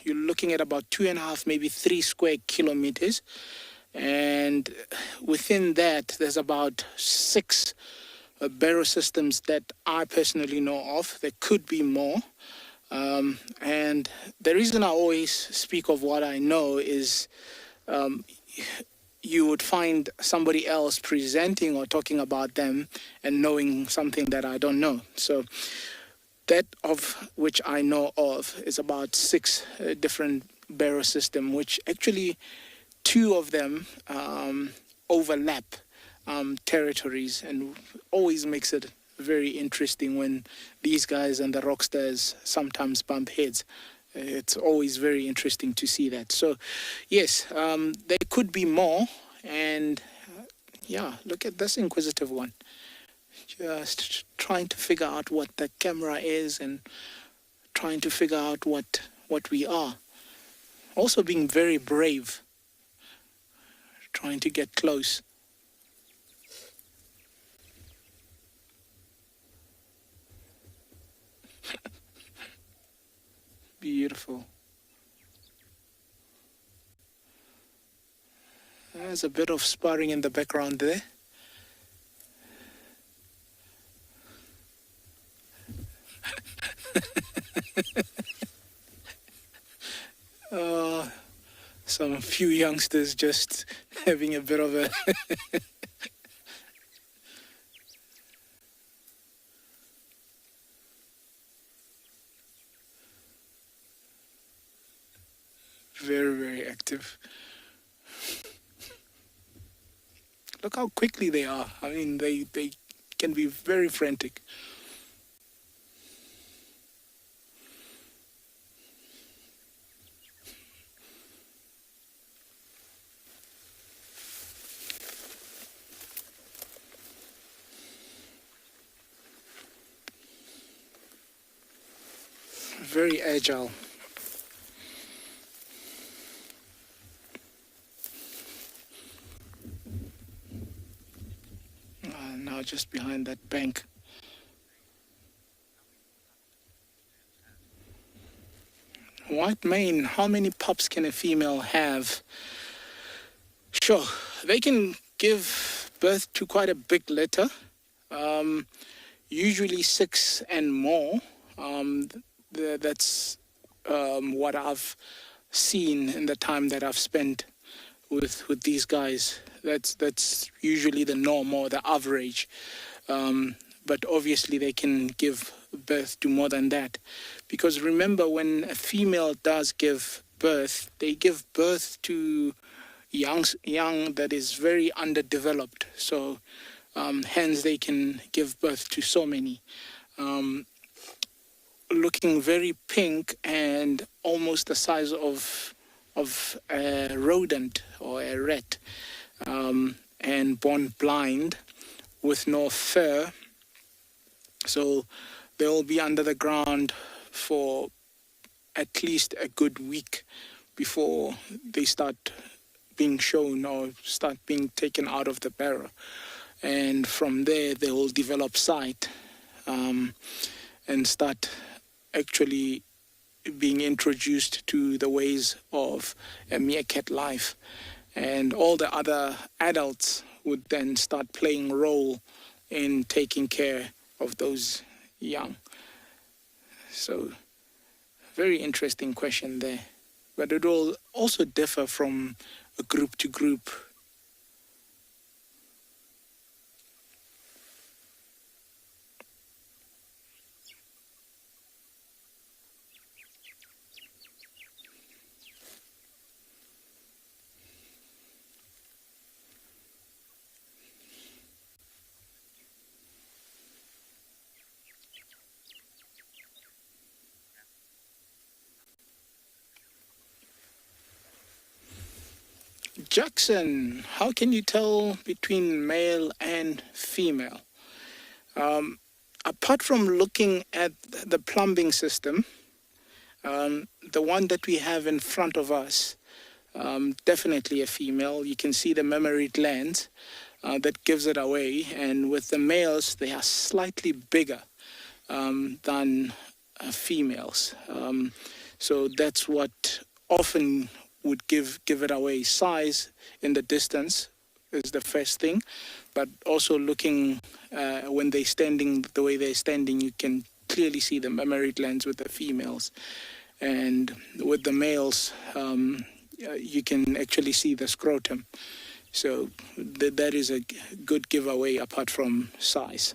you're looking at about 2.5, maybe 3 square kilometers. And within that, there's about 6 barrow systems that I personally know of. There could be more. And the reason I always speak of what I know is you would find somebody else presenting or talking about them and knowing something that I don't know. So that of which I know of is about 6 different barrow systems, which actually 2 of them overlap territories, and always makes it very interesting when these guys and the rock stars sometimes bump heads. It's always very interesting to see that. So yes, there could be more. And yeah, look at this inquisitive one, just trying to figure out what the camera is and trying to figure out what we are. Also being very brave, trying to get close. Beautiful. There's a bit of sparring in the background there. Some few youngsters just having a bit of a very, very active. Look how quickly they are. I mean, they can be very frantic. Very agile. Now just behind that bank. White mane, how many pups can a female have? Sure, they can give birth to quite a big litter, usually 6 and more. That's what I've seen in the time that I've spent with these guys. That's usually the norm or the average. But obviously they can give birth to more than that. Because remember, when a female does give birth, they give birth to young that is very underdeveloped. So hence they can give birth to so many. Looking very pink and almost the size of a rodent or a rat, and born blind. with no fur. So they'll be under the ground for at least a good week before they start being shown or start being taken out of the barrow. And from there, they will develop sight and start actually being introduced to the ways of a meerkat life. And all the other adults would then start playing a role in taking care of those young. So, very interesting question there. But it will also differ from a group to group. Jackson, how can you tell between male and female? Apart from looking at the plumbing system, the one that we have in front of us, definitely a female. You can see the mammary glands that gives it away. And with the males, they are slightly bigger than females. So that's what often would give it away. Size in the distance is the first thing, but also looking when they're standing, the way they're standing, you can clearly see the mammary glands with the females. And with the males, you can actually see the scrotum. So that is a good giveaway apart from size.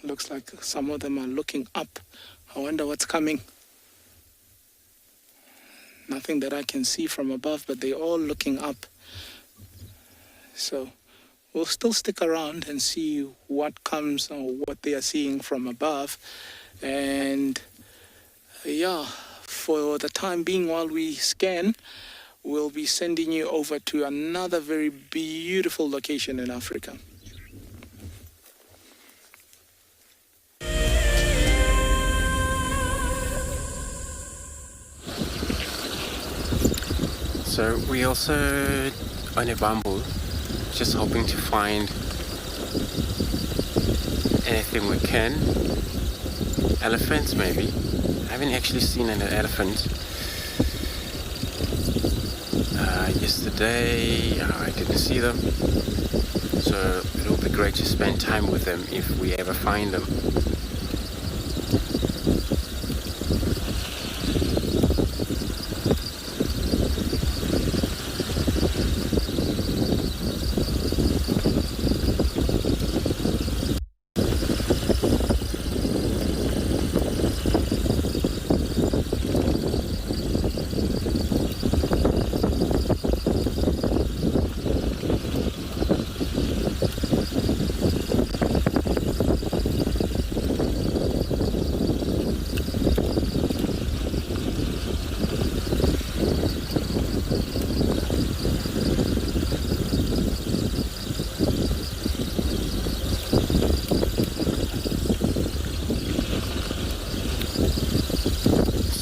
Looks like some of them are looking up. I wonder what's coming. Nothing that I can see from above, but they're all looking up. So we'll still stick around and see what comes or what they are seeing from above. And yeah, for the time being, while we scan, we'll be sending you over to another very beautiful location in Africa. So we also on a bumble, just hoping to find anything we can. Elephants maybe. I haven't actually seen an elephant. Yesterday I didn't see them. So it will be great to spend time with them if we ever find them.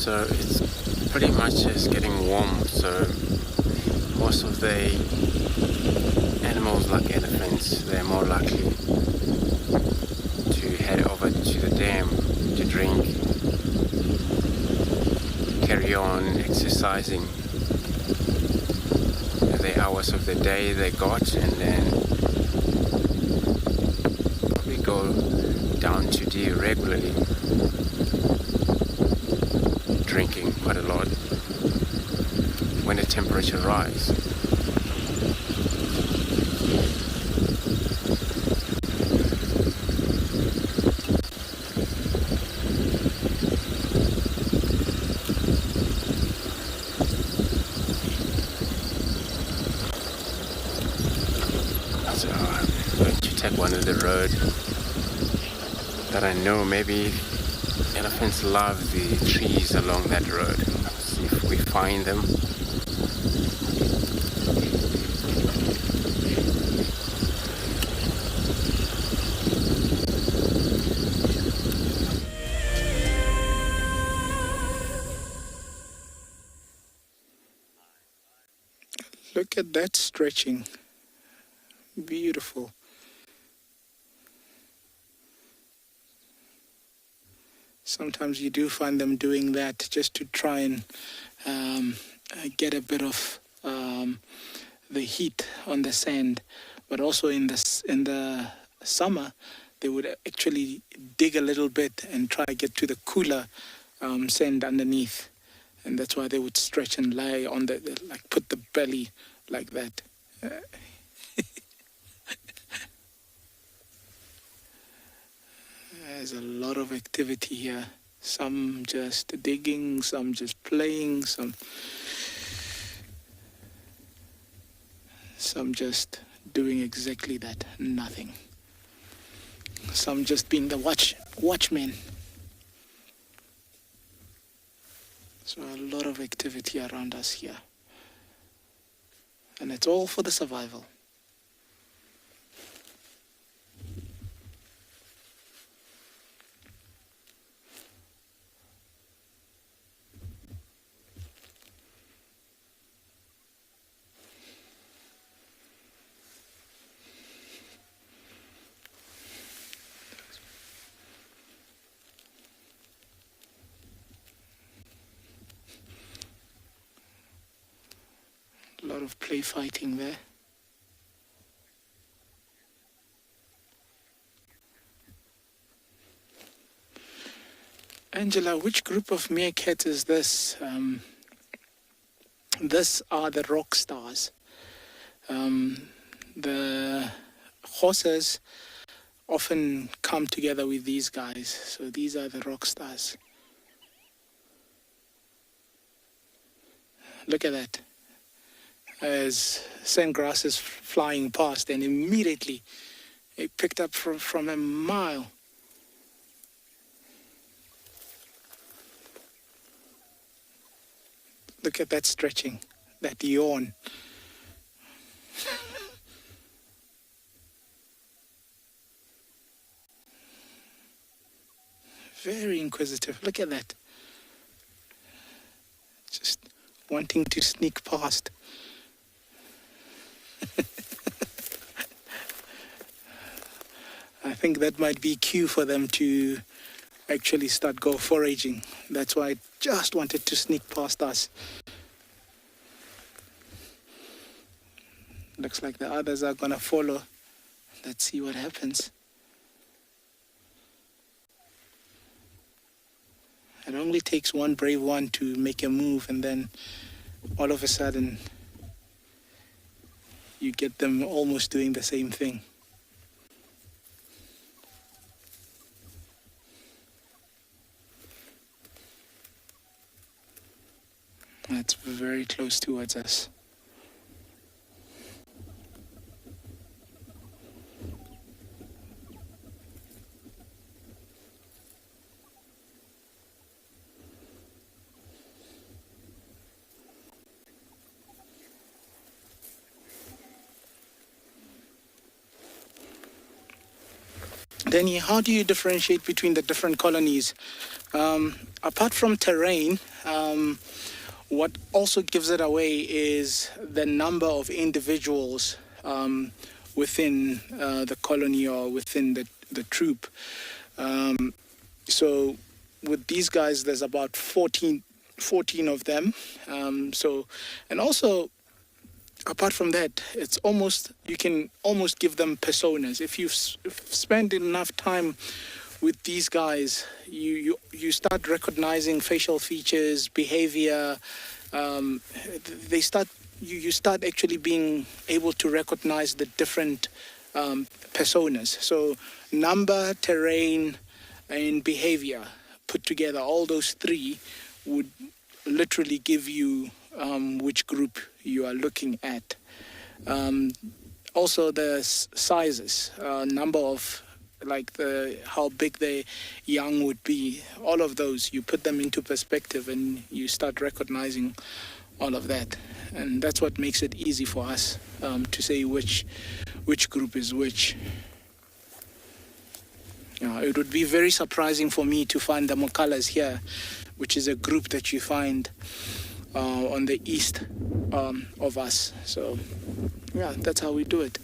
So it's pretty much just getting warm, so most of the animals like elephants, they're more likely to head over to the dam to drink, carry on exercising the hours of the day they got, and then probably go down to deer regularly, drinking quite a lot when the temperature rises. So I'm going to take one of the road that I know maybe elephants love the trees along that road. See if we find them. Look at that stretching. Beautiful. Sometimes you do find them doing that just to try and get a bit of the heat on the sand. But also in the summer, they would actually dig a little bit and try to get to the cooler sand underneath. And that's why they would stretch and lie on like put the belly like that. There's a lot of activity here. Some just digging, some just playing, some just doing exactly that, nothing. Some just being the watchmen. So a lot of activity around us here. And it's all for the survival. A lot of play fighting there. Angela, which group of meerkats is this? This are the rock stars. The horses often come together with these guys. So these are the rock stars. Look at that. As sandgrass is flying past, and immediately it picked up from a mile. Look at that stretching, that yawn. Very inquisitive. Look at that. Just wanting to sneak past. I think that might be cue for them to actually start go foraging. That's why I just wanted to sneak past us. Looks like the others are gonna follow. Let's see what happens. It only takes one brave one to make a move, and then all of a sudden you get them almost doing the same thing. That's very close towards us. Danny, how do you differentiate between the different colonies? Apart from terrain, what also gives it away is the number of individuals within the colony or within the troop. So with these guys, there's about 14 of them. And also, apart from that, it's almost, you can almost give them personas. If you spend enough time with these guys, you start recognizing facial features, behavior. You start actually being able to recognize the different personas. So number, terrain, and behavior put together, all those three would literally give you which group you are looking at. also the sizes, number of how big the young would be. All of those, you put them into perspective and you start recognizing all of that. And that's what makes it easy for us to say which group is which. It would be very surprising for me to find the Mokalas here, which is a group that you find on the east of us. So, yeah, that's how we do it.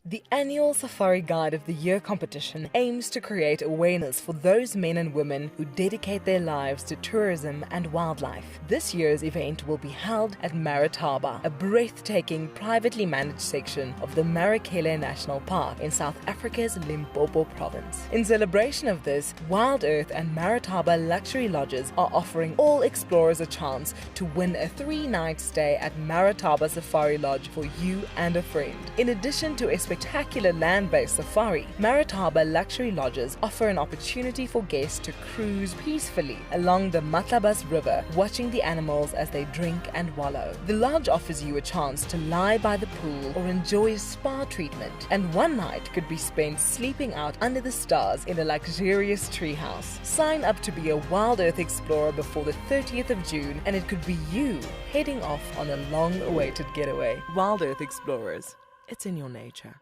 The annual Safari Guide of the Year competition aims to create awareness for those men and women who dedicate their lives to tourism and wildlife. This year's event will be held at Marataba, a breathtaking privately managed section of the Marakele National Park in South Africa's Limpopo province. In celebration of this, WildEarth and Marataba Luxury Lodges are offering all explorers a chance to win a 3-night stay at Marataba Safari Lodge for you and a friend. In addition to a spectacular land-based safari, Marataba Luxury Lodges offer an opportunity for guests to cruise peacefully along the Matlabas River, watching the animals as they drink and wallow. The lodge offers you a chance to lie by the pool or enjoy a spa treatment, and one night could be spent sleeping out under the stars in a luxurious treehouse. Sign up to be a WildEarth explorer before the 30th of June, and it could be you heading off on a long-awaited getaway. WildEarth Explorers, it's in your nature.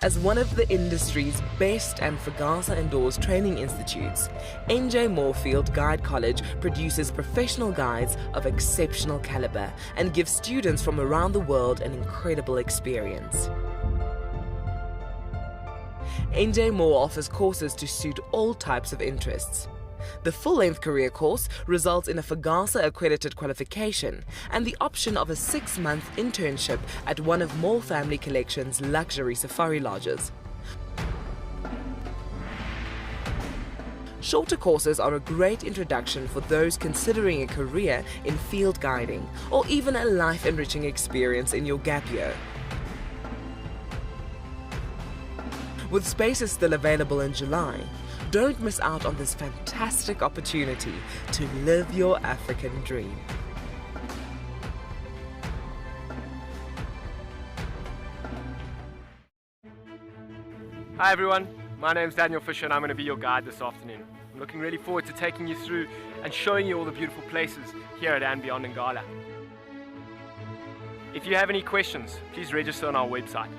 As one of the industry's best and FAGASA-endorsed training institutes, NJ Moorfield Guide College produces professional guides of exceptional caliber and gives students from around the world an incredible experience. NJ Moore offers courses to suit all types of interests. The full-length career course results in a FAGASA-accredited qualification and the option of a 6-month internship at one of Moore Family Collection's luxury safari lodges. Shorter courses are a great introduction for those considering a career in field guiding or even a life-enriching experience in your gap year. With spaces still available in July, don't miss out on this fantastic opportunity to live your African dream. Hi everyone, my name's Daniel Fisher and I'm going to be your guide this afternoon. I'm looking really forward to taking you through and showing you all the beautiful places here at andBeyond in Ngala. If you have any questions, please register on our website.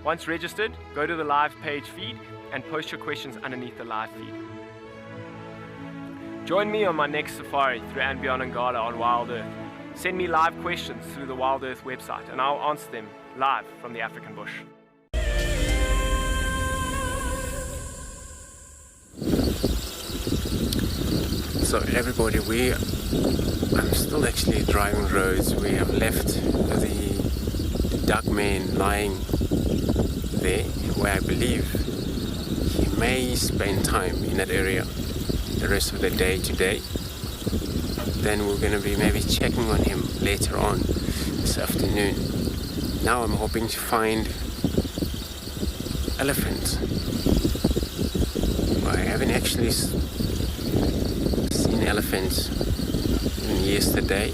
Once registered, go to the live page feed and post your questions underneath the live feed. Join me on my next safari through andBeyond in Ngala on WildEarth. Send me live questions through the WildEarth website and I'll answer them live from the African bush. So everybody, I'm still actually driving roads. We have left the duck man lying there, where I believe he may spend time in that area the rest of the day today. Then we're going to be maybe checking on him later on this afternoon. Now I'm hoping to find elephants. I haven't actually seen elephants yesterday,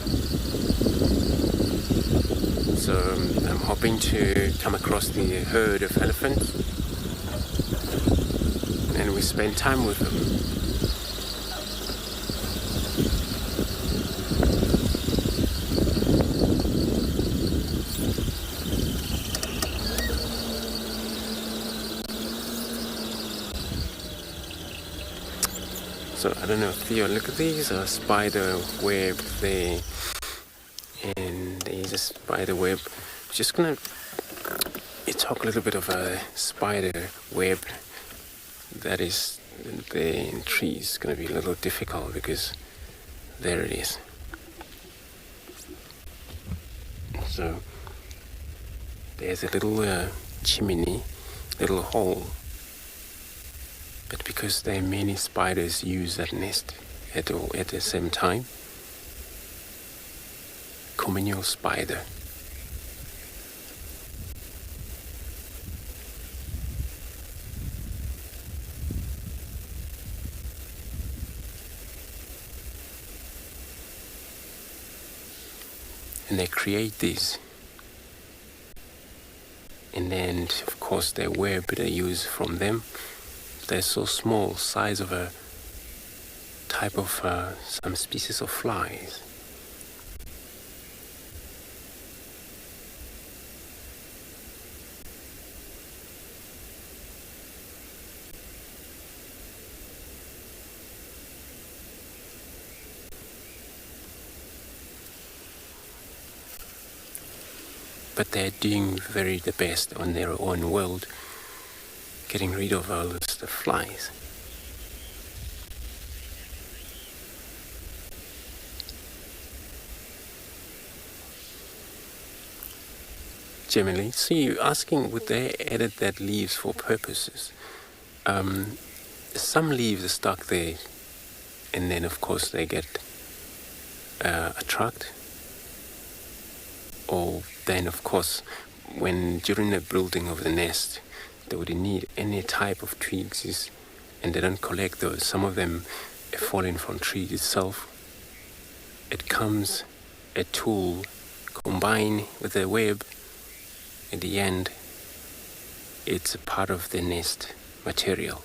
so I'm hoping to come across the herd of elephants and we spend time with them. So I don't know, Theo, look at these spider web there, and there's a spider web. Just gonna talk a little bit of a spider web that is there in trees. It's gonna be a little difficult because there it is. So there's a little chimney, little hole. But because there are many spiders use that nest at the same time, communal spider. and they create these. And then, of course, their web they use from them. They're so small, size of a type of some species of flies. But they're doing the best on their own world, getting rid of all the flies. Generally, so you're asking would they edit that leaves for purposes? Some leaves are stuck there, and then of course they get attracted. Or then, of course, when during the building of the nest, they would need any type of twigs, and they don't collect those. Some of them are falling from trees itself. It comes a tool combined with the web. At the end, it's a part of the nest material.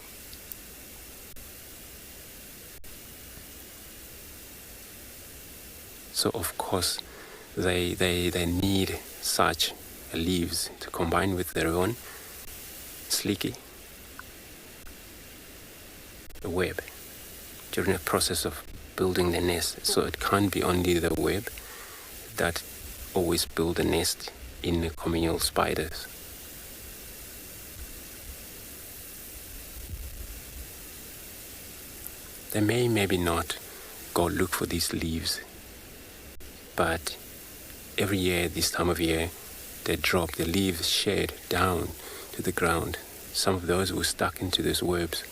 So, of course, they need such leaves to combine with their own sleeky, the web, during the process of building the nest. So it can't be only the web that always build a nest in the communal spiders. They may maybe not go look for these leaves, but every year, this time of year, they drop the leaves shed down to the ground. Some of those were stuck into those webs,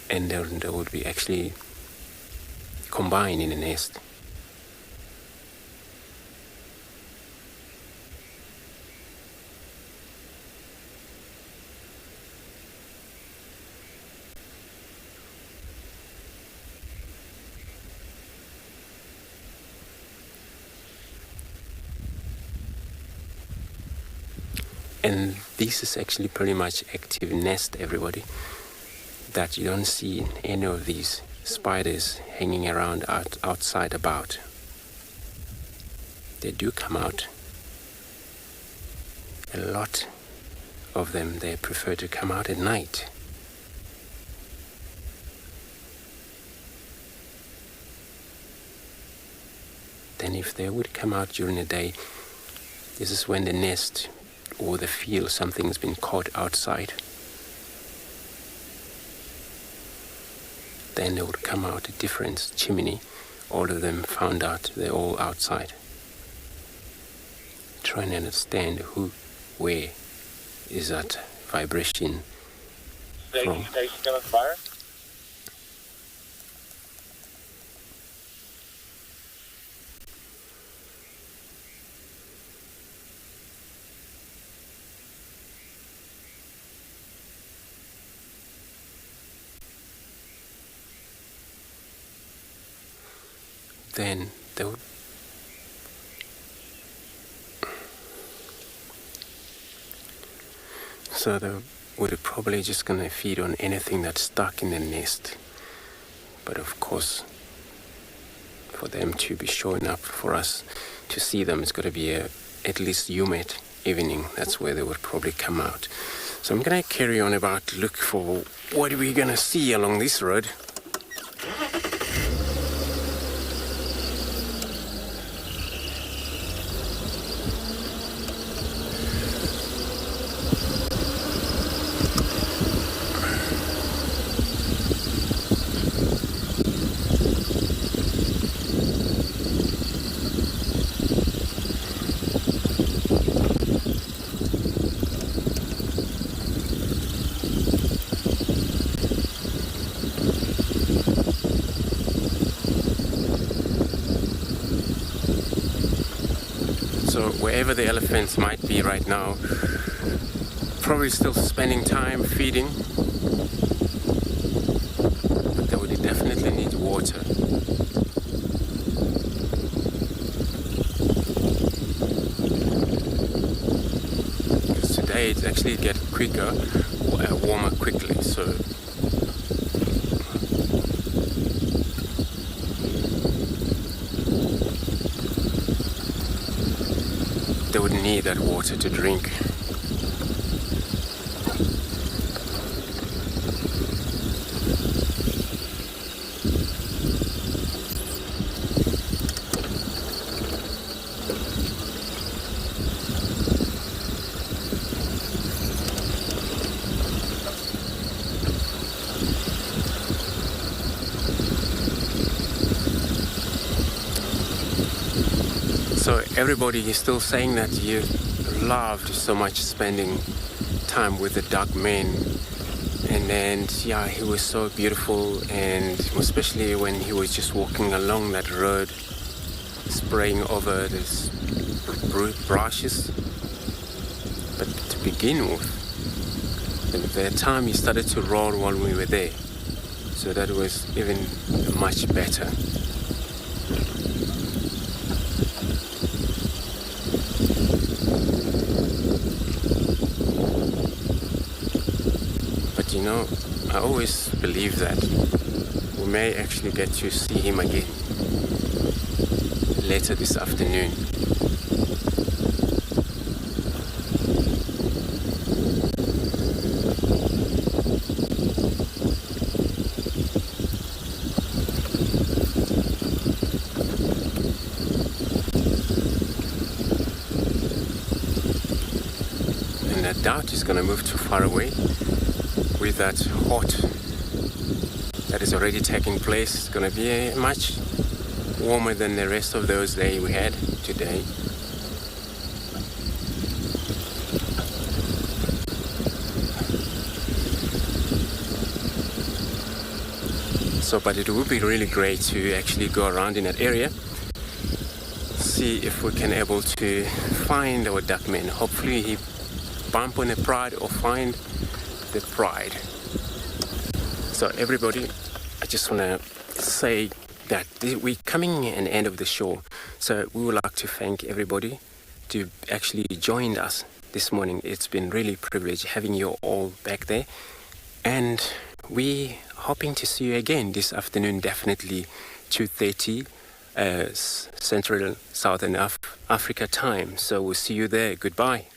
and they would be actually combined in a nest. And this is actually pretty much active nest, everybody, that you don't see any of these spiders hanging around outside about. They do come out. A lot of them, they prefer to come out at night. Then if they would come out during the day, this is when the nest or they feel something's been caught outside. Then they would come out a different chimney. All of them found out they're all outside. Trying to understand where is that vibration from. They still on fire? Then they would probably just gonna feed on anything that's stuck in the nest. But of course, for them to be showing up, for us to see them, it's gotta be at least humid evening. That's where they would probably come out. So I'm gonna carry on about look for what we're gonna see along this road. So wherever the elephants might be right now, probably still spending time feeding, but they would definitely need water. it actually get quicker, warmer quickly. So they would need that water to drink. So everybody is still saying that you loved so much spending time with the dark man, and yeah, he was so beautiful, and especially when he was just walking along that road, spraying over these brushes. But to begin with, the time he started to roll while we were there, so that was even much better. You know, I always believe that we may actually get to see him again later this afternoon. And I doubt he's going to move too far away. With that hot that is already taking place, it's going to be much warmer than the rest of those days we had today. So, but it would be really great to actually go around in that area, see if we can able to find our duckman. Hopefully he bump on a pride or find the pride. So everybody, I just want to say that we're coming to an end of the show. So we would like to thank everybody to actually join us this morning. It's been really a privilege having you all back there. And we hoping to see you again this afternoon, definitely 2:30 Central Southern Africa time. So we'll see you there. Goodbye.